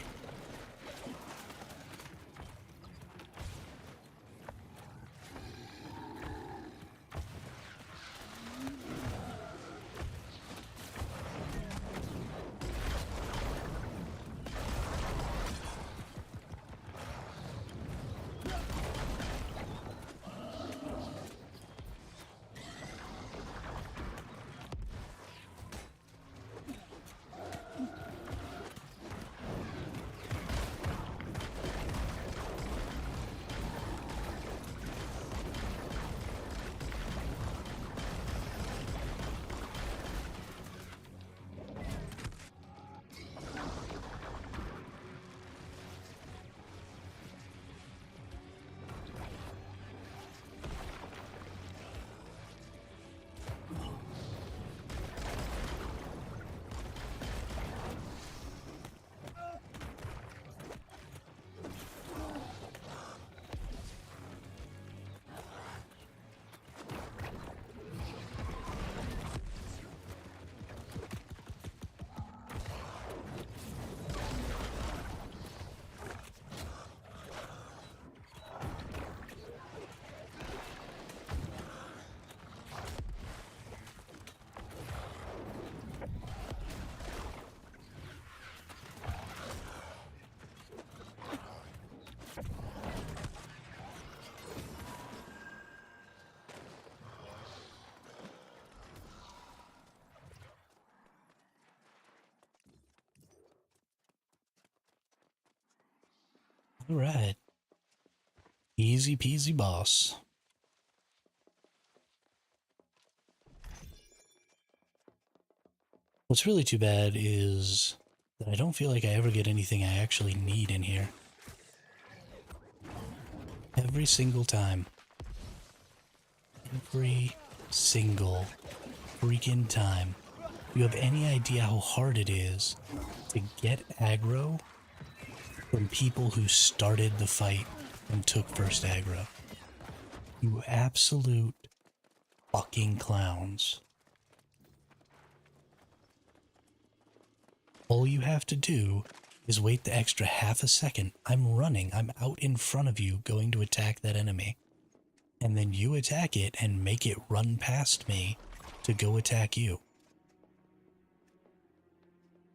Speaker 1: Alright. Easy peasy boss. What's really too bad is that I don't feel like I ever get anything I actually need in here. Every single time. Every single freaking time. You have any idea how hard it is to get aggro from people who started the fight and took first aggro? You absolute fucking clowns. All you have to do is wait the extra half a second. I'm running. I'm out in front of you going to attack that enemy. And then you attack it and make it run past me to go attack you.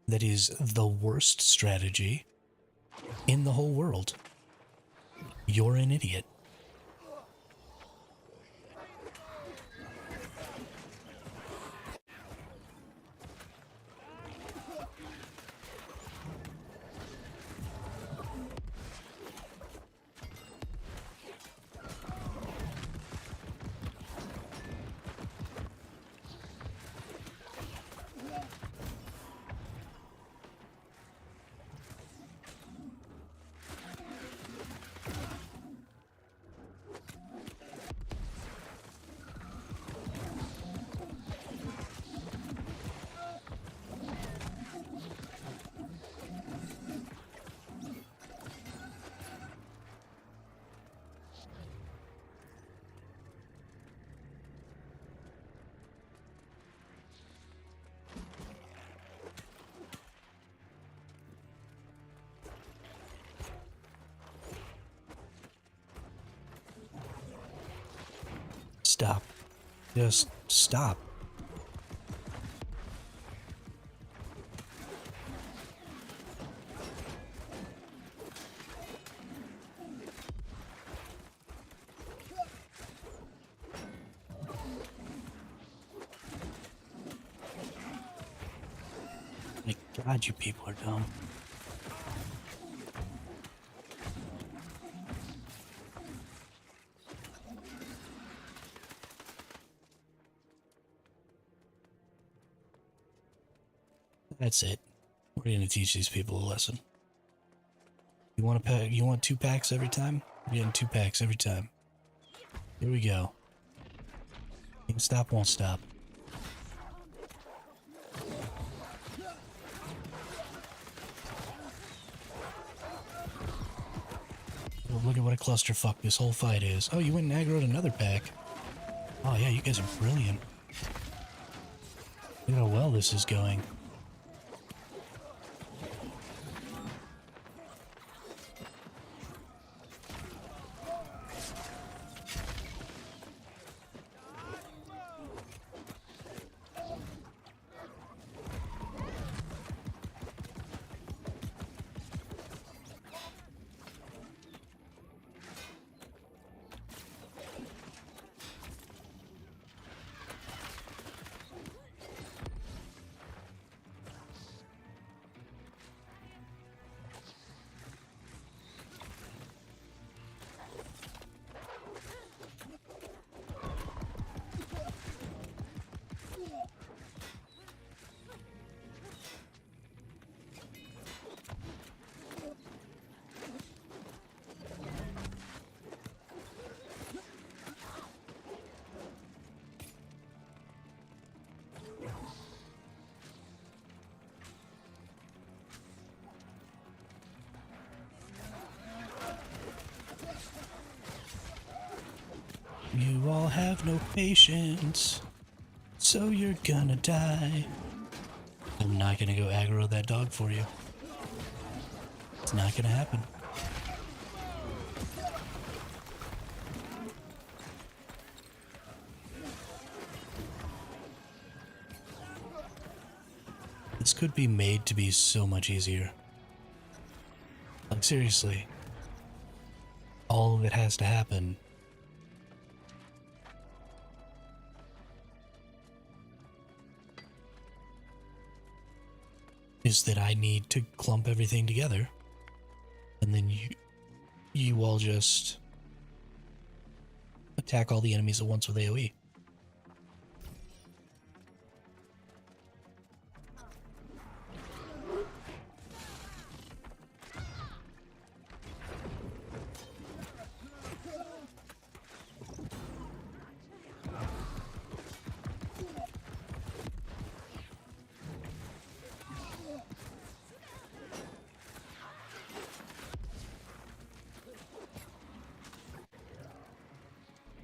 Speaker 1: That is the worst strategy in the whole world. You're an idiot. Stop. Just stop. My God, you people are dumb. That's it. We're gonna teach these people a lesson. You want a pack? You want 2 packs every time? You're getting 2 packs every time. Here we go. Can't stop, won't stop. Oh, look at what a clusterfuck this whole fight is. Oh, you went and aggroed another pack. Oh yeah, you guys are brilliant. Look at how well this is going. You all have no patience, so you're gonna die. I'm not gonna go aggro that dog for you. It's not gonna happen. This could be made to be so much easier. Like, seriously. All that has to happen is that I need to clump everything together, and then you all just attack all the enemies at once with AoE.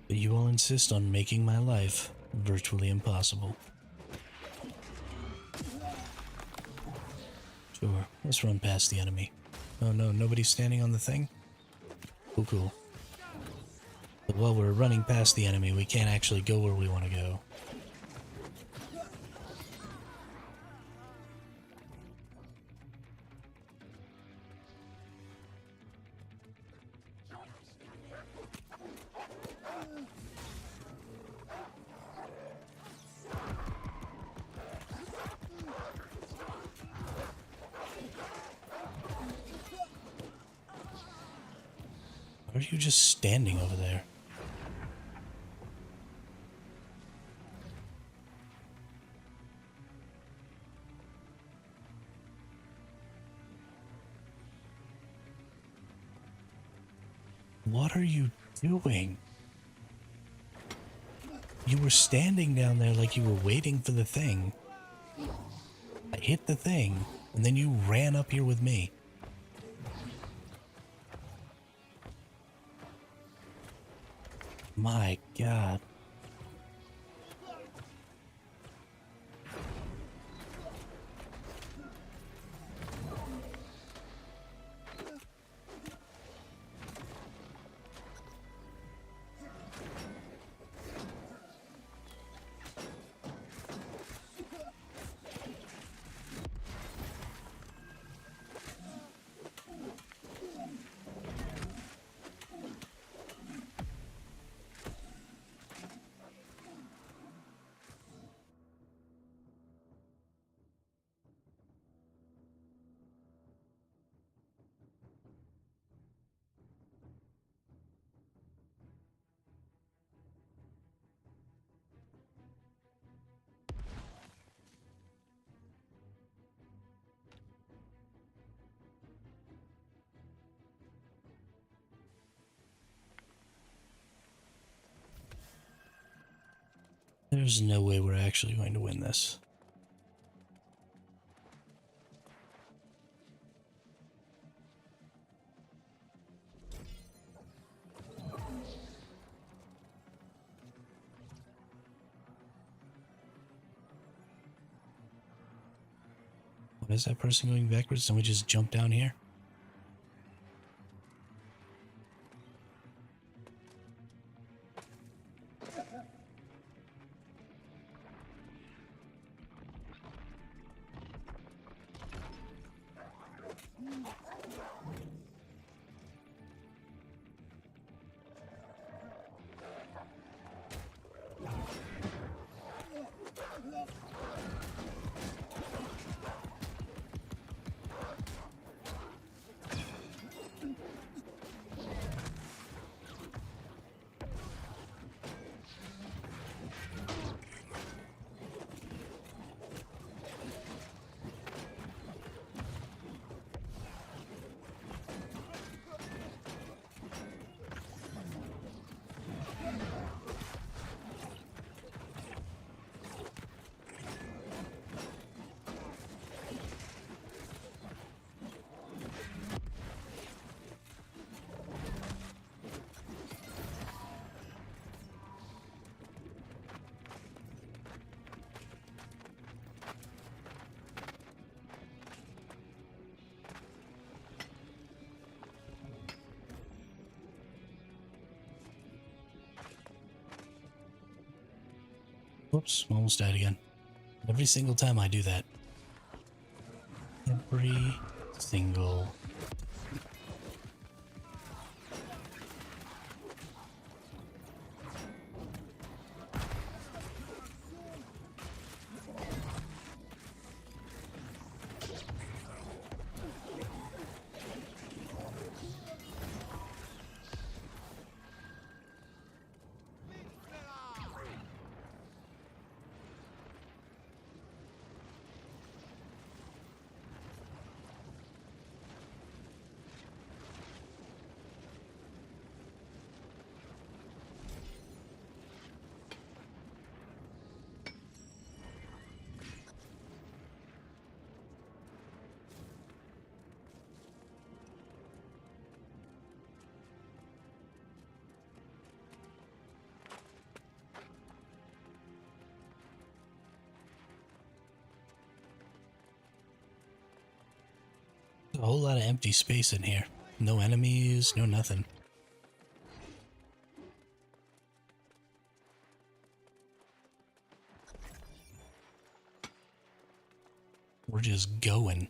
Speaker 1: But you all insist on making my life virtually impossible. Sure, let's run past the enemy. Oh no, nobody's standing on the thing? Cool, cool. But while we're running past the enemy, we can't actually go where we want to go. Why are you just standing over there? What are you doing? You were standing down there like you were waiting for the thing. I hit the thing, and then you ran up here with me. My God. There's no way we're actually going to win this. What is that person going backwards? Can we just jump down here? Whoops, almost died again. Every single time I do that. Every single. A whole lot of empty space in here. No enemies, no nothing. We're just going.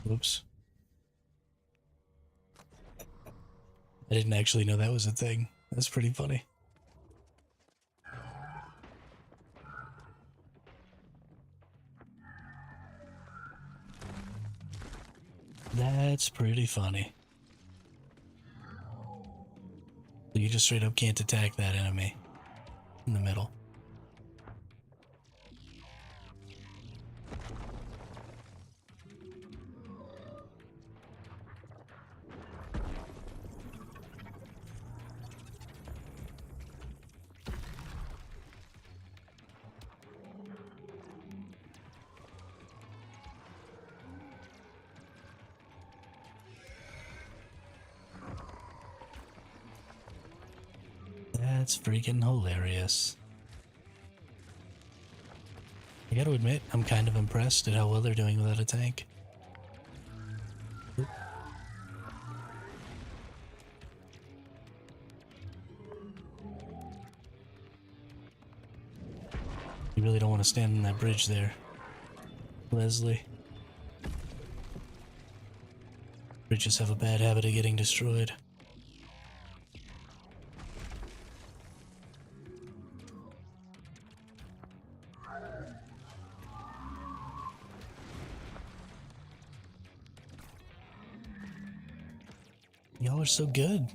Speaker 1: Whoops. I didn't actually know that was a thing. That's pretty funny. That's pretty funny. You just straight up can't attack that enemy in the middle. That's freaking hilarious. I gotta admit, I'm kind of impressed at how well they're doing without a tank. You really don't want to stand on that bridge there, Leslie. Bridges have a bad habit of getting destroyed. Y'all are so good.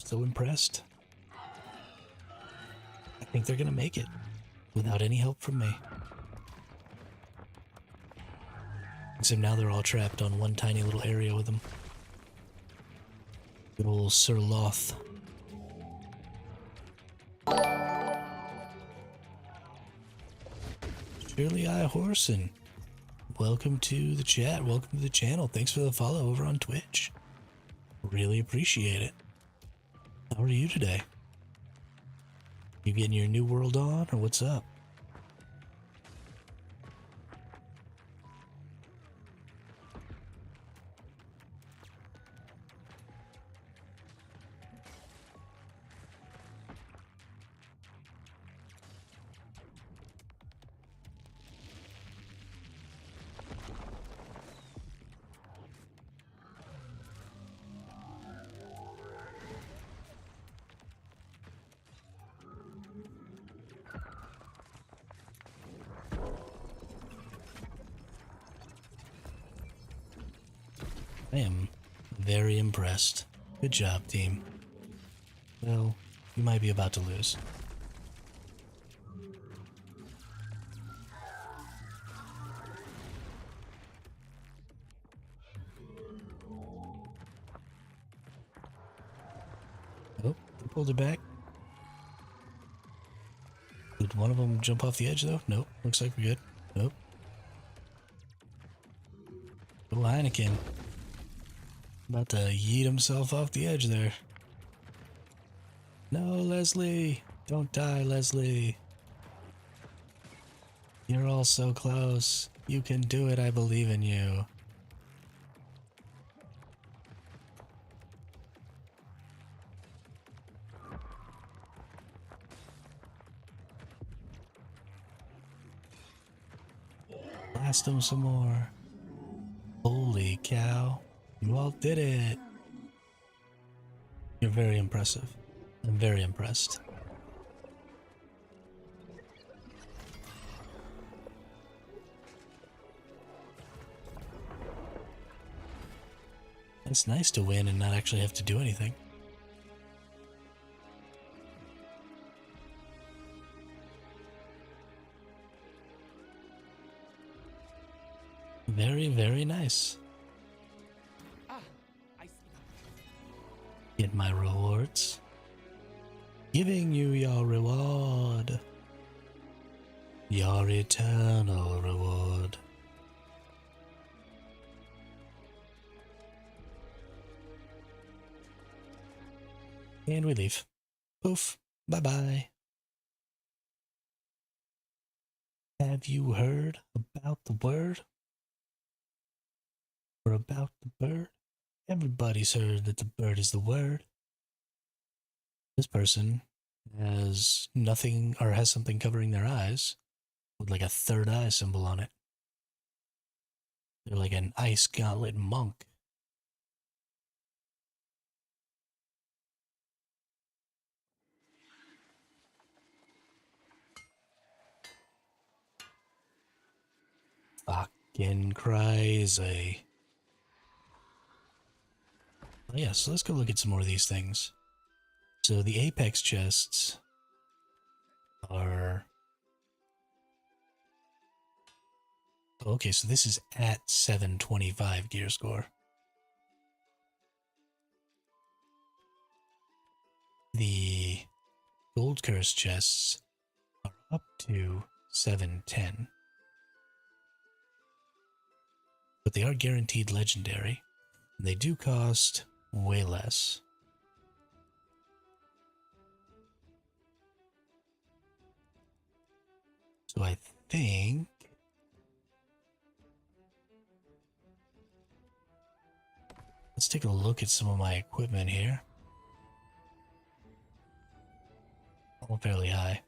Speaker 1: So impressed. I think they're gonna make it without any help from me. Except now they're all trapped on one tiny little area with them. Good old Sir Loth. Surely I Horson. Welcome to the chat. Welcome to the channel. Thanks for the follow over on Twitch. Really appreciate it. How are you today? You getting your new world on, or what's up? I am very impressed. Good job, team. Well, you might be about to lose. Oh, they pulled it back. Did one of them jump off the edge, though? Nope. Looks like we're good. Nope. Oh, Heineken. About to yeet himself off the edge there. No, Leslie. Don't die, Leslie. You're all so close. You can do it. I believe in you. blast them some more. Holy cow. You all did it. You're very impressive. I'm very impressed. It's nice to win and not actually have to do anything. Very, very nice.
Speaker 2: Ah, I see.
Speaker 1: Get my rewards. Giving you your reward. Your eternal reward. And we leave. Poof. Bye-bye. Have you heard about the word? Or about the bird? Everybody's heard that the bird is the word. This person has nothing or has something covering their eyes with like a third eye symbol on it. They're like an ice gauntlet monk. Fucking crazy. Oh yeah, so let's go look at some more of these things. So the apex chests are... Okay, so this is at 725 gear score. The gold curse chests are up to 710. But they are guaranteed legendary. And they do cost way less. So I think... Let's take a look at some of my equipment here. All fairly high.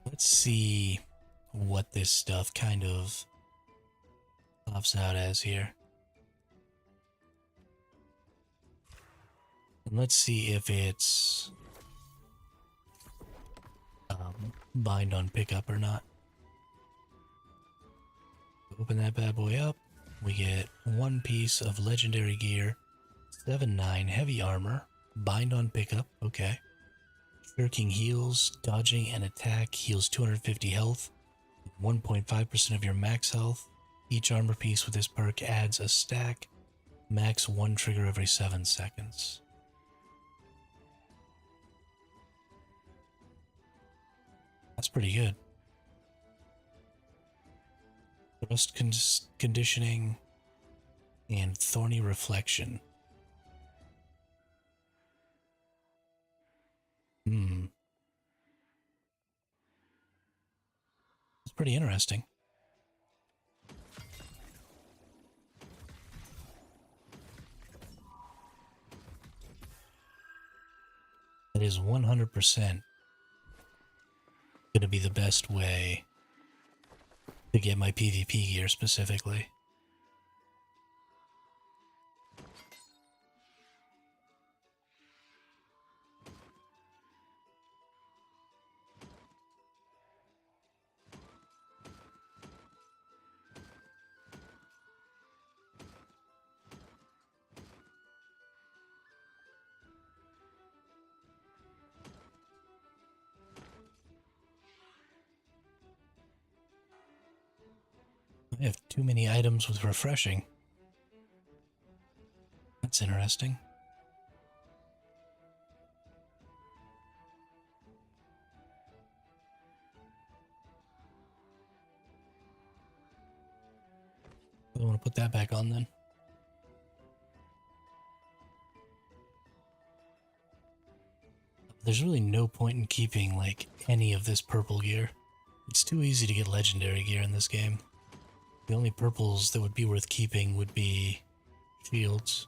Speaker 1: Let's see what this stuff kind of pops out as here. And let's see if it's bind on pickup or not. Open that bad boy up. We get one piece of legendary gear, 7/9 heavy armor, bind on pickup, okay. Shirking heals, dodging and attack heals 250 health, 1.5% of your max health. Each armor piece with this perk adds a stack, max 1 trigger every 7 seconds. That's pretty good. Thrust conditioning and thorny reflection. It's pretty interesting. That is 100% going to be the best way to get my PvP gear specifically. I have too many items with refreshing. That's interesting. I want to put that back on then. There's really no point in keeping like any of this purple gear. It's too easy to get legendary gear in this game. The only purples that would be worth keeping would be shields.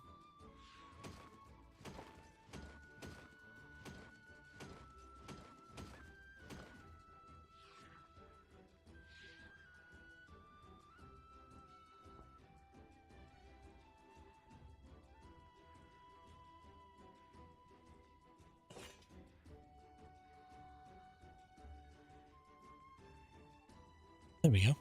Speaker 1: There we go.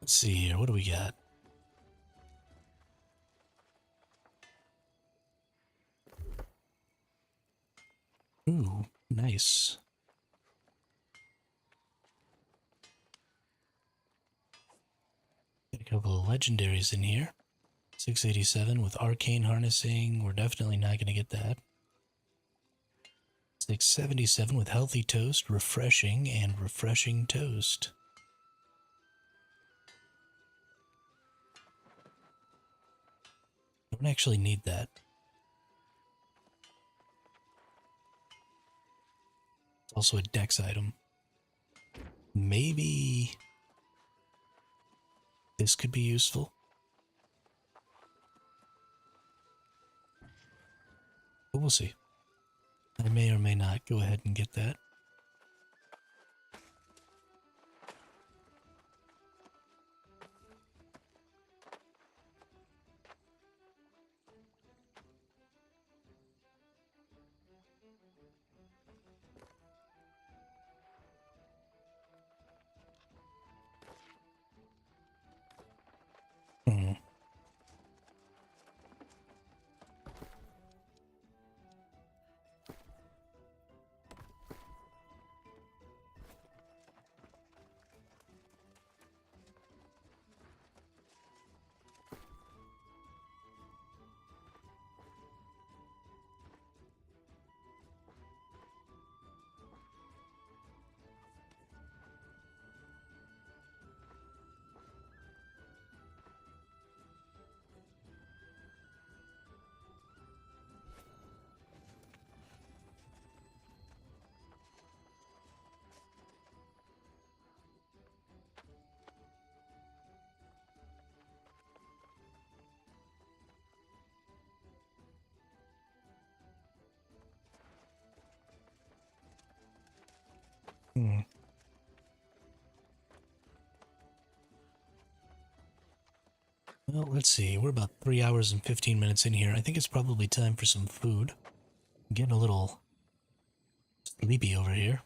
Speaker 1: Let's see here. What do we got? Ooh, nice. Got a couple of legendaries in here. 687 with arcane harnessing. We're definitely not going to get that. 677 with healthy toast, refreshing, and refreshing toast. Don't actually need that. It's also a dex item. Maybe this could be useful. But we'll see. I may or may not go ahead and get that. Hmm. Hmm. Well, let's see. We're about 3 hours and 15 minutes in here. I think it's probably time for some food. I'm getting a little sleepy over here.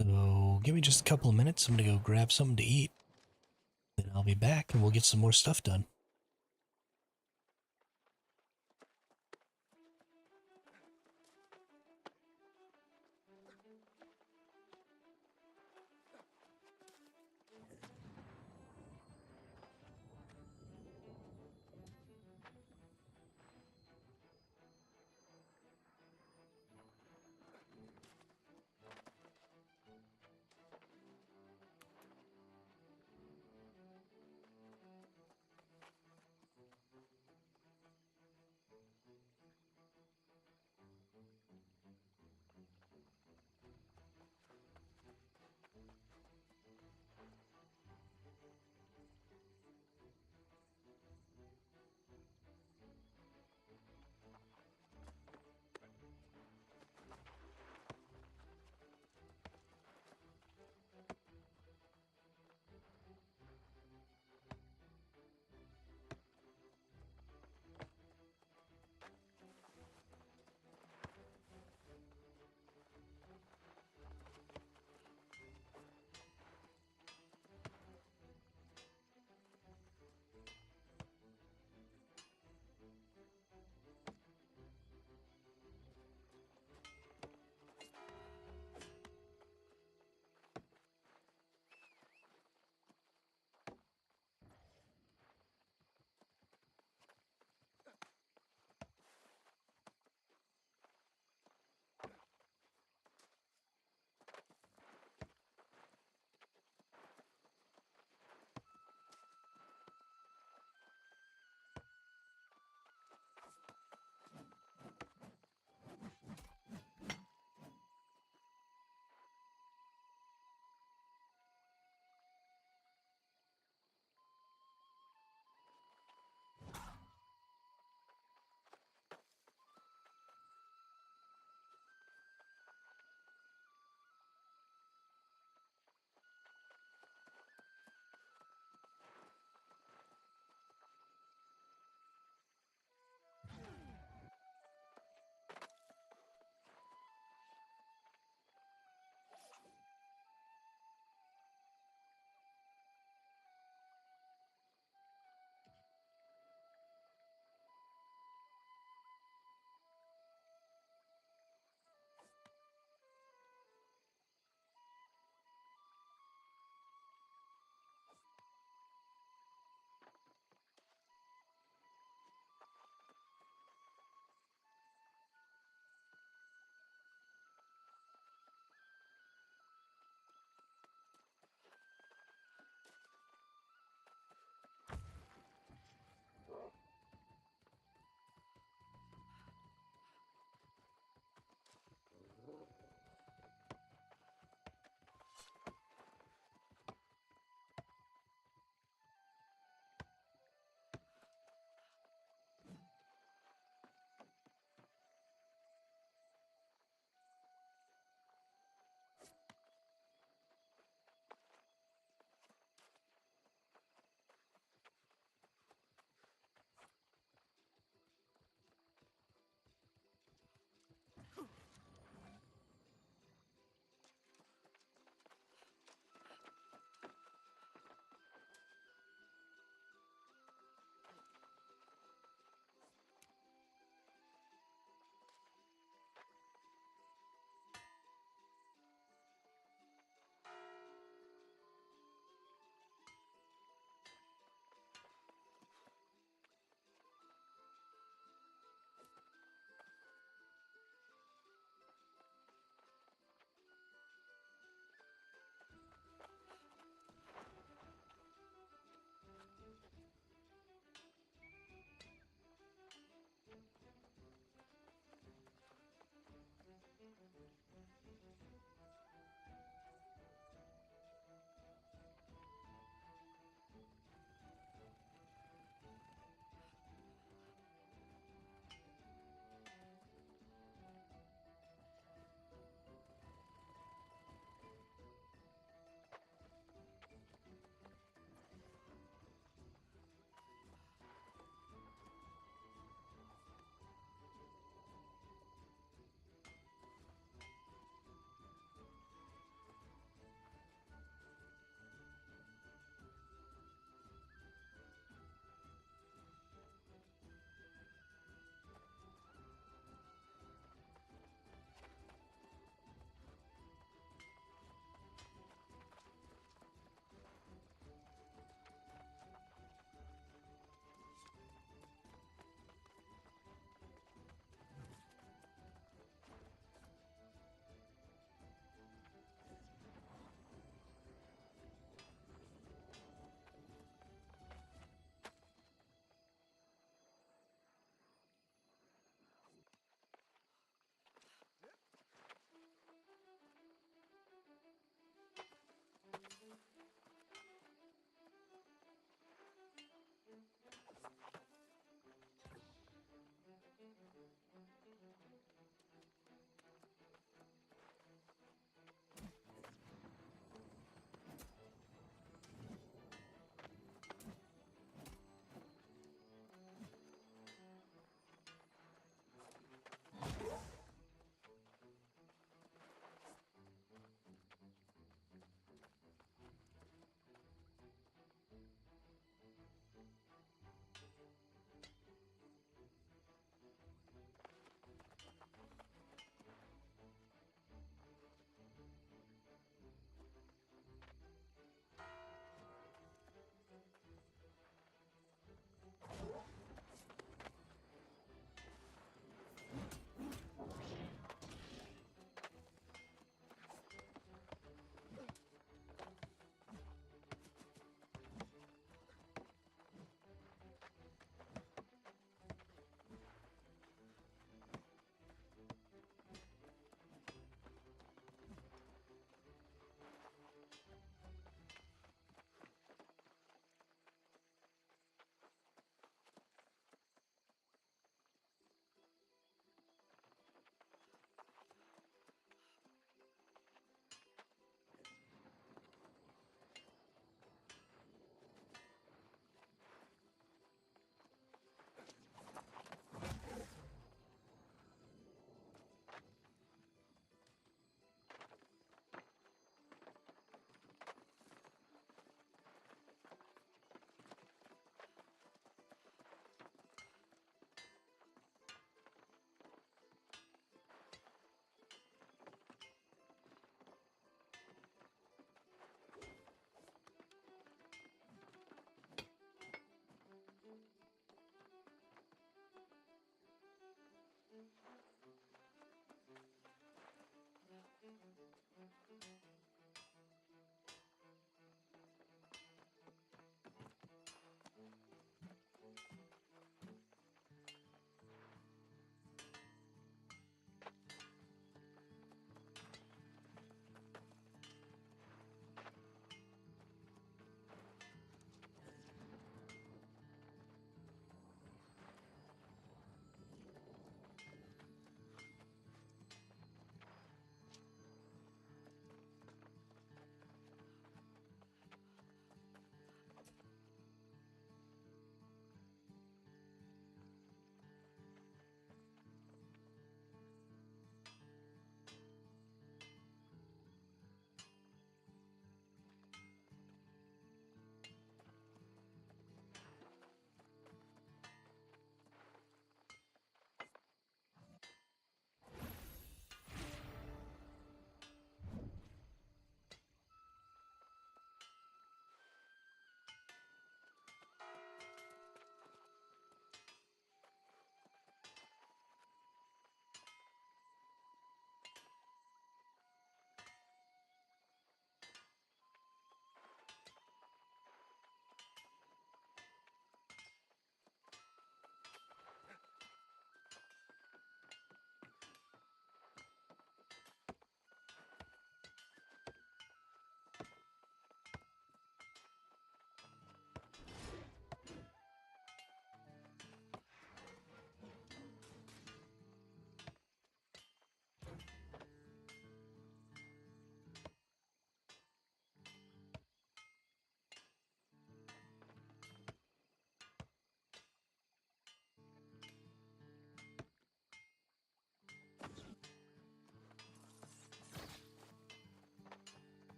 Speaker 1: So give me just a couple of minutes. I'm going to go grab something to eat. Then I'll be back and we'll get some more stuff done.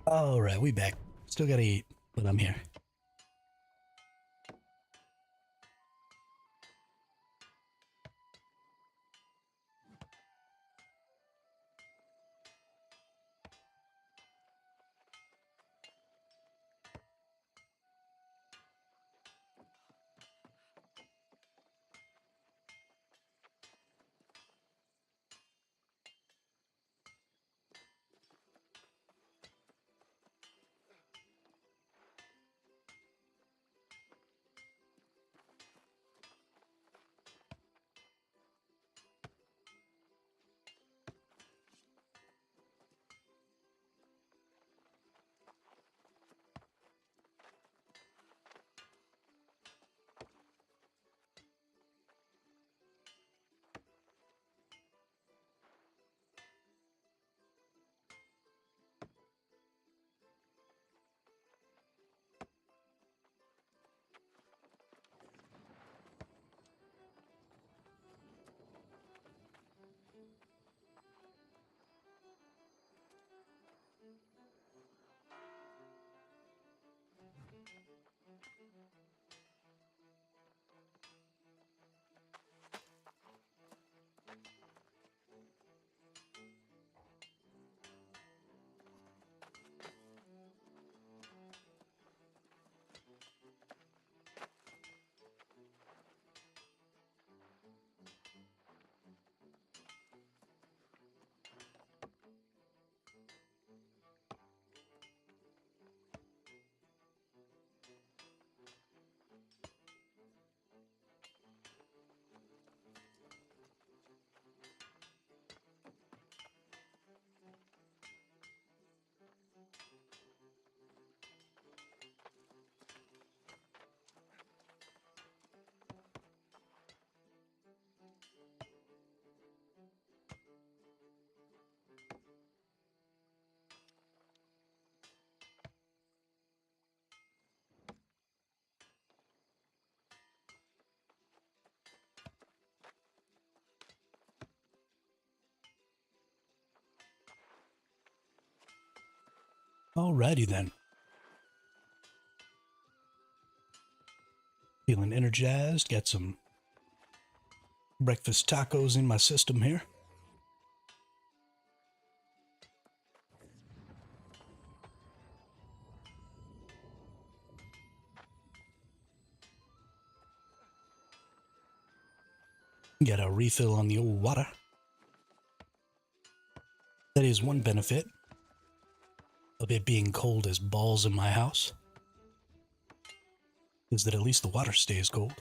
Speaker 1: All right, we back. Still gotta eat, but I'm here. Alrighty then. Feeling energized, got some breakfast tacos in my system here. Get a refill on the old water. That is one benefit of it being cold as balls in my house, is that at least the water stays cold.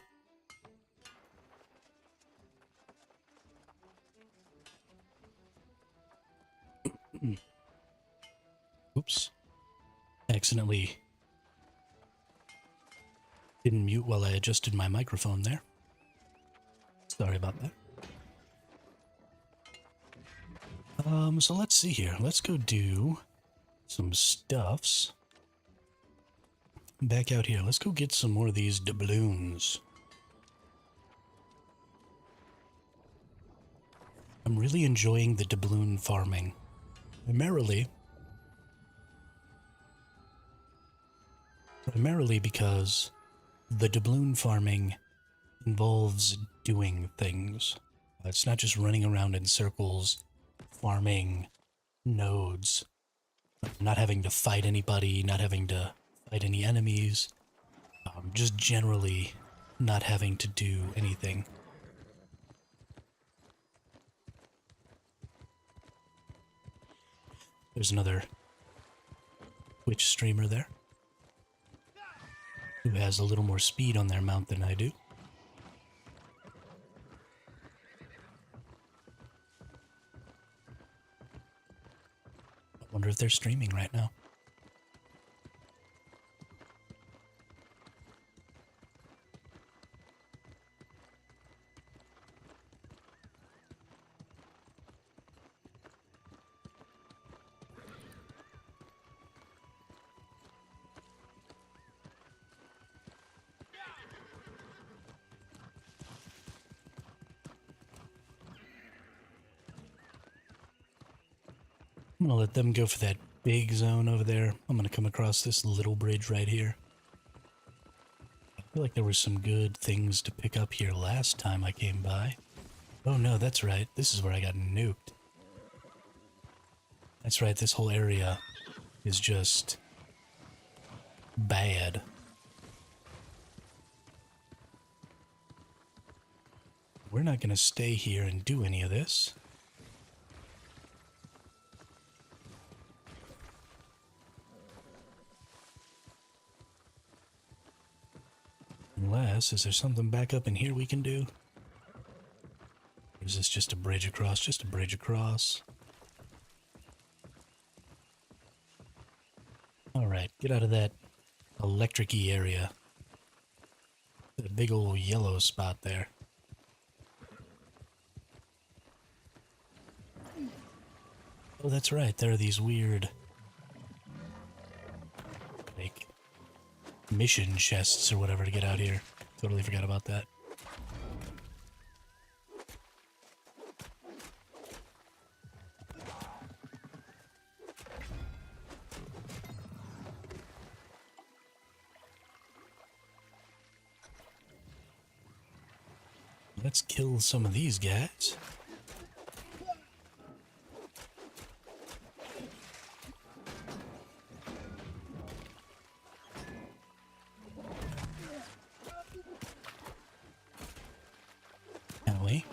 Speaker 1: Oops. Accidentally didn't mute while I adjusted my microphone there. Sorry about that. So let's see here. Let's go do some stuffs. Back out here. Let's go get some more of these doubloons. I'm really enjoying the doubloon farming. Primarily because the doubloon farming involves doing things. It's not just running around in circles, farming nodes, not having to fight anybody, not having to fight any enemies, just generally not having to do anything. There's another Twitch streamer there who has a little more speed on their mount than I do. I wonder if they're streaming right now. I'm gonna let them go for that big zone over there. I'm gonna come across this little bridge right here. I feel like there were some good things to pick up here last time I came by. Oh no, that's right. This is where I got nuked. That's right, this whole area is just bad. We're not gonna stay here and do any of this. Unless, is there something back up in here we can do? Or is this just a bridge across? Just a bridge across. Alright, get out of that electric-y area. That big old yellow spot there. Oh, that's right, there are these weird, like, mission chests or whatever to get out here. Totally forgot about that. Let's kill some of these guys. Can't we?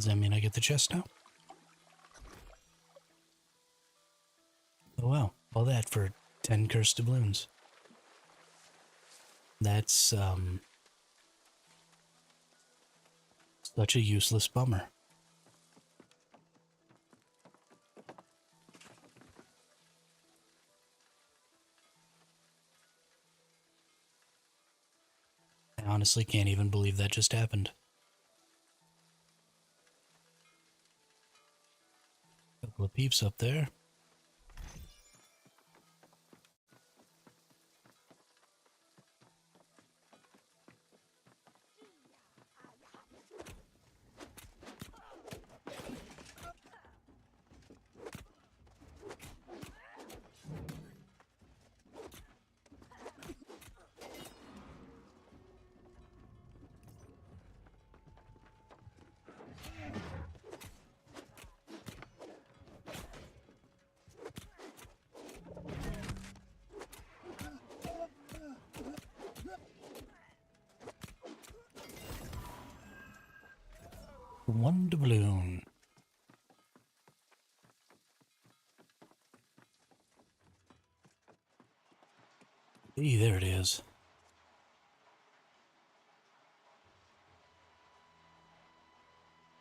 Speaker 1: Does that mean I get the chest now? Oh wow, all that for 10 cursed doubloons. That's, such a useless bummer. I honestly can't even believe that just happened. Couple of peeps up there. One doubloon. Hey, there it is.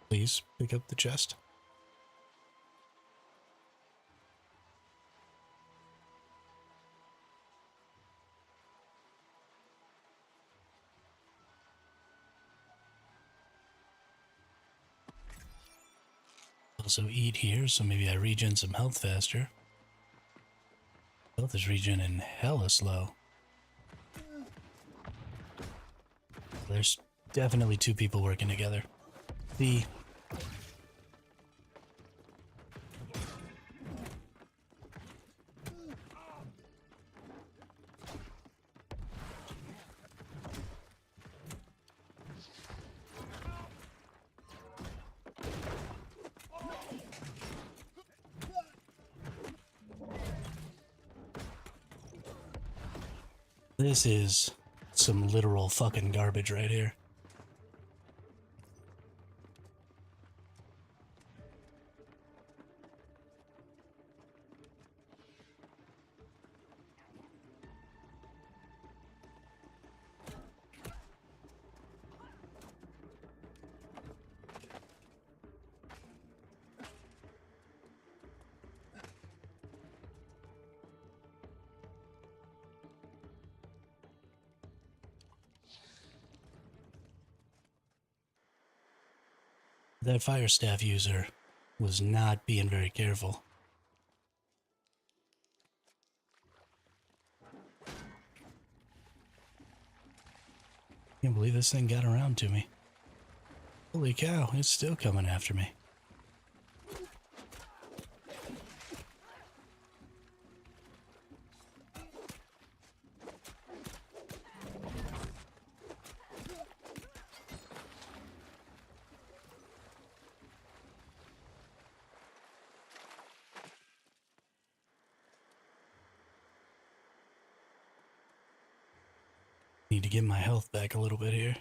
Speaker 1: Please pick up the chest. Also eat here, so maybe I regen some health faster. Health is regening hella slow. There's definitely two people working together. The This is some literal fucking garbage right here. That fire staff user was not being very careful. Can't believe this thing got around to me. Holy cow, it's still coming after me. Need to get my health back a little bit here.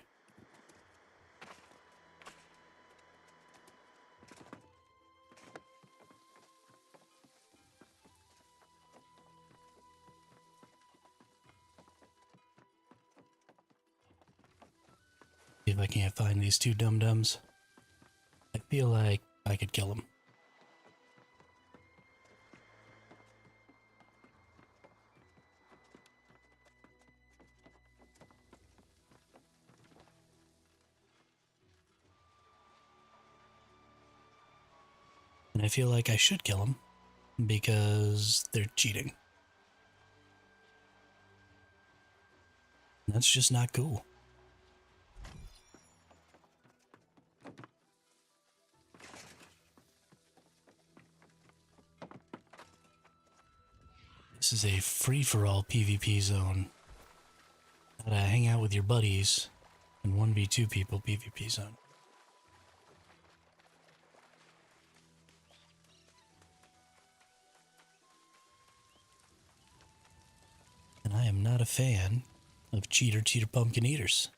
Speaker 1: See if I can't find these two dum-dums. I feel like I could kill them. And I feel like I should kill them because they're cheating. That's just not cool. This is a free-for-all PvP zone. Gotta hang out with your buddies and 1v2 people PvP zone. And I am not a fan of cheater pumpkin eaters.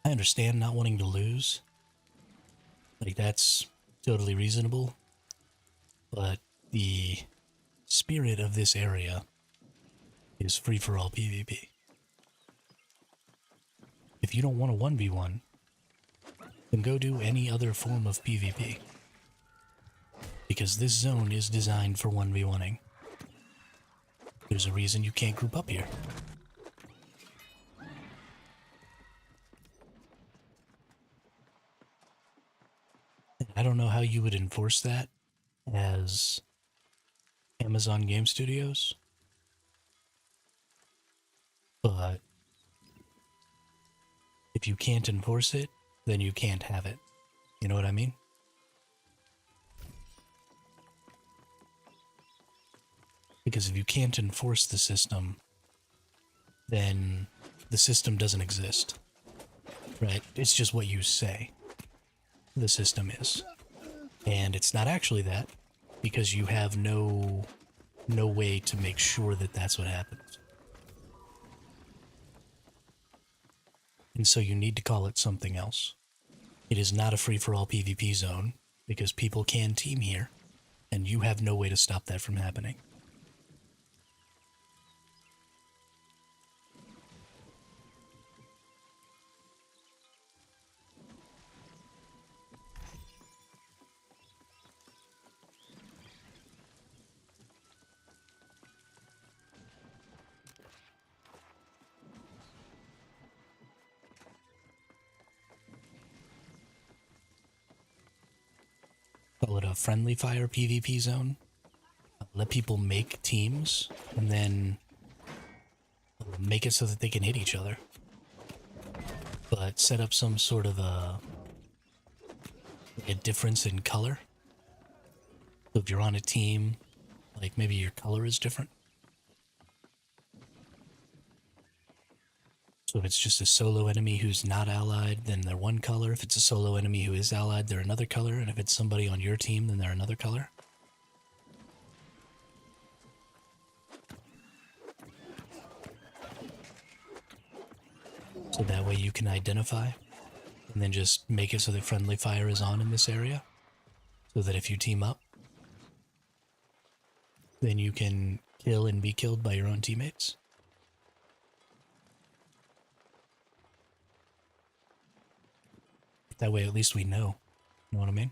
Speaker 1: I understand not wanting to lose. Like, that's totally reasonable. But the spirit of this area is free-for-all PvP. If you don't want a 1v1, then go do any other form of PvP. Because this zone is designed for 1v1ing. There's a reason you can't group up here. I don't know how you would enforce that as Amazon Game Studios, but if you can't enforce it, then you can't have it. You know what I mean? Because if you can't enforce the system, then the system doesn't exist, right? It's just what you say the system is. And it's not actually that, because you have no way to make sure that that's what happens. And so you need to call it something else. It is not a free-for-all PvP zone, because people can team here, and you have no way to stop that from happening. Call it a friendly fire PvP zone. Let people make teams, and then make it so that they can hit each other. But set up some sort of a difference in color. So if you're on a team, like maybe your color is different. So if it's just a solo enemy who's not allied, then they're one color. If it's a solo enemy who is allied, they're another color. And if it's somebody on your team, then they're another color. So that way you can identify, and then just make it so that friendly fire is on in this area. So that if you team up, then you can kill and be killed by your own teammates. That way at least we know. Know what I mean?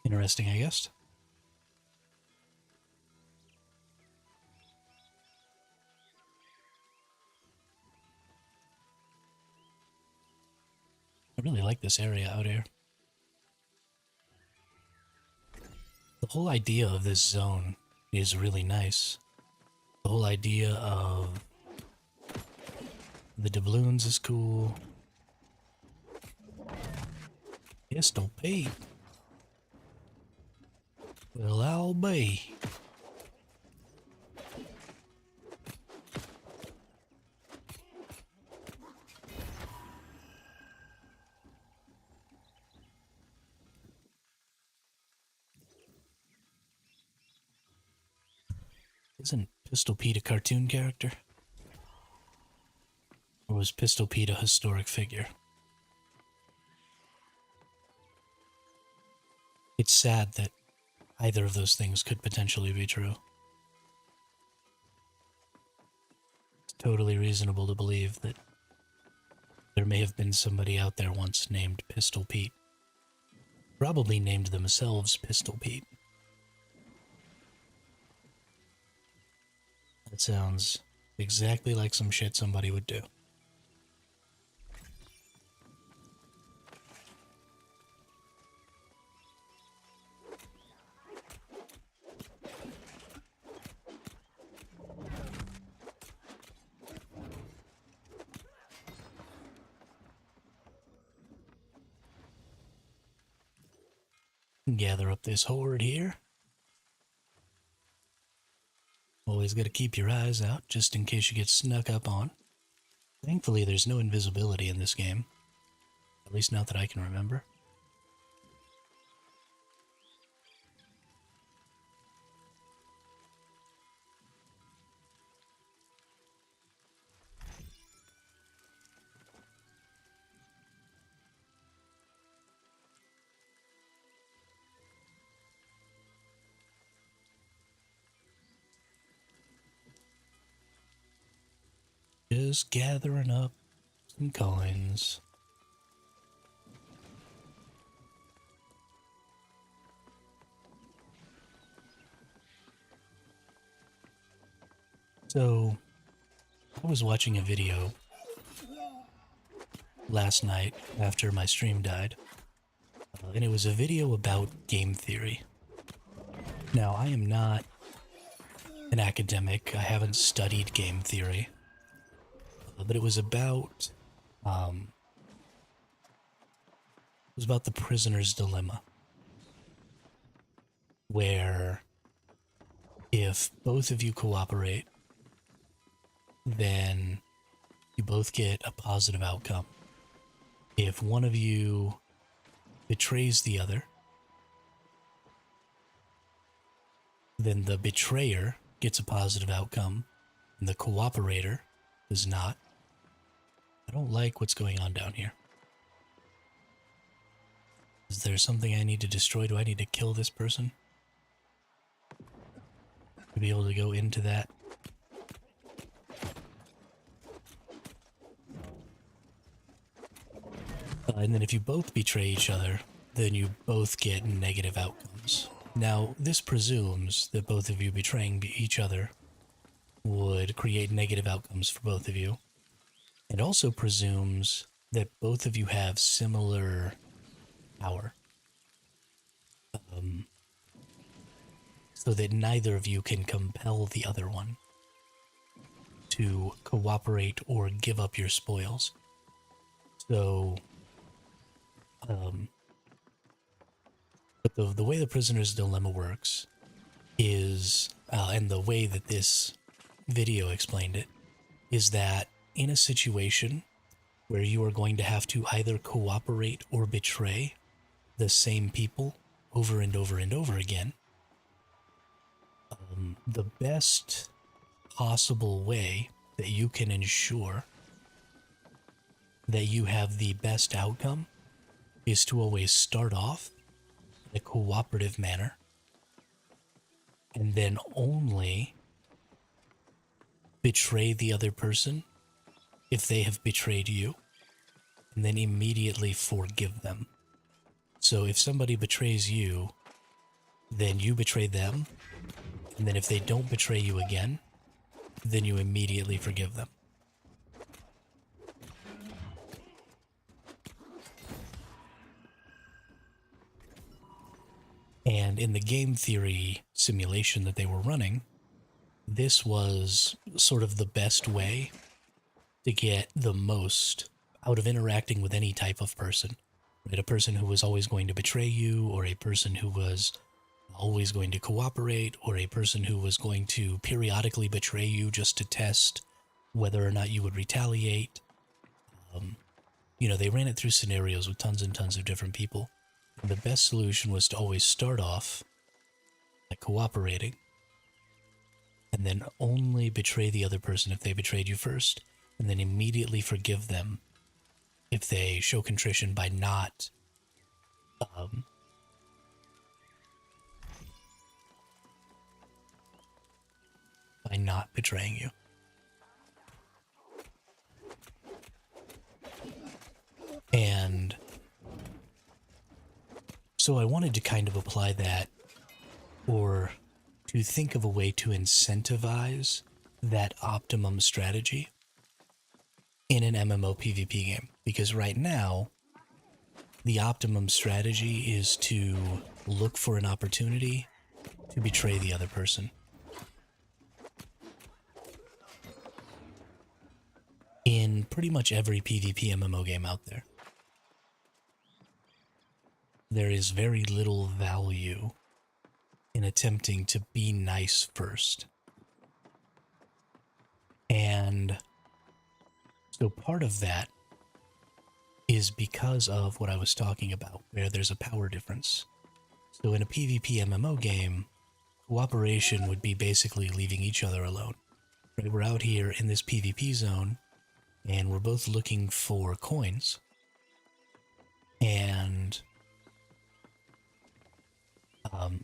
Speaker 1: Interesting, I guess. I really like this area out here. The whole idea of this zone is really nice. The whole idea of the doubloons is cool. Pistol Pete. Well, I'll be. Isn't Pistol Pete a cartoon character? Or was Pistol Pete a historic figure? It's sad that either of those things could potentially be true. It's totally reasonable to believe that There may have been somebody out there once named Pistol Pete. Probably named themselves Pistol Pete. That sounds exactly like some shit somebody would do. Gather up this horde here. Always gotta keep your eyes out just in case you get snuck up on. Thankfully, there's no invisibility in this game. At least not that I can remember. Just gathering up some coins. So, I was watching a video last night after my stream died, and it was a video about game theory. Now, I am not an academic. I haven't studied game theory, but it was about the prisoner's dilemma, where if both of you cooperate, then you both get a positive outcome. If one of you betrays the other, then the betrayer gets a positive outcome, and the cooperator does not. I don't like what's going on down here. Is there something I need to destroy? Do I need to kill this person to be able to go into that? And then if you both betray each other, then you both get negative outcomes. Now, this presumes that both of you betraying each other would create negative outcomes for both of you. It also presumes that both of you have similar power. So that neither of you can compel the other one to cooperate or give up your spoils. So, but the way the prisoner's dilemma works is, and the way that this video explained it, is that in a situation where you are going to have to either cooperate or betray the same people over and over and over again, the best possible way that you can ensure that you have the best outcome is to always start off in a cooperative manner and then only betray the other person if they have betrayed you, and then immediately forgive them. So if somebody betrays you, then you betray them, and then if they don't betray you again, then you immediately forgive them. And in the game theory simulation that they were running, this was sort of the best way to get the most out of interacting with any type of person. Right? A person who was always going to betray you, or a person who was always going to cooperate, or a person who was going to periodically betray you just to test whether or not you would retaliate. They ran it through scenarios with tons and tons of different people. And the best solution was to always start off by cooperating, and then only betray the other person if they betrayed you first, and then immediately forgive them if they show contrition by not betraying you. So I wanted to kind of apply that, or to think of a way to incentivize that optimum strategy in an MMO PvP game. Because right now, the optimum strategy is to look for an opportunity to betray the other person. In pretty much every PvP MMO game out there, there is very little value in attempting to be nice first. And so part of that is because of what I was talking about, where there's a power difference. So in a PvP MMO game, cooperation would be basically leaving each other alone. Right? We're out here in this PvP zone, and we're both looking for coins. And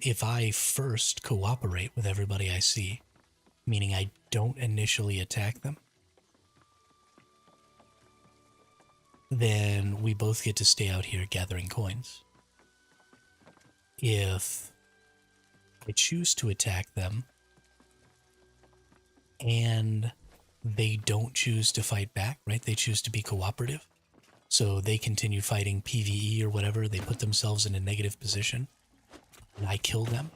Speaker 1: if I first cooperate with everybody I see, meaning I don't initially attack them, then we both get to stay out here gathering coins. If I choose to attack them and they don't choose to fight back, right? They choose to be cooperative. So they continue fighting PvE or whatever. They put themselves in a negative position and I kill them.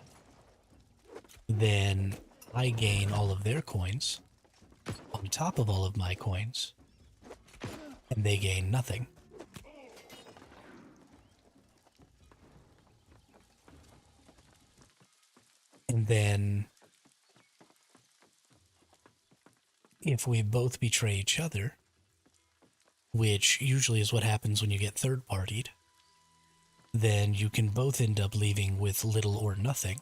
Speaker 1: Then I gain all of their coins on top of all of my coins. And they gain nothing. And then if we both betray each other, which usually is what happens when you get third-partied, then you can both end up leaving with little or nothing.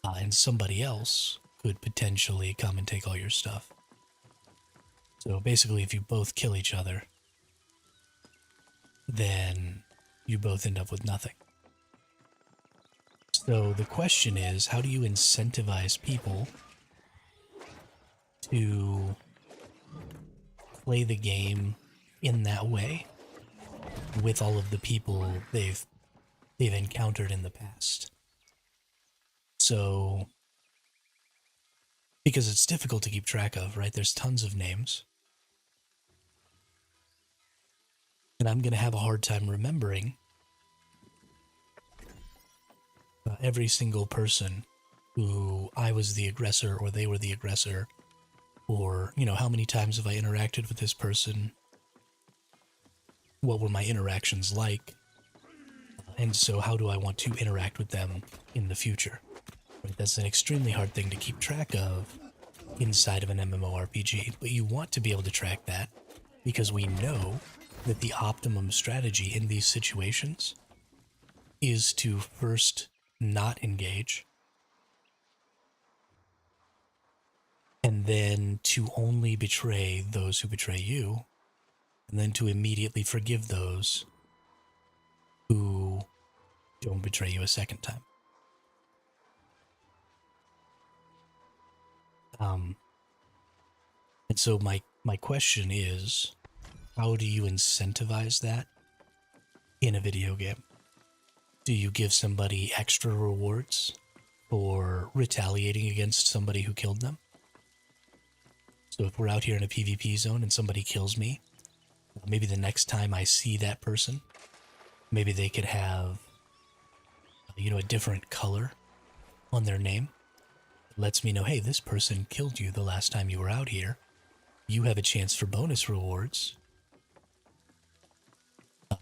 Speaker 1: And somebody else could potentially come and take all your stuff. So basically, if you both kill each other, then you both end up with nothing. So the question is, how do you incentivize people to play the game in that way with all of the people they've encountered in the past? So, because it's difficult to keep track of, right? There's tons of names. And I'm going to have a hard time remembering every single person who I was the aggressor or they were the aggressor, or, you know, how many times have I interacted with this person? What were my interactions like? And so how do I want to interact with them in the future? Right? That's an extremely hard thing to keep track of inside of an MMORPG, but you want to be able to track that because we know that the optimum strategy in these situations is to first not engage, and then to only betray those who betray you, and then to immediately forgive those who don't betray you a second time. And so my question is, how do you incentivize that in a video game? Do you give somebody extra rewards for retaliating against somebody who killed them? So if we're out here in a PvP zone and somebody kills me, maybe the next time I see that person, maybe they could have, a different color on their name. It lets me know, hey, this person killed you the last time you were out here. You have a chance for bonus rewards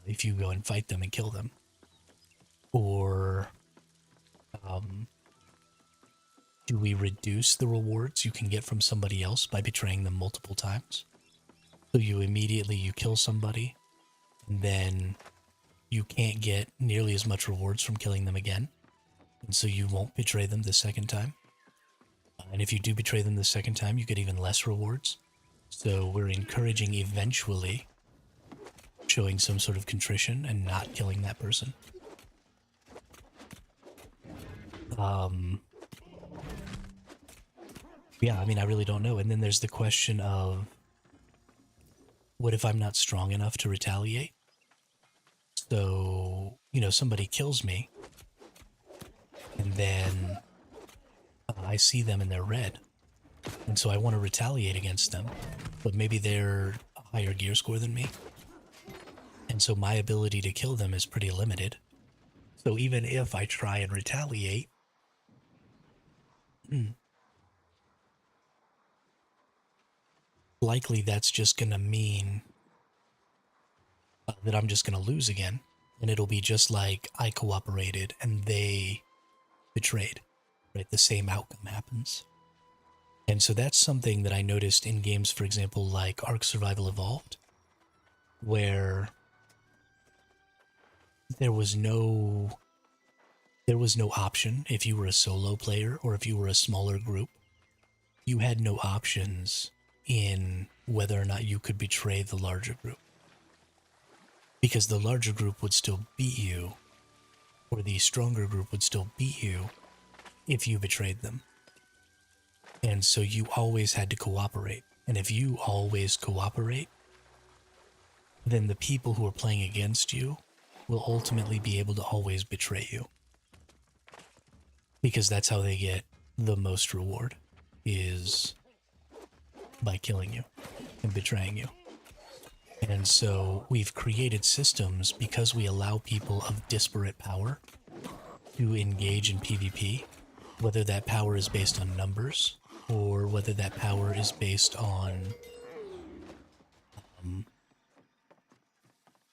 Speaker 1: if you go and fight them and kill them. Or do we reduce the rewards you can get from somebody else by betraying them multiple times? So you kill somebody, and then you can't get nearly as much rewards from killing them again, and so you won't betray them the second time. And if you do betray them the second time, you get even less rewards. So we're encouraging eventually showing some sort of contrition and not killing that person. Yeah, I mean, I really don't know. And then there's the question of, what if I'm not strong enough to retaliate? So, somebody kills me, and then I see them and they're red. And so I want to retaliate against them. But maybe they're a higher gear score than me. And so my ability to kill them is pretty limited. So even if I try and retaliate, likely that's just going to mean that I'm just going to lose again. And it'll be just like I cooperated and they betrayed, right? The same outcome happens. And so that's something that I noticed in games, for example, like Ark Survival Evolved, where there was no option if you were a solo player or if you were a smaller group. You had no options in whether or not you could betray the larger group. Because the larger group would still beat you, or the stronger group would still beat you if you betrayed them. And so you always had to cooperate. And if you always cooperate, then the people who are playing against you will ultimately be able to always betray you. Because that's how they get the most reward, is by killing you and betraying you. And so we've created systems because we allow people of disparate power to engage in PvP, whether that power is based on numbers or whether that power is based on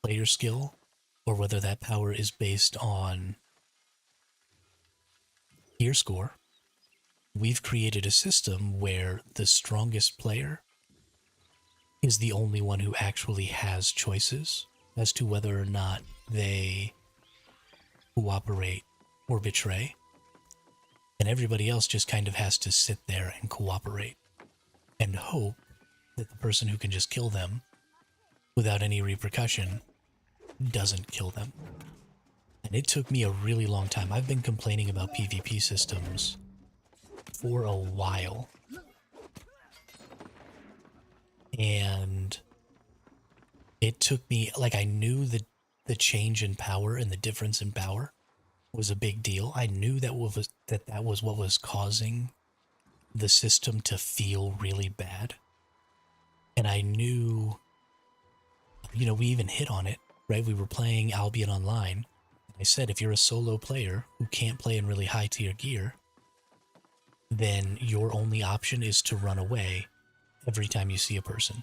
Speaker 1: player skill, or whether that power is based on gear score. We've created a system where the strongest player is the only one who actually has choices as to whether or not they cooperate or betray. And everybody else just kind of has to sit there and cooperate and hope that the person who can just kill them without any repercussion doesn't kill them. And it took me a really long time. I've been complaining about PvP systems for a while. And it took me, like, I knew that the change in power and the difference in power was a big deal. I knew that was what was causing the system to feel really bad. And I knew, we even hit on it, right? We were playing Albion Online. I said, if you're a solo player who can't play in really high tier gear, then your only option is to run away every time you see a person.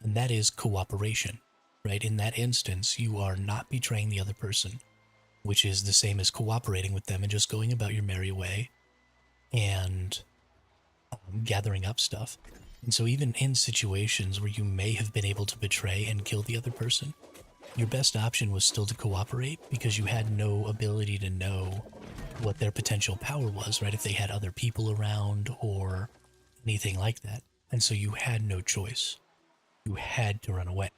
Speaker 1: And that is cooperation, right? In that instance, you are not betraying the other person, which is the same as cooperating with them and just going about your merry way and gathering up stuff. And so even in situations where you may have been able to betray and kill the other person, your best option was still to cooperate because you had no ability to know what their potential power was, right? If they had other people around or anything like that. And so you had no choice. You had to run away.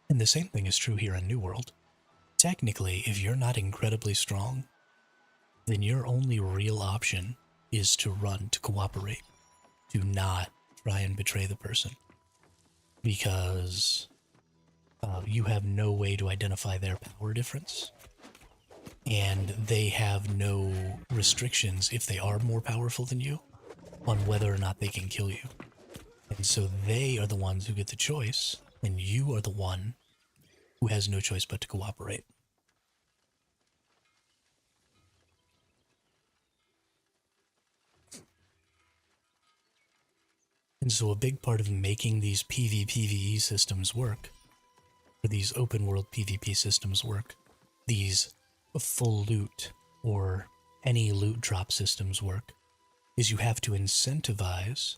Speaker 1: And the same thing is true here in New World. Technically, if you're not incredibly strong, then your only real option is to run, to cooperate, to not try and betray the person. Because you have no way to identify their power difference. And they have no restrictions if they are more powerful than you on whether or not they can kill you. And so they are the ones who get the choice, and you are the one who has no choice but to cooperate. And so a big part of making these PvPvE systems work, or these open world PvP systems work, these full loot or any loot drop systems work, is you have to incentivize,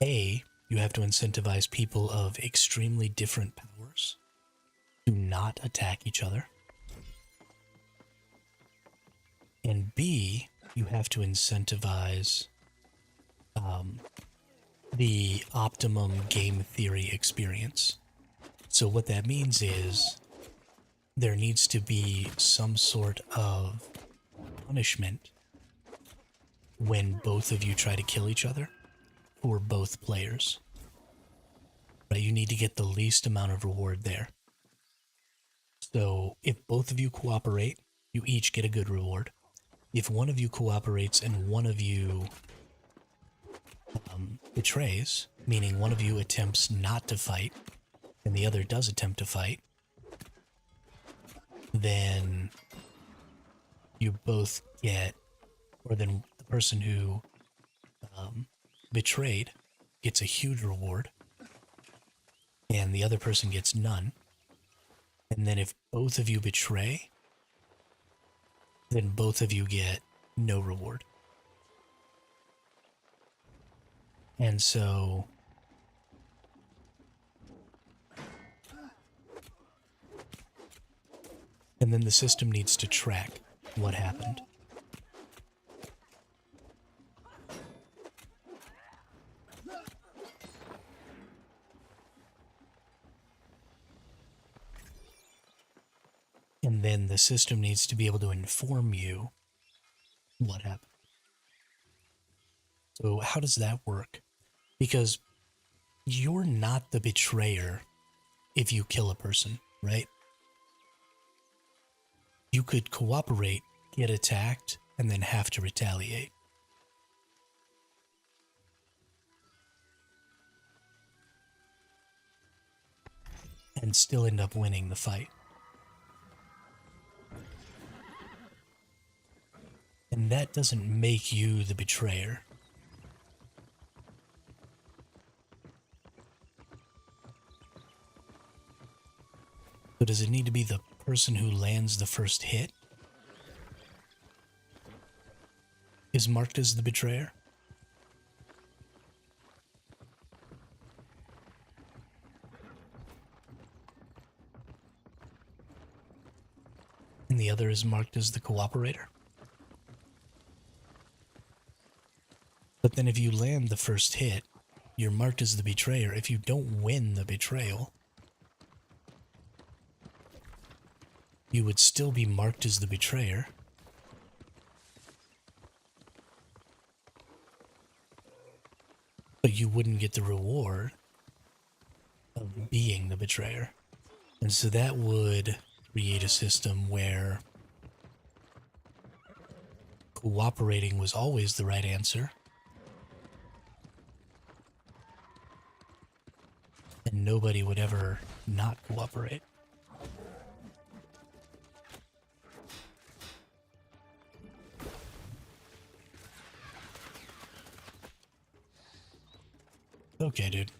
Speaker 1: you have to incentivize people of extremely different powers to not attack each other. And B, you have to incentivize the optimum game theory experience. So what that means is there needs to be some sort of punishment when both of you try to kill each other, or both players. Right? You need to get the least amount of reward there. So if both of you cooperate, you each get a good reward. If one of you cooperates and one of you betrays, meaning one of you attempts not to fight and the other does attempt to fight, then you both get, or then the person who betrayed gets a huge reward and the other person gets none. And then if both of you betray, then both of you get no reward. And so and then the system needs to track what happened. And then the system needs to be able to inform you what happened. So how does that work? Because you're not the betrayer if you kill a person, right? You could cooperate, get attacked, and then have to retaliate. And still end up winning the fight. And that doesn't make you the betrayer. So does it need to be the person who lands the first hit is marked as the betrayer? And the other is marked as the cooperator? But then if you land the first hit, you're marked as the betrayer. If you don't win the betrayal, you would still be marked as the betrayer. But you wouldn't get the reward of being the betrayer. And so that would create a system where cooperating was always the right answer. And nobody would ever not cooperate. Okay, dude.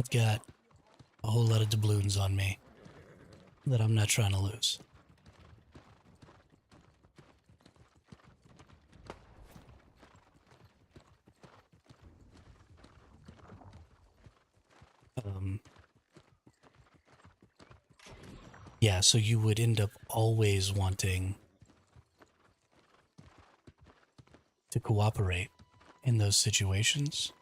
Speaker 1: I've got a whole lot of doubloons on me that I'm not trying to lose. Yeah, so you would end up always wanting to cooperate in those situations.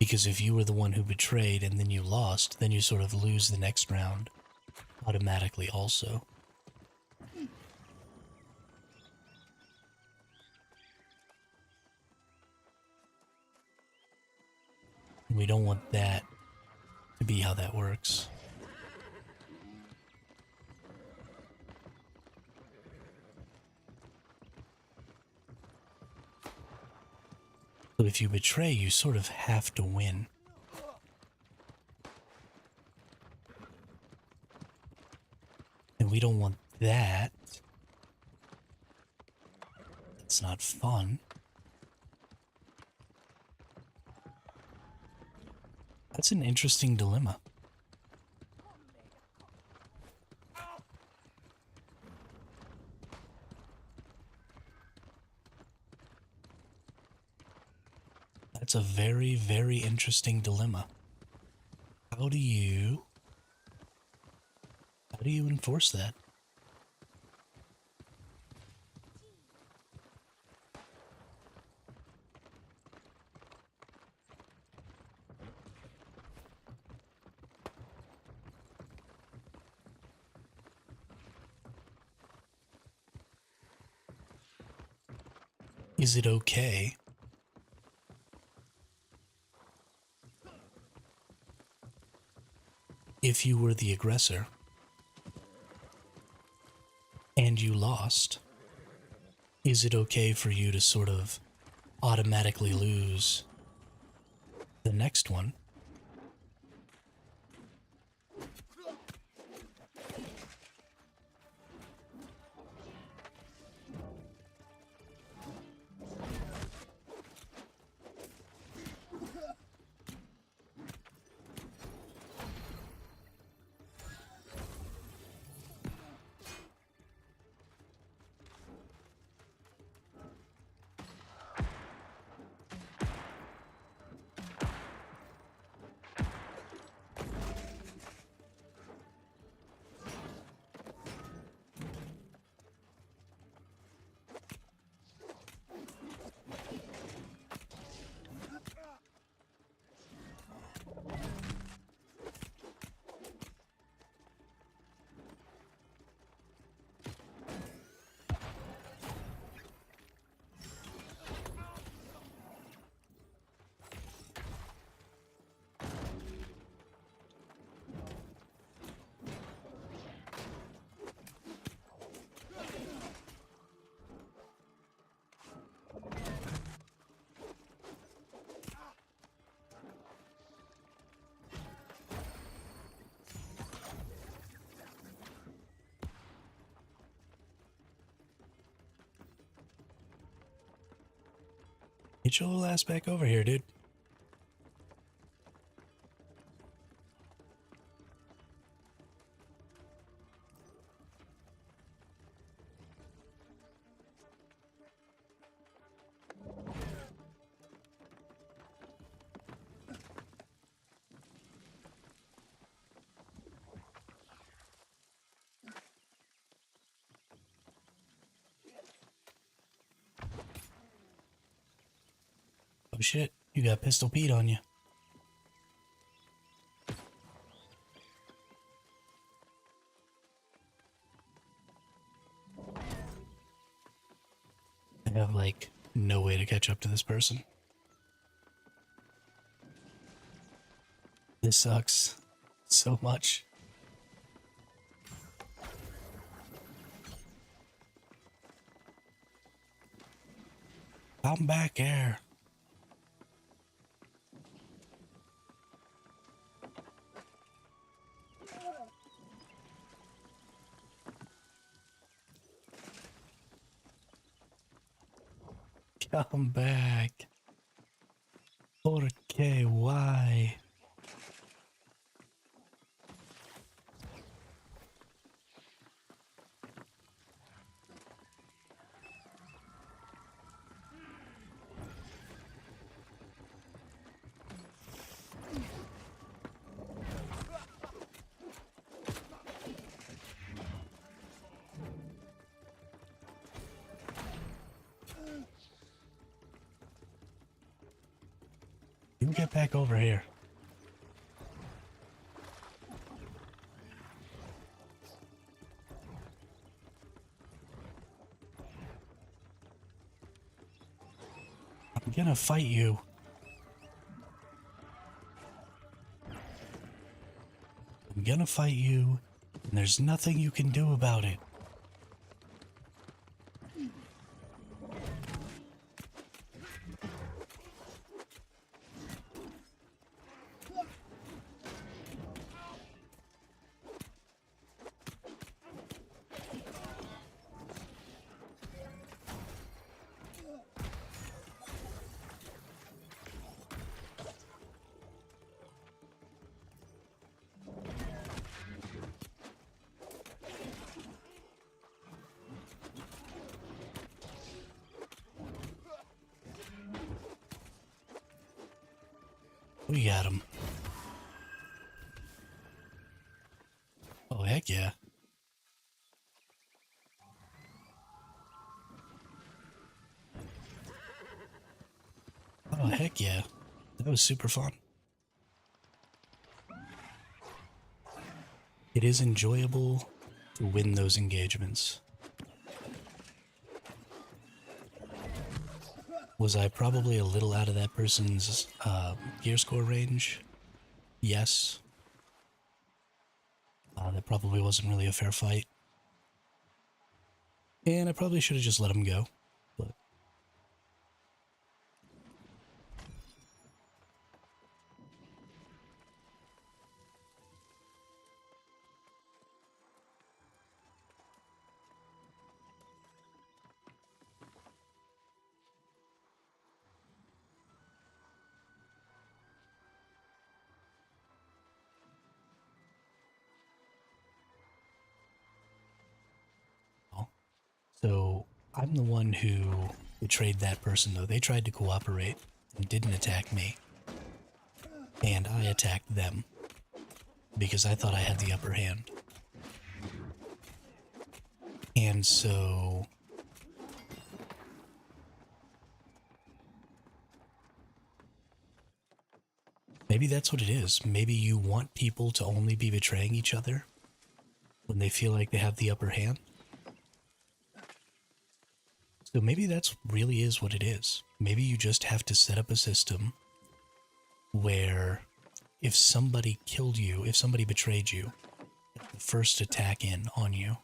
Speaker 1: Because if you were the one who betrayed and then you lost, then you sort of lose the next round automatically also. We don't want that to be how that works. So if you betray, you sort of have to win. And we don't want that. It's not fun. That's an interesting dilemma. That's a very, very interesting dilemma. How do you How do you enforce that? Is it okay if you were the aggressor and you lost? Is it okay for you to sort of automatically lose the next one? Get your little ass back over here, dude. Oh shit, you got Pistol Pete on you. I have, like, no way to catch up to this person. This sucks so much. Come back here. Come back. Porque why? You get back over here. I'm gonna fight you. I'm gonna fight you, and there's nothing you can do about it. We got him. Oh, heck yeah. heck yeah. That was super fun. It is enjoyable to win those engagements. Was I probably a little out of that person's gear score range? Yes. That probably wasn't really a fair fight. And I probably should have just let him go. But so I'm the one who betrayed that person, though. They tried to cooperate and didn't attack me. And I attacked them because I thought I had the upper hand. And so maybe that's what it is. Maybe you want people to only be betraying each other when they feel like they have the upper hand. So maybe that's really is what it is. Maybe you just have to set up a system where if somebody killed you, if somebody betrayed you, the first attack in on you.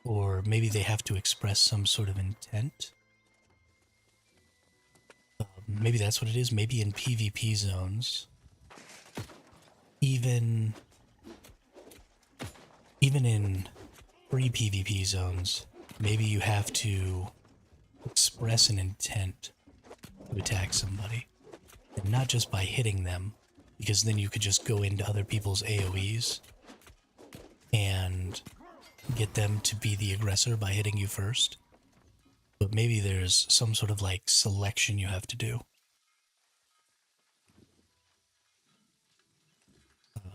Speaker 1: Or maybe they have to express some sort of intent. Maybe that's what it is. Maybe in PvP zones, even in free PvP zones, maybe you have to express an intent to attack somebody. And not just by hitting them, because then you could just go into other people's AoEs and get them to be the aggressor by hitting you first. But maybe there's some sort of like selection you have to do.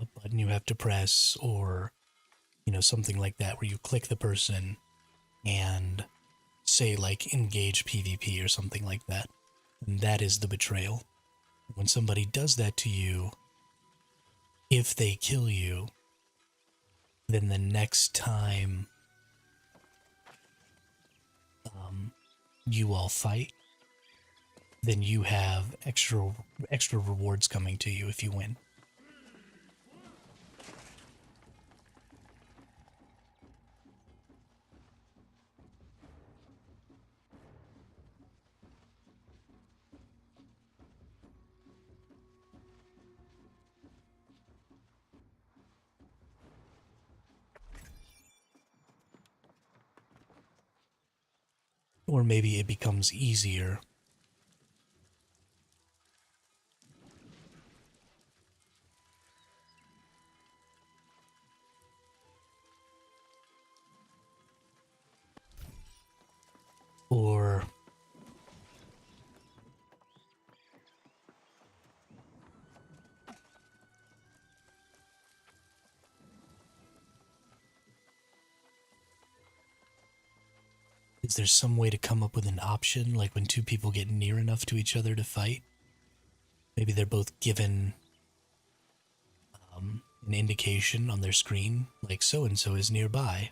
Speaker 1: A button you have to press, or, you know, something like that where you click the person and say like engage PvP or something like that. And that is the betrayal. When somebody does that to you, if they kill you, then the next time you all fight, then you have extra rewards coming to you if you win. Or maybe it becomes easier. Or is there some way to come up with an option, like when two people get near enough to each other to fight? Maybe they're both given an indication on their screen, like so-and-so is nearby.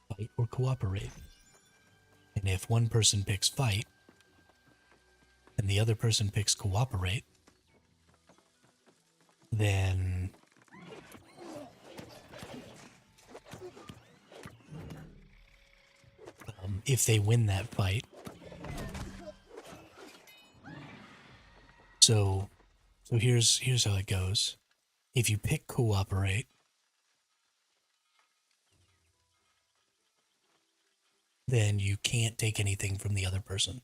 Speaker 1: Fight or cooperate. And if one person picks fight, and the other person picks cooperate, then if they win that fight, so here's how it goes. If you pick cooperate, then you can't take anything from the other person.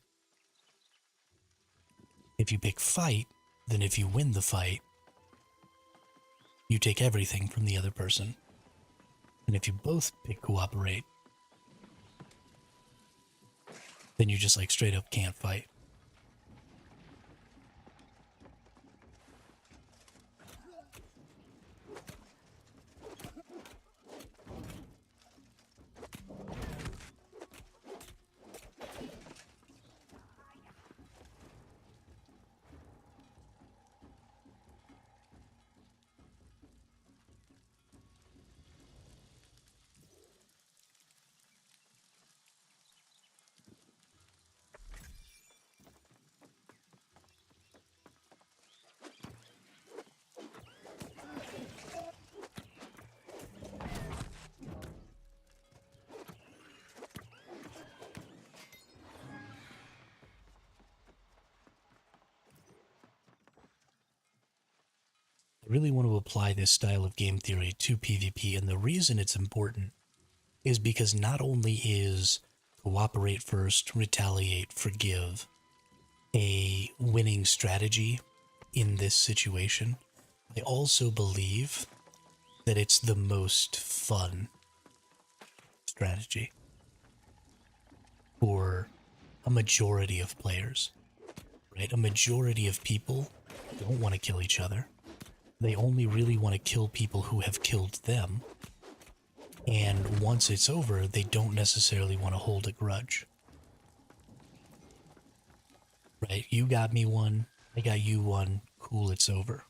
Speaker 1: If you pick fight, then if you win the fight, you take everything from the other person. And if you both pick cooperate, then you just like straight up can't fight. I really want to apply this style of game theory to PvP, and the reason it's important is because not only is cooperate first, retaliate, forgive a winning strategy in this situation, I also believe that it's the most fun strategy for a majority of players, right? A majority of people don't want to kill each other. They only really want to kill people who have killed them. And once it's over, they don't necessarily want to hold a grudge. Right? You got me one, I got you one, cool, it's over.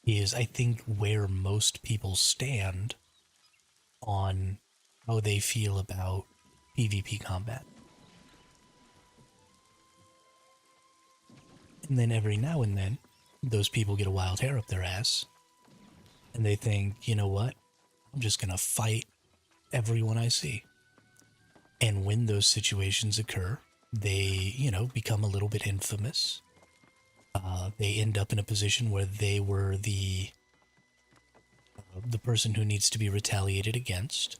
Speaker 1: Is, I think, where most people stand on how they feel about PvP combat. And then every now and then, those people get a wild hair up their ass, and they think, you know what? I'm just gonna fight everyone I see. And when those situations occur, they, become a little bit infamous. They end up in a position where they were the person who needs to be retaliated against.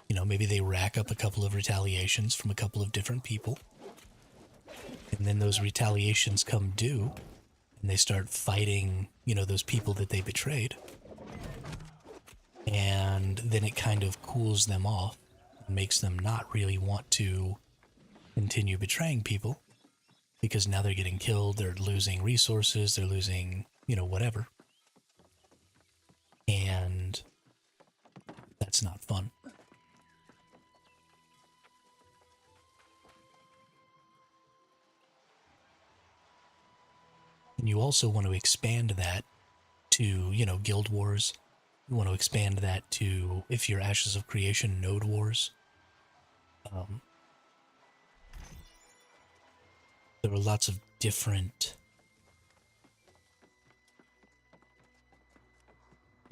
Speaker 1: Maybe they rack up a couple of retaliations from a couple of different people. And then those retaliations come due, and they start fighting, those people that they betrayed. And then it kind of cools them off and makes them not really want to continue betraying people, because now they're getting killed, they're losing resources, they're losing, whatever. And that's not fun. And you also want to expand that to, guild wars. You want to expand that to, if you're Ashes of Creation, node wars. There are lots of different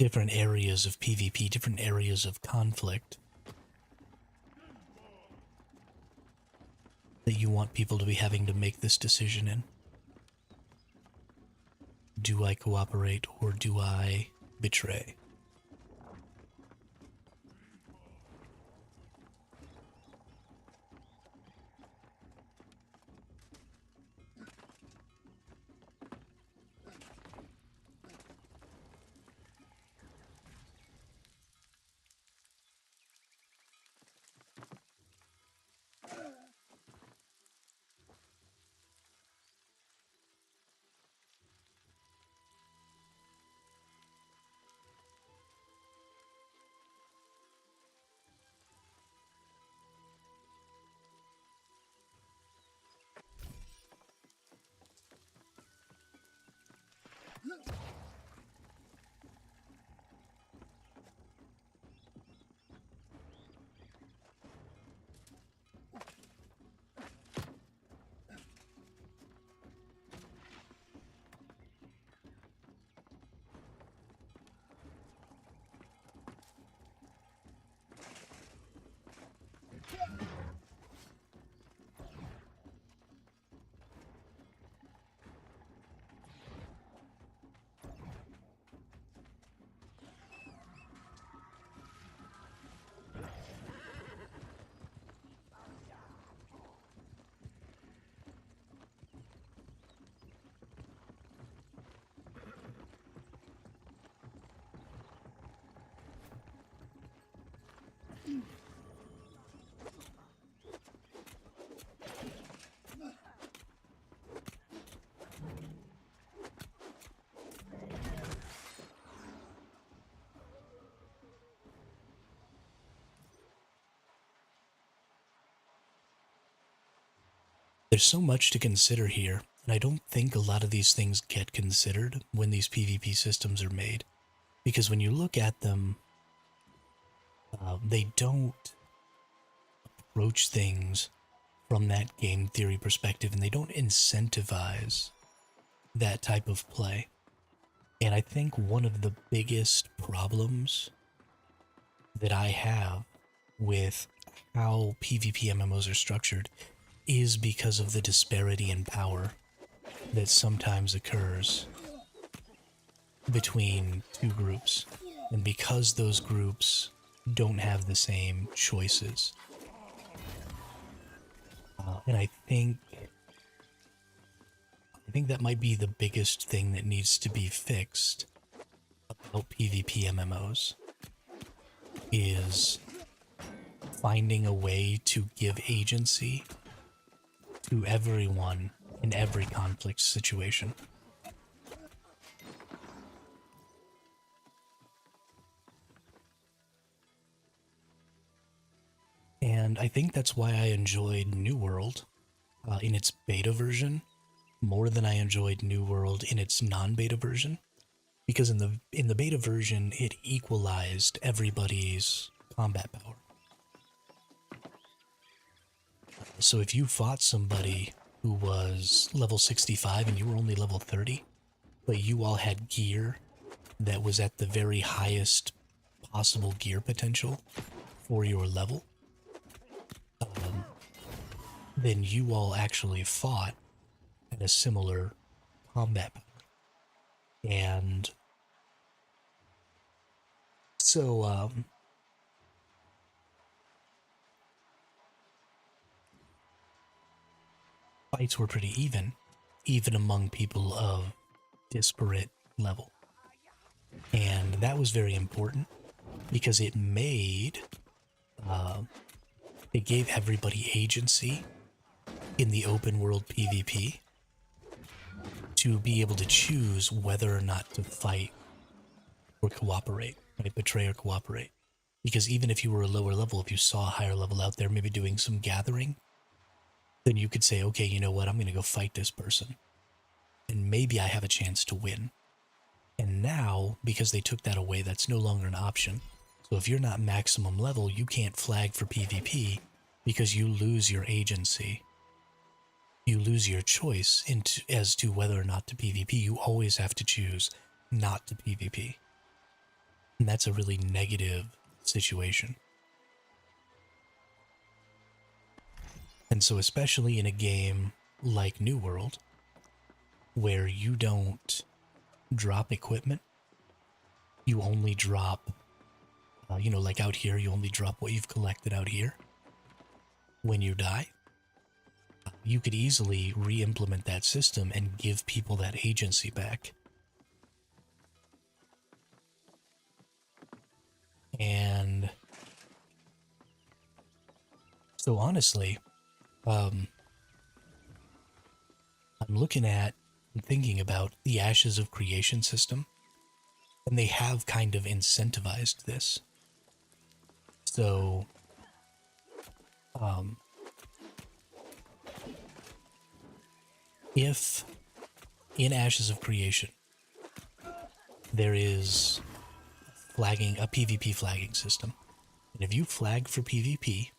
Speaker 1: areas of PvP, different areas of conflict that you want people to be having to make this decision in. Do I cooperate or do I betray? There's so much to consider here, and I don't think a lot of these things get considered when these PvP systems are made. Because when you look at them, they don't approach things from that game theory perspective, and they don't incentivize that type of play. And I think one of the biggest problems that I have with how PvP MMOs are structured is because of the disparity in power that sometimes occurs between two groups. And because those groups don't have the same choices, and I think that might be the biggest thing that needs to be fixed about PvP MMOs, is finding a way to give agency to everyone in every conflict situation. And I think that's why I enjoyed New World in its beta version more than I enjoyed New World in its non-beta version, because in the beta version it equalized everybody's combat power. So if you fought somebody who was level 65 and you were only level 30, but you all had gear that was at the very highest possible gear potential for your level, then you all actually fought at a similar combat power. And so, fights were pretty even among people of disparate level. And that was very important because it gave everybody agency in the open world PvP to be able to choose whether or not to fight or cooperate, right? Betray or cooperate. Because even if you were a lower level, if you saw a higher level out there maybe doing some gathering, then you could say, okay, you know what, I'm going to go fight this person. And maybe I have a chance to win. And now, because they took that away, that's no longer an option. So if you're not maximum level, you can't flag for PvP because you lose your agency. You lose your choice as to whether or not to PvP. You always have to choose not to PvP. And that's a really negative situation. And so especially in a game like New World, where you don't drop equipment, you only drop, like out here, you only drop what you've collected out here. When you die, you could easily re-implement that system and give people that agency back. And so honestly, I'm looking at and thinking about the Ashes of Creation system, and they have kind of incentivized this. So, if in Ashes of Creation there is a PvP flagging system, and if you flag for PvP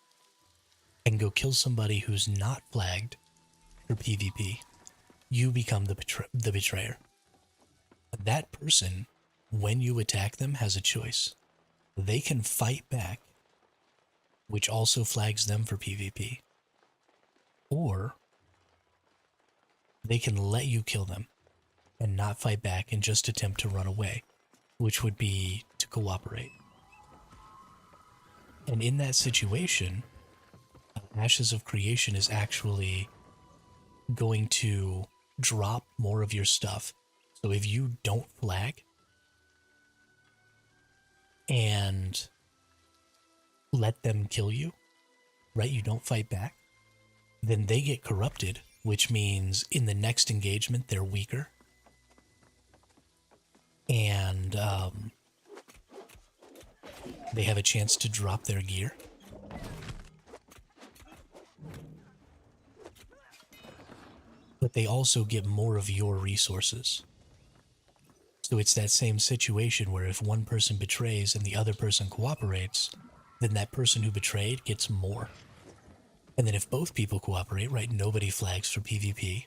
Speaker 1: and go kill somebody who's not flagged for PvP, you become the betrayer. That person, when you attack them, has a choice. They can fight back, which also flags them for PvP, or they can let you kill them and not fight back and just attempt to run away, which would be to cooperate. And in that situation, Ashes of Creation is actually going to drop more of your stuff. So if you don't flag and let them kill you, right? You don't fight back, then they get corrupted, which means in the next engagement they're weaker. And they have a chance to drop their gear. But they also get more of your resources. So it's that same situation where if one person betrays and the other person cooperates, then that person who betrayed gets more. And then if both people cooperate, right, nobody flags for PvP,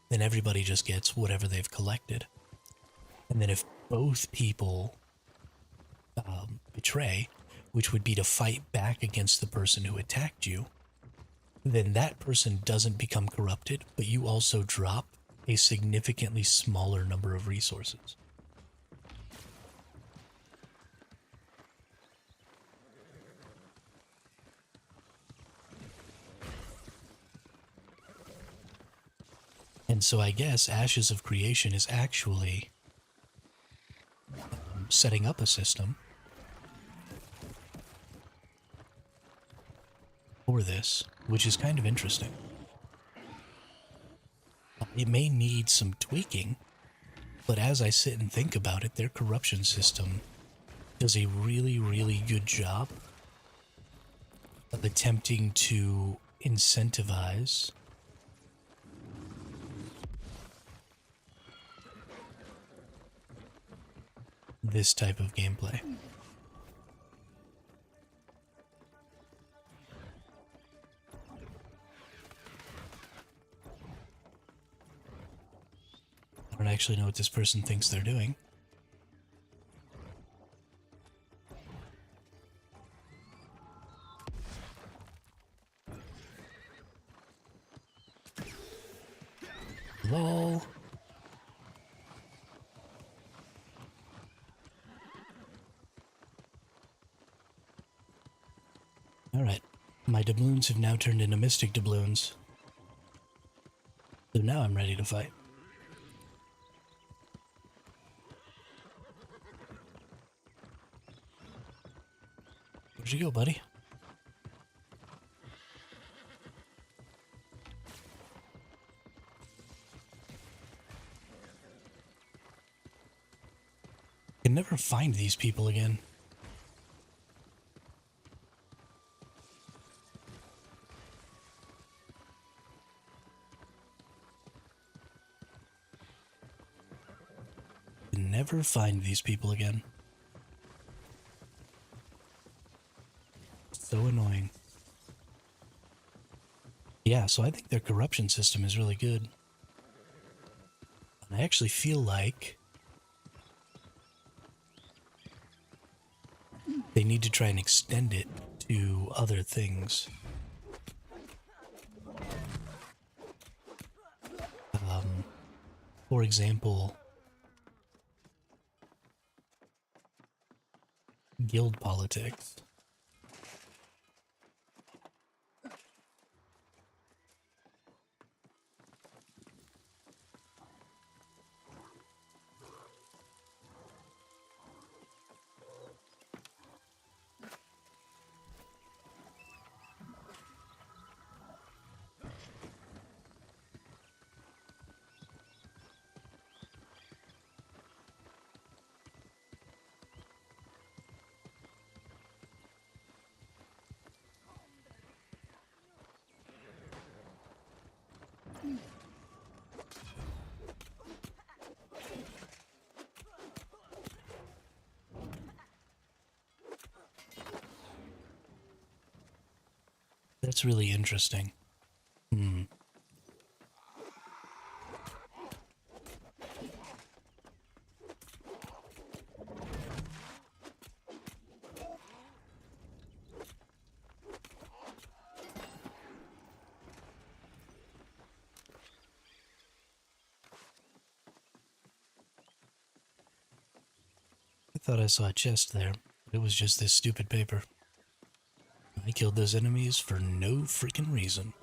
Speaker 1: then everybody just gets whatever they've collected. And then if both people betray, which would be to fight back against the person who attacked you, then that person doesn't become corrupted, but you also drop a significantly smaller number of resources. And so I guess Ashes of Creation is actually setting up a system for this, which is kind of interesting. It may need some tweaking, but as I sit and think about it, their corruption system does a really, really good job of attempting to incentivize this type of gameplay. I don't actually know what this person thinks they're doing. Lol. Alright. My doubloons have now turned into mystic doubloons. So now I'm ready to fight. Where'd you go, buddy? I can never find these people again. Can never find these people again. So annoying. Yeah, so I think their corruption system is really good. And I actually feel like they need to try and extend it to other things. For example, guild politics. That's really interesting. I thought I saw a chest there, but it was just this stupid paper. I killed those enemies for no freaking reason.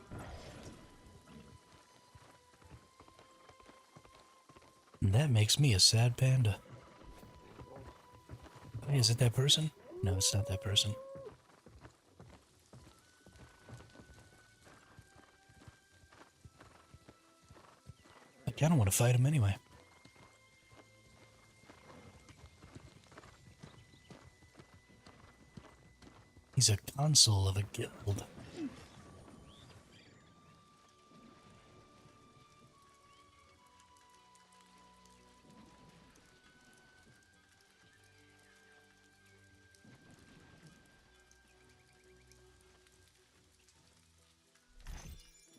Speaker 1: And that makes me a sad panda. Hey, is it that person? No, it's not that person. I kind of want to fight him anyway. He's a consul of a guild.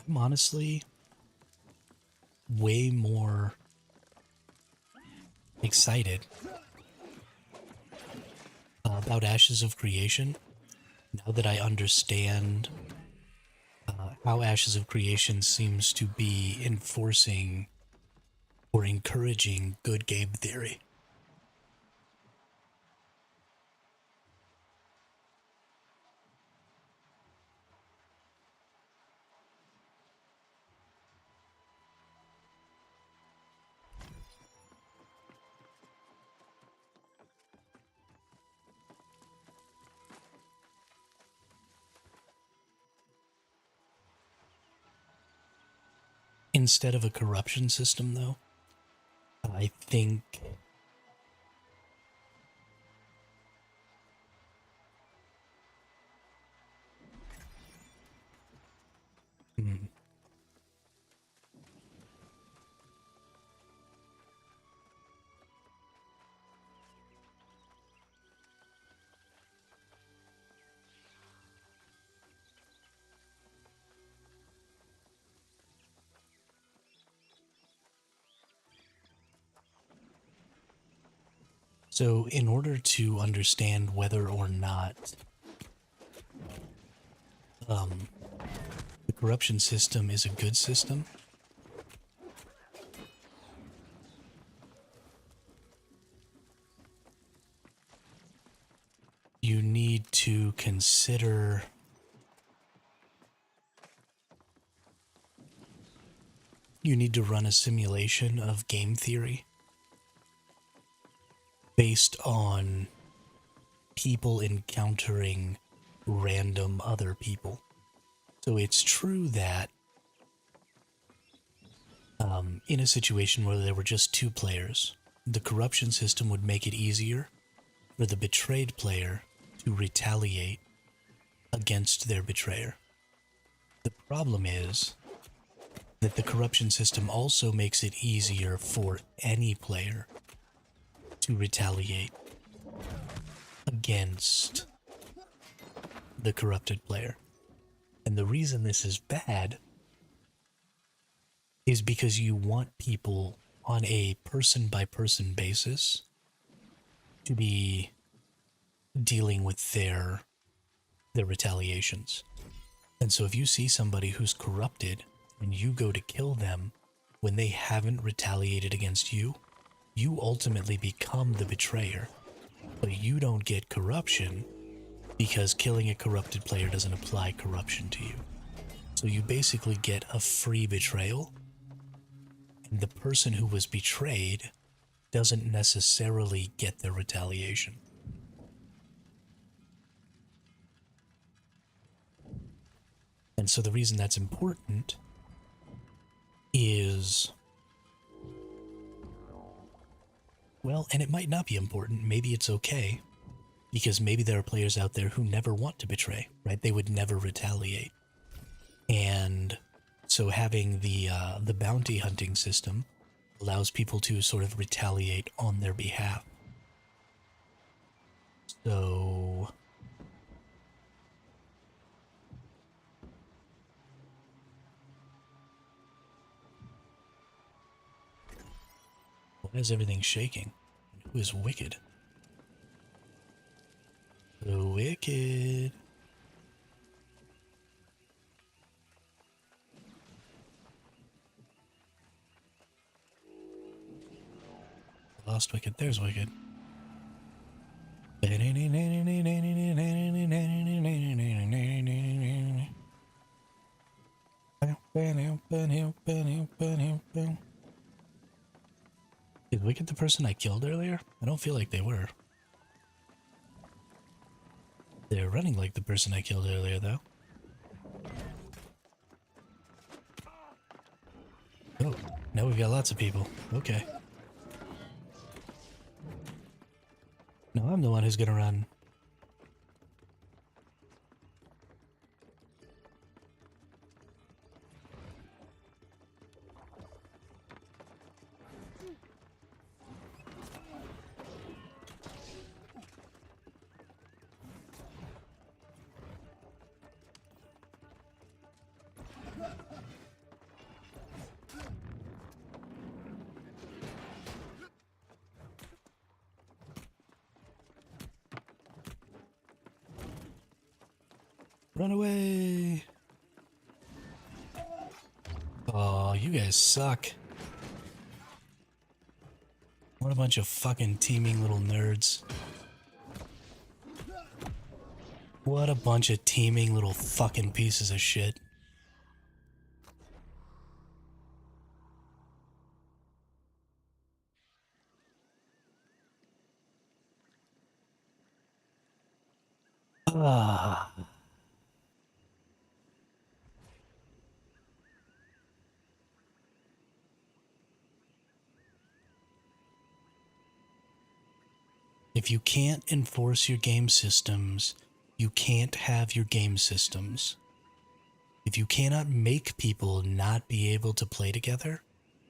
Speaker 1: I'm honestly way more excited about Ashes of Creation now that I understand how Ashes of Creation seems to be enforcing or encouraging good game theory. instead of a corruption system, though, I think hmm, so in order to understand whether or not um, the corruption system is a good system, you need to consider you need to run a simulation of game theory based on people encountering random other people. So it's true that in a situation where there were just two players, the corruption system would make it easier for the betrayed player to retaliate against their betrayer. The problem is that the corruption system also makes it easier for any player to retaliate against the corrupted player. And the reason this is bad is because you want people on a person by person basis to be dealing with their retaliations. And so if you see somebody who's corrupted and you go to kill them when they haven't retaliated against you, you ultimately become the betrayer. But you don't get corruption because killing a corrupted player doesn't apply corruption to you. So you basically get a free betrayal, and the person who was betrayed doesn't necessarily get their retaliation. And so the reason that's important is, well, and it might not be important, maybe it's okay, because maybe there are players out there who never want to betray, right? They would never retaliate. And so having the bounty hunting system allows people to sort of retaliate on their behalf. So why is everything shaking? Who is wicked? The wicked. Lost wicked. There's wicked. Is Wicked the person I killed earlier? I don't feel like they were. They're running like the person I killed earlier, though. Oh, now we've got lots of people. Okay. No, I'm the one who's gonna run. Run away! Oh, you guys suck. What a bunch of fucking teeming little nerds. What a bunch of teeming little fucking pieces of shit. Ah. If you can't enforce your game systems, you can't have your game systems. If you cannot make people not be able to play together,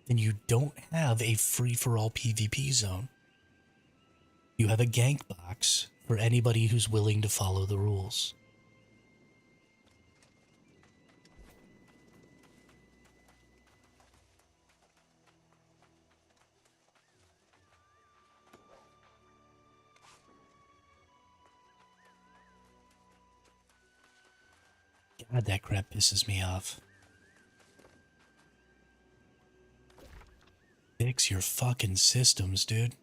Speaker 1: then you don't have a free-for-all PvP zone. You have a gank box for anybody who's willing to follow the rules. God, that crap pisses me off. Fix your fucking systems, dude.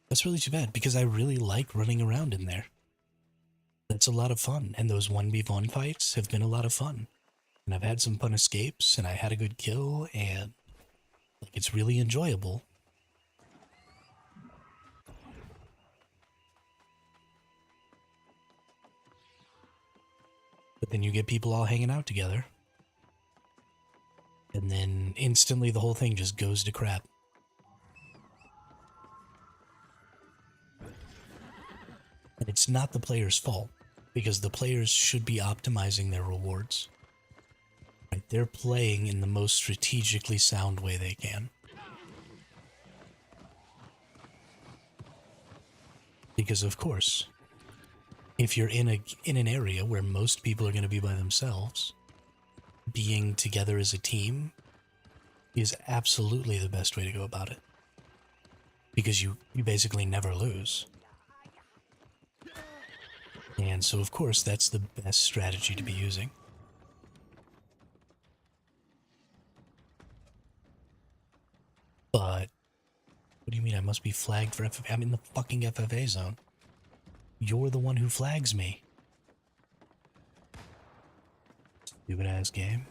Speaker 1: That's really too bad because I really like running around in there. That's a lot of fun, and those 1v1 fights have been a lot of fun. And I've had some fun escapes, and I had a good kill, and like it's really enjoyable. But then you get people all hanging out together, and then instantly the whole thing just goes to crap. And it's not the player's fault, because the players should be optimizing their rewards. Right? They're playing in the most strategically sound way they can. Because of course, if you're in an area where most people are going to be by themselves, being together as a team is absolutely the best way to go about it. Because you basically never lose. And so of course that's the best strategy to be using. But what do you mean I must be flagged for FFA? I'm in the fucking FFA zone. You're the one who flags me. Stupid ass game.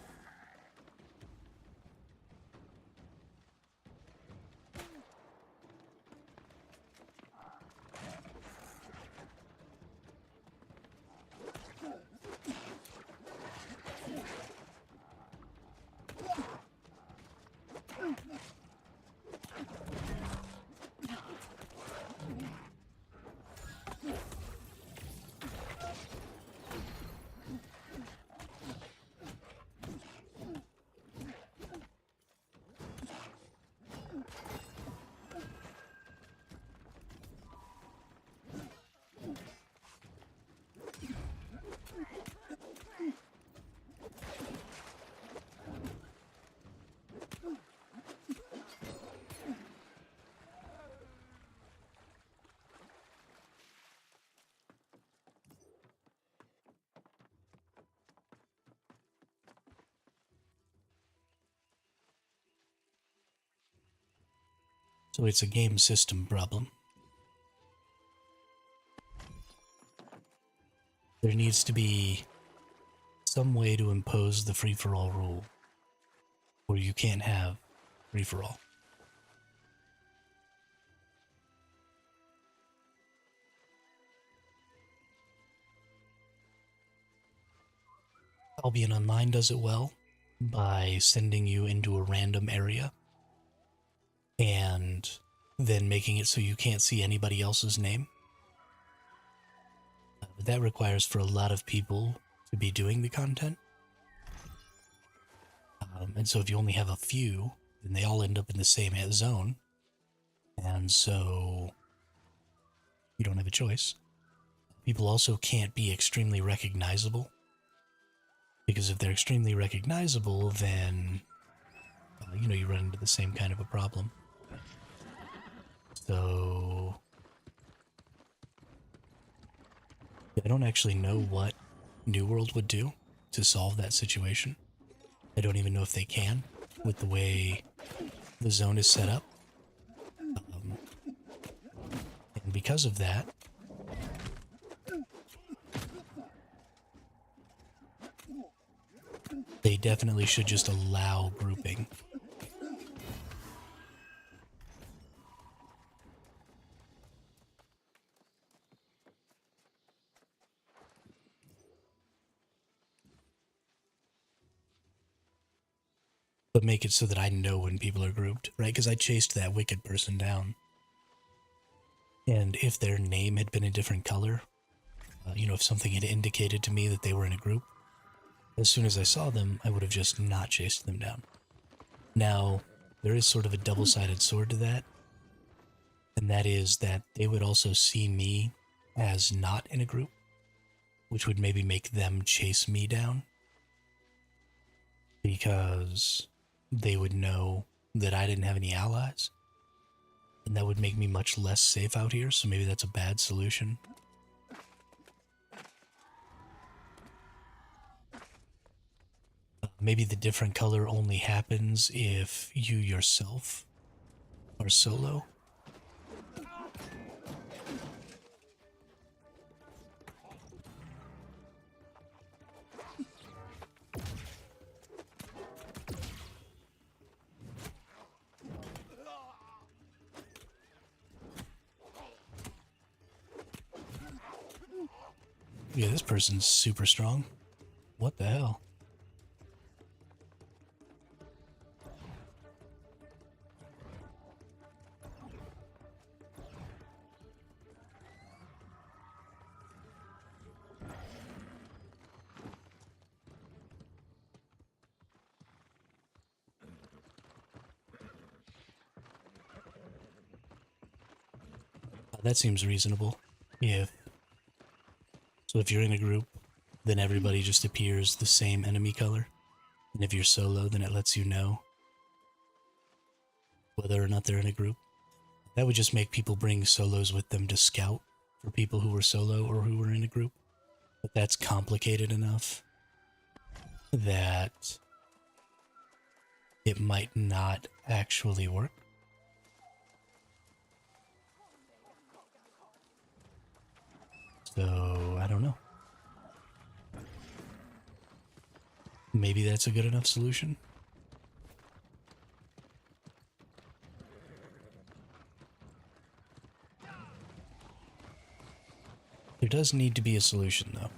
Speaker 1: So it's a game system problem. There needs to be some way to impose the free-for-all rule, where you can't have free-for-all. Albion Online does it well by sending you into a random area and then making it so you can't see anybody else's name. But that requires for a lot of people to be doing the content. And so if you only have a few, then they all end up in the same zone. And so you don't have a choice. People also can't be extremely recognizable. Because if they're extremely recognizable, then, you run into the same kind of a problem. So I don't actually know what New World would do to solve that situation. I don't even know if they can with the way the zone is set up. And because of that, they definitely should just allow grouping. But make it so that I know when people are grouped, right? Because I chased that wicked person down. And if their name had been a different color, if something had indicated to me that they were in a group, as soon as I saw them, I would have just not chased them down. Now, there is sort of a double-sided sword to that, and that is that they would also see me as not in a group, which would maybe make them chase me down, because they would know that I didn't have any allies, and that would make me much less safe out here, so maybe that's a bad solution. Maybe the different color only happens if you yourself are solo. Yeah, this person's super strong. What the hell? That seems reasonable. If if you're in a group, then everybody just appears the same enemy color. And if you're solo, then it lets you know whether or not they're in a group. That would just make people bring solos with them to scout for people who were solo or who were in a group. But that's complicated enough that it might not actually work. So, I don't know. Maybe that's a good enough solution. There does need to be a solution, though.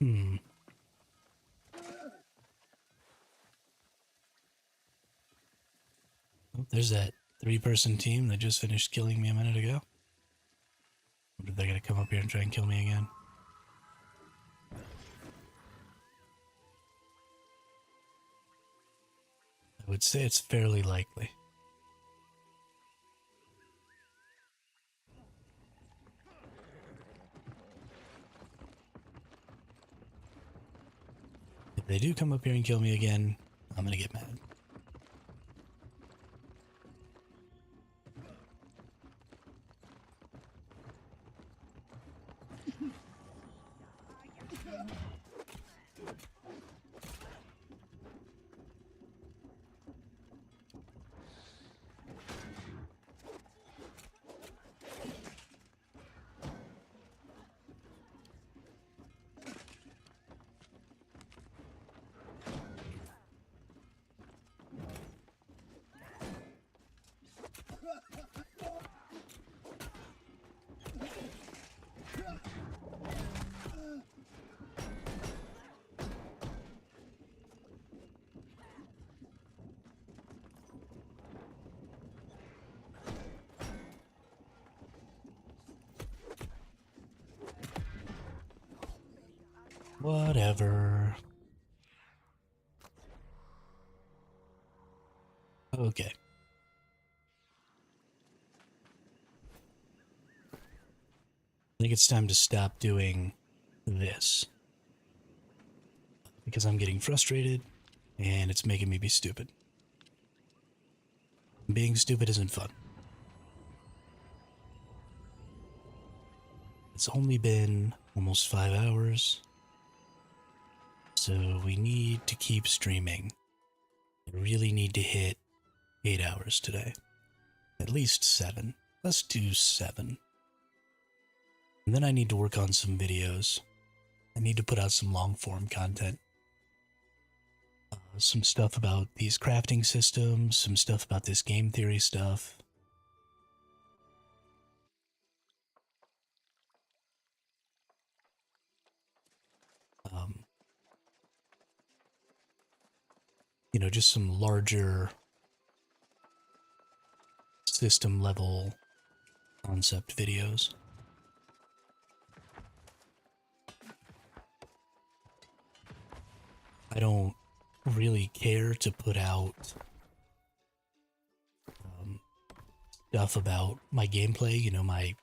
Speaker 1: Hmm. Oh, there's that 3-person team that just finished killing me a minute ago. Wonder if they're gonna come up here and try and kill me again. I would say it's fairly likely. If they do come up here and kill me again, I'm gonna get mad. Whatever. Okay. I think it's time to stop doing this. Because I'm getting frustrated, and it's making me be stupid. Being stupid isn't fun. It's only been almost 5 hours, so we need to keep streaming. I really need to hit 8 hours today. At least 7. Let's do 7. And then I need to work on some videos. I need to put out some long form content. Some stuff about these crafting systems, some stuff about this game theory stuff. You know, just some larger system level concept videos. I don't really care to put out stuff about my gameplay. You know, my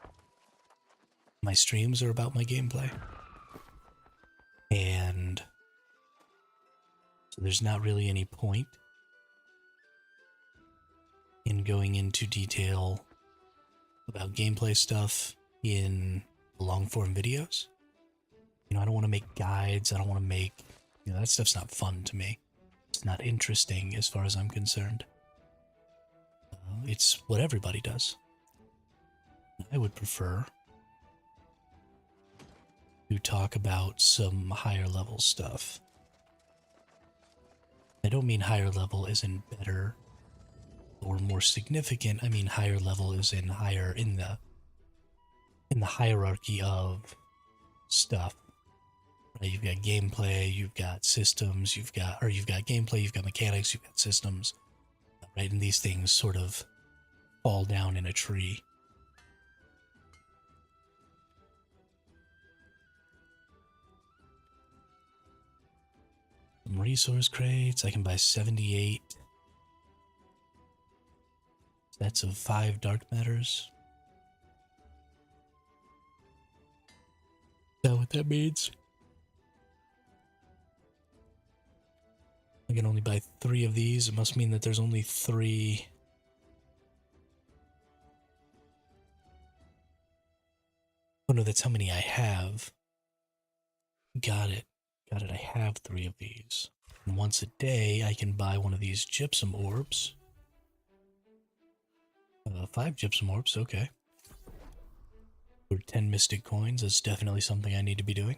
Speaker 1: streams are about my gameplay. And so there's not really any point in going into detail about gameplay stuff in long form videos. You know, I don't want to make guides. I don't want to make, you know, that stuff's not fun to me. It's not interesting as far as I'm concerned. It's what everybody does. I would prefer to talk about some higher level stuff. I don't mean higher level as in better or more significant. I mean higher level as in higher in the hierarchy of stuff. Right? You've got gameplay, you've got systems, you've got gameplay, you've got mechanics, you've got systems. Right? And these things sort of fall down in a tree. Some resource crates. I can buy 78 sets of 5 dark matters. Is that what that means? I can only buy 3 of these. It must mean that there's only 3. Oh no, that's how many I have. Got it. Got it. I have 3 of these. And once a day, I can buy one of these gypsum orbs. 5 gypsum orbs, okay. For 10 mystic coins, that's definitely something I need to be doing.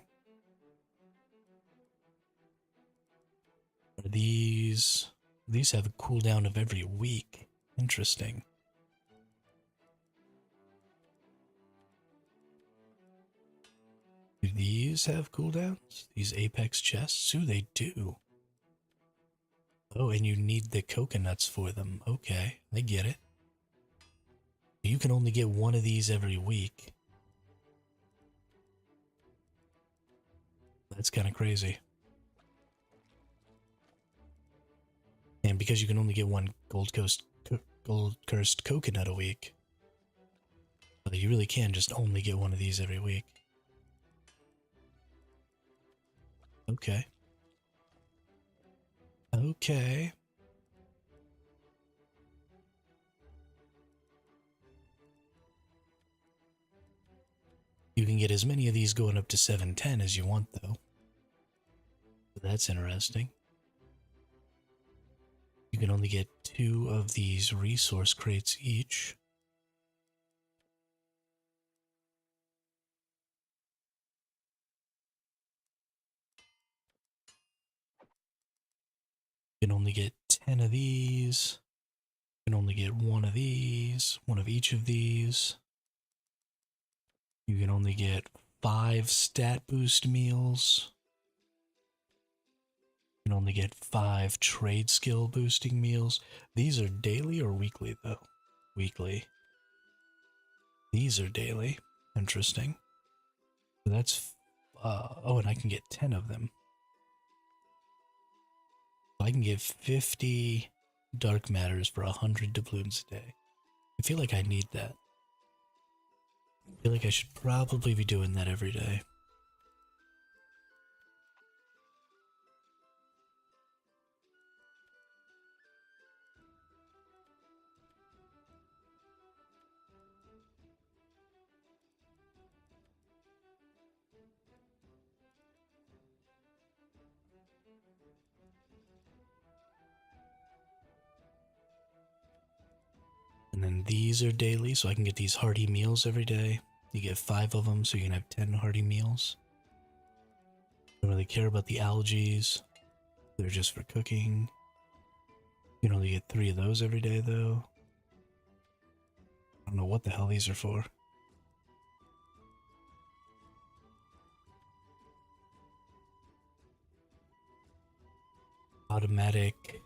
Speaker 1: These have a cooldown of every week. Interesting. Do these these have cooldowns? These apex chests? Ooh, they do. Oh, and you need the coconuts for them. Okay, I get it. You can only get one of these every week. That's kind of crazy. And because you can only get one gold cursed coconut a week, you really can just only get one of these every week. Okay. Okay. You can get as many of these going up to 710 as you want, though. That's interesting. You can only get 2 of these resource crates each. You can only get 10 of these. You can only get 1 of these, 1 of each of these. You can only get 5 stat boost meals. You can only get 5 trade skill boosting meals. These are daily or weekly, though? Weekly. These are daily. Interesting. So that's... oh, and I can get 10 of them. I can get 50 dark matters for 100 doubloons a day. I feel like I need that. I feel like I should probably be doing that every day. And then these are daily, so I can get these hearty meals every day. You get 5 of them, so you can have 10 hearty meals. Don't really care about the algaes. They're just for cooking. You can only get 3 of those every day, though. I don't know what the hell these are for. Automatic.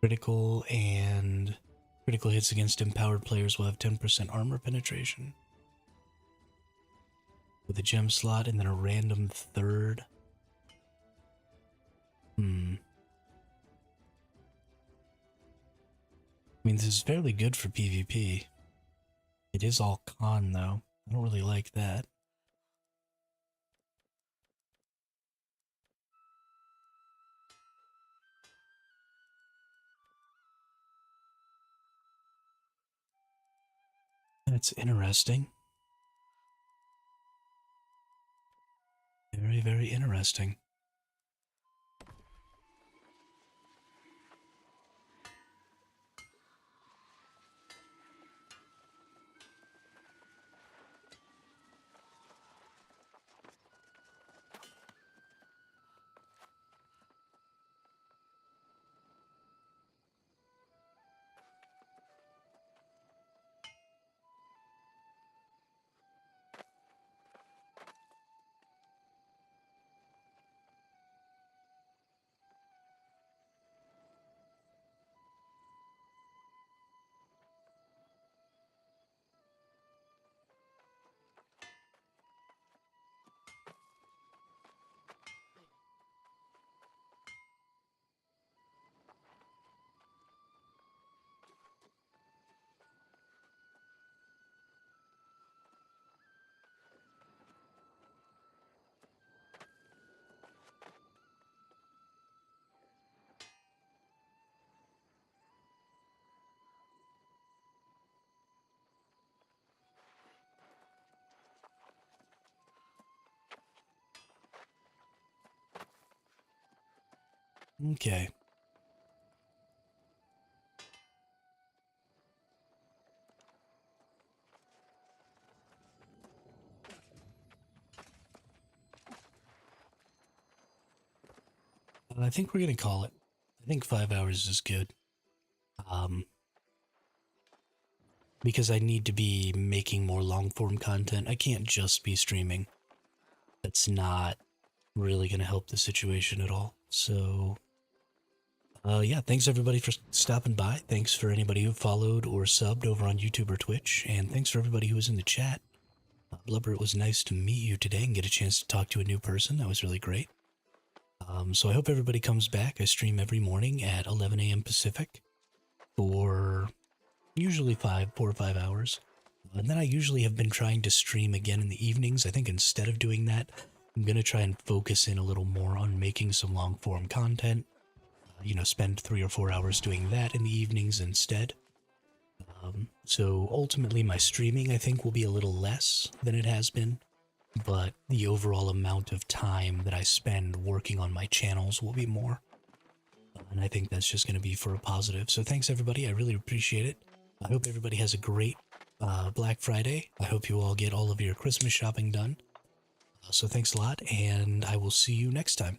Speaker 1: Critical and critical hits against empowered players will have 10% armor penetration. With a gem slot and then a random third. I mean, this is fairly good for PvP. It is all con, though. I don't really like that. That's interesting. Very, very interesting. Okay. I think we're gonna call it. I think 5 hours is good. Um, because I need to be making more long form content. I can't just be streaming. That's not really gonna help the situation at all. So, yeah, thanks everybody for stopping by. Thanks for anybody who followed or subbed over on YouTube or Twitch, and thanks for everybody who was in the chat. Blubber, it was nice to meet you today and get a chance to talk to a new person. That was really great. So I hope everybody comes back. I stream every morning at 11 a.m. Pacific for usually 4 or 5 hours. And then I usually have been trying to stream again in the evenings. I think instead of doing that, I'm going to try and focus in a little more on making some long form content. Spend 3 or 4 hours doing that in the evenings instead. So ultimately my streaming I think will be a little less than it has been, but the overall amount of time that I spend working on my channels will be more. And I think that's just going to be for a positive. So thanks everybody, I really appreciate it. I hope everybody has a great Black Friday. I hope you all get all of your Christmas shopping done. So thanks a lot, and I will see you next time.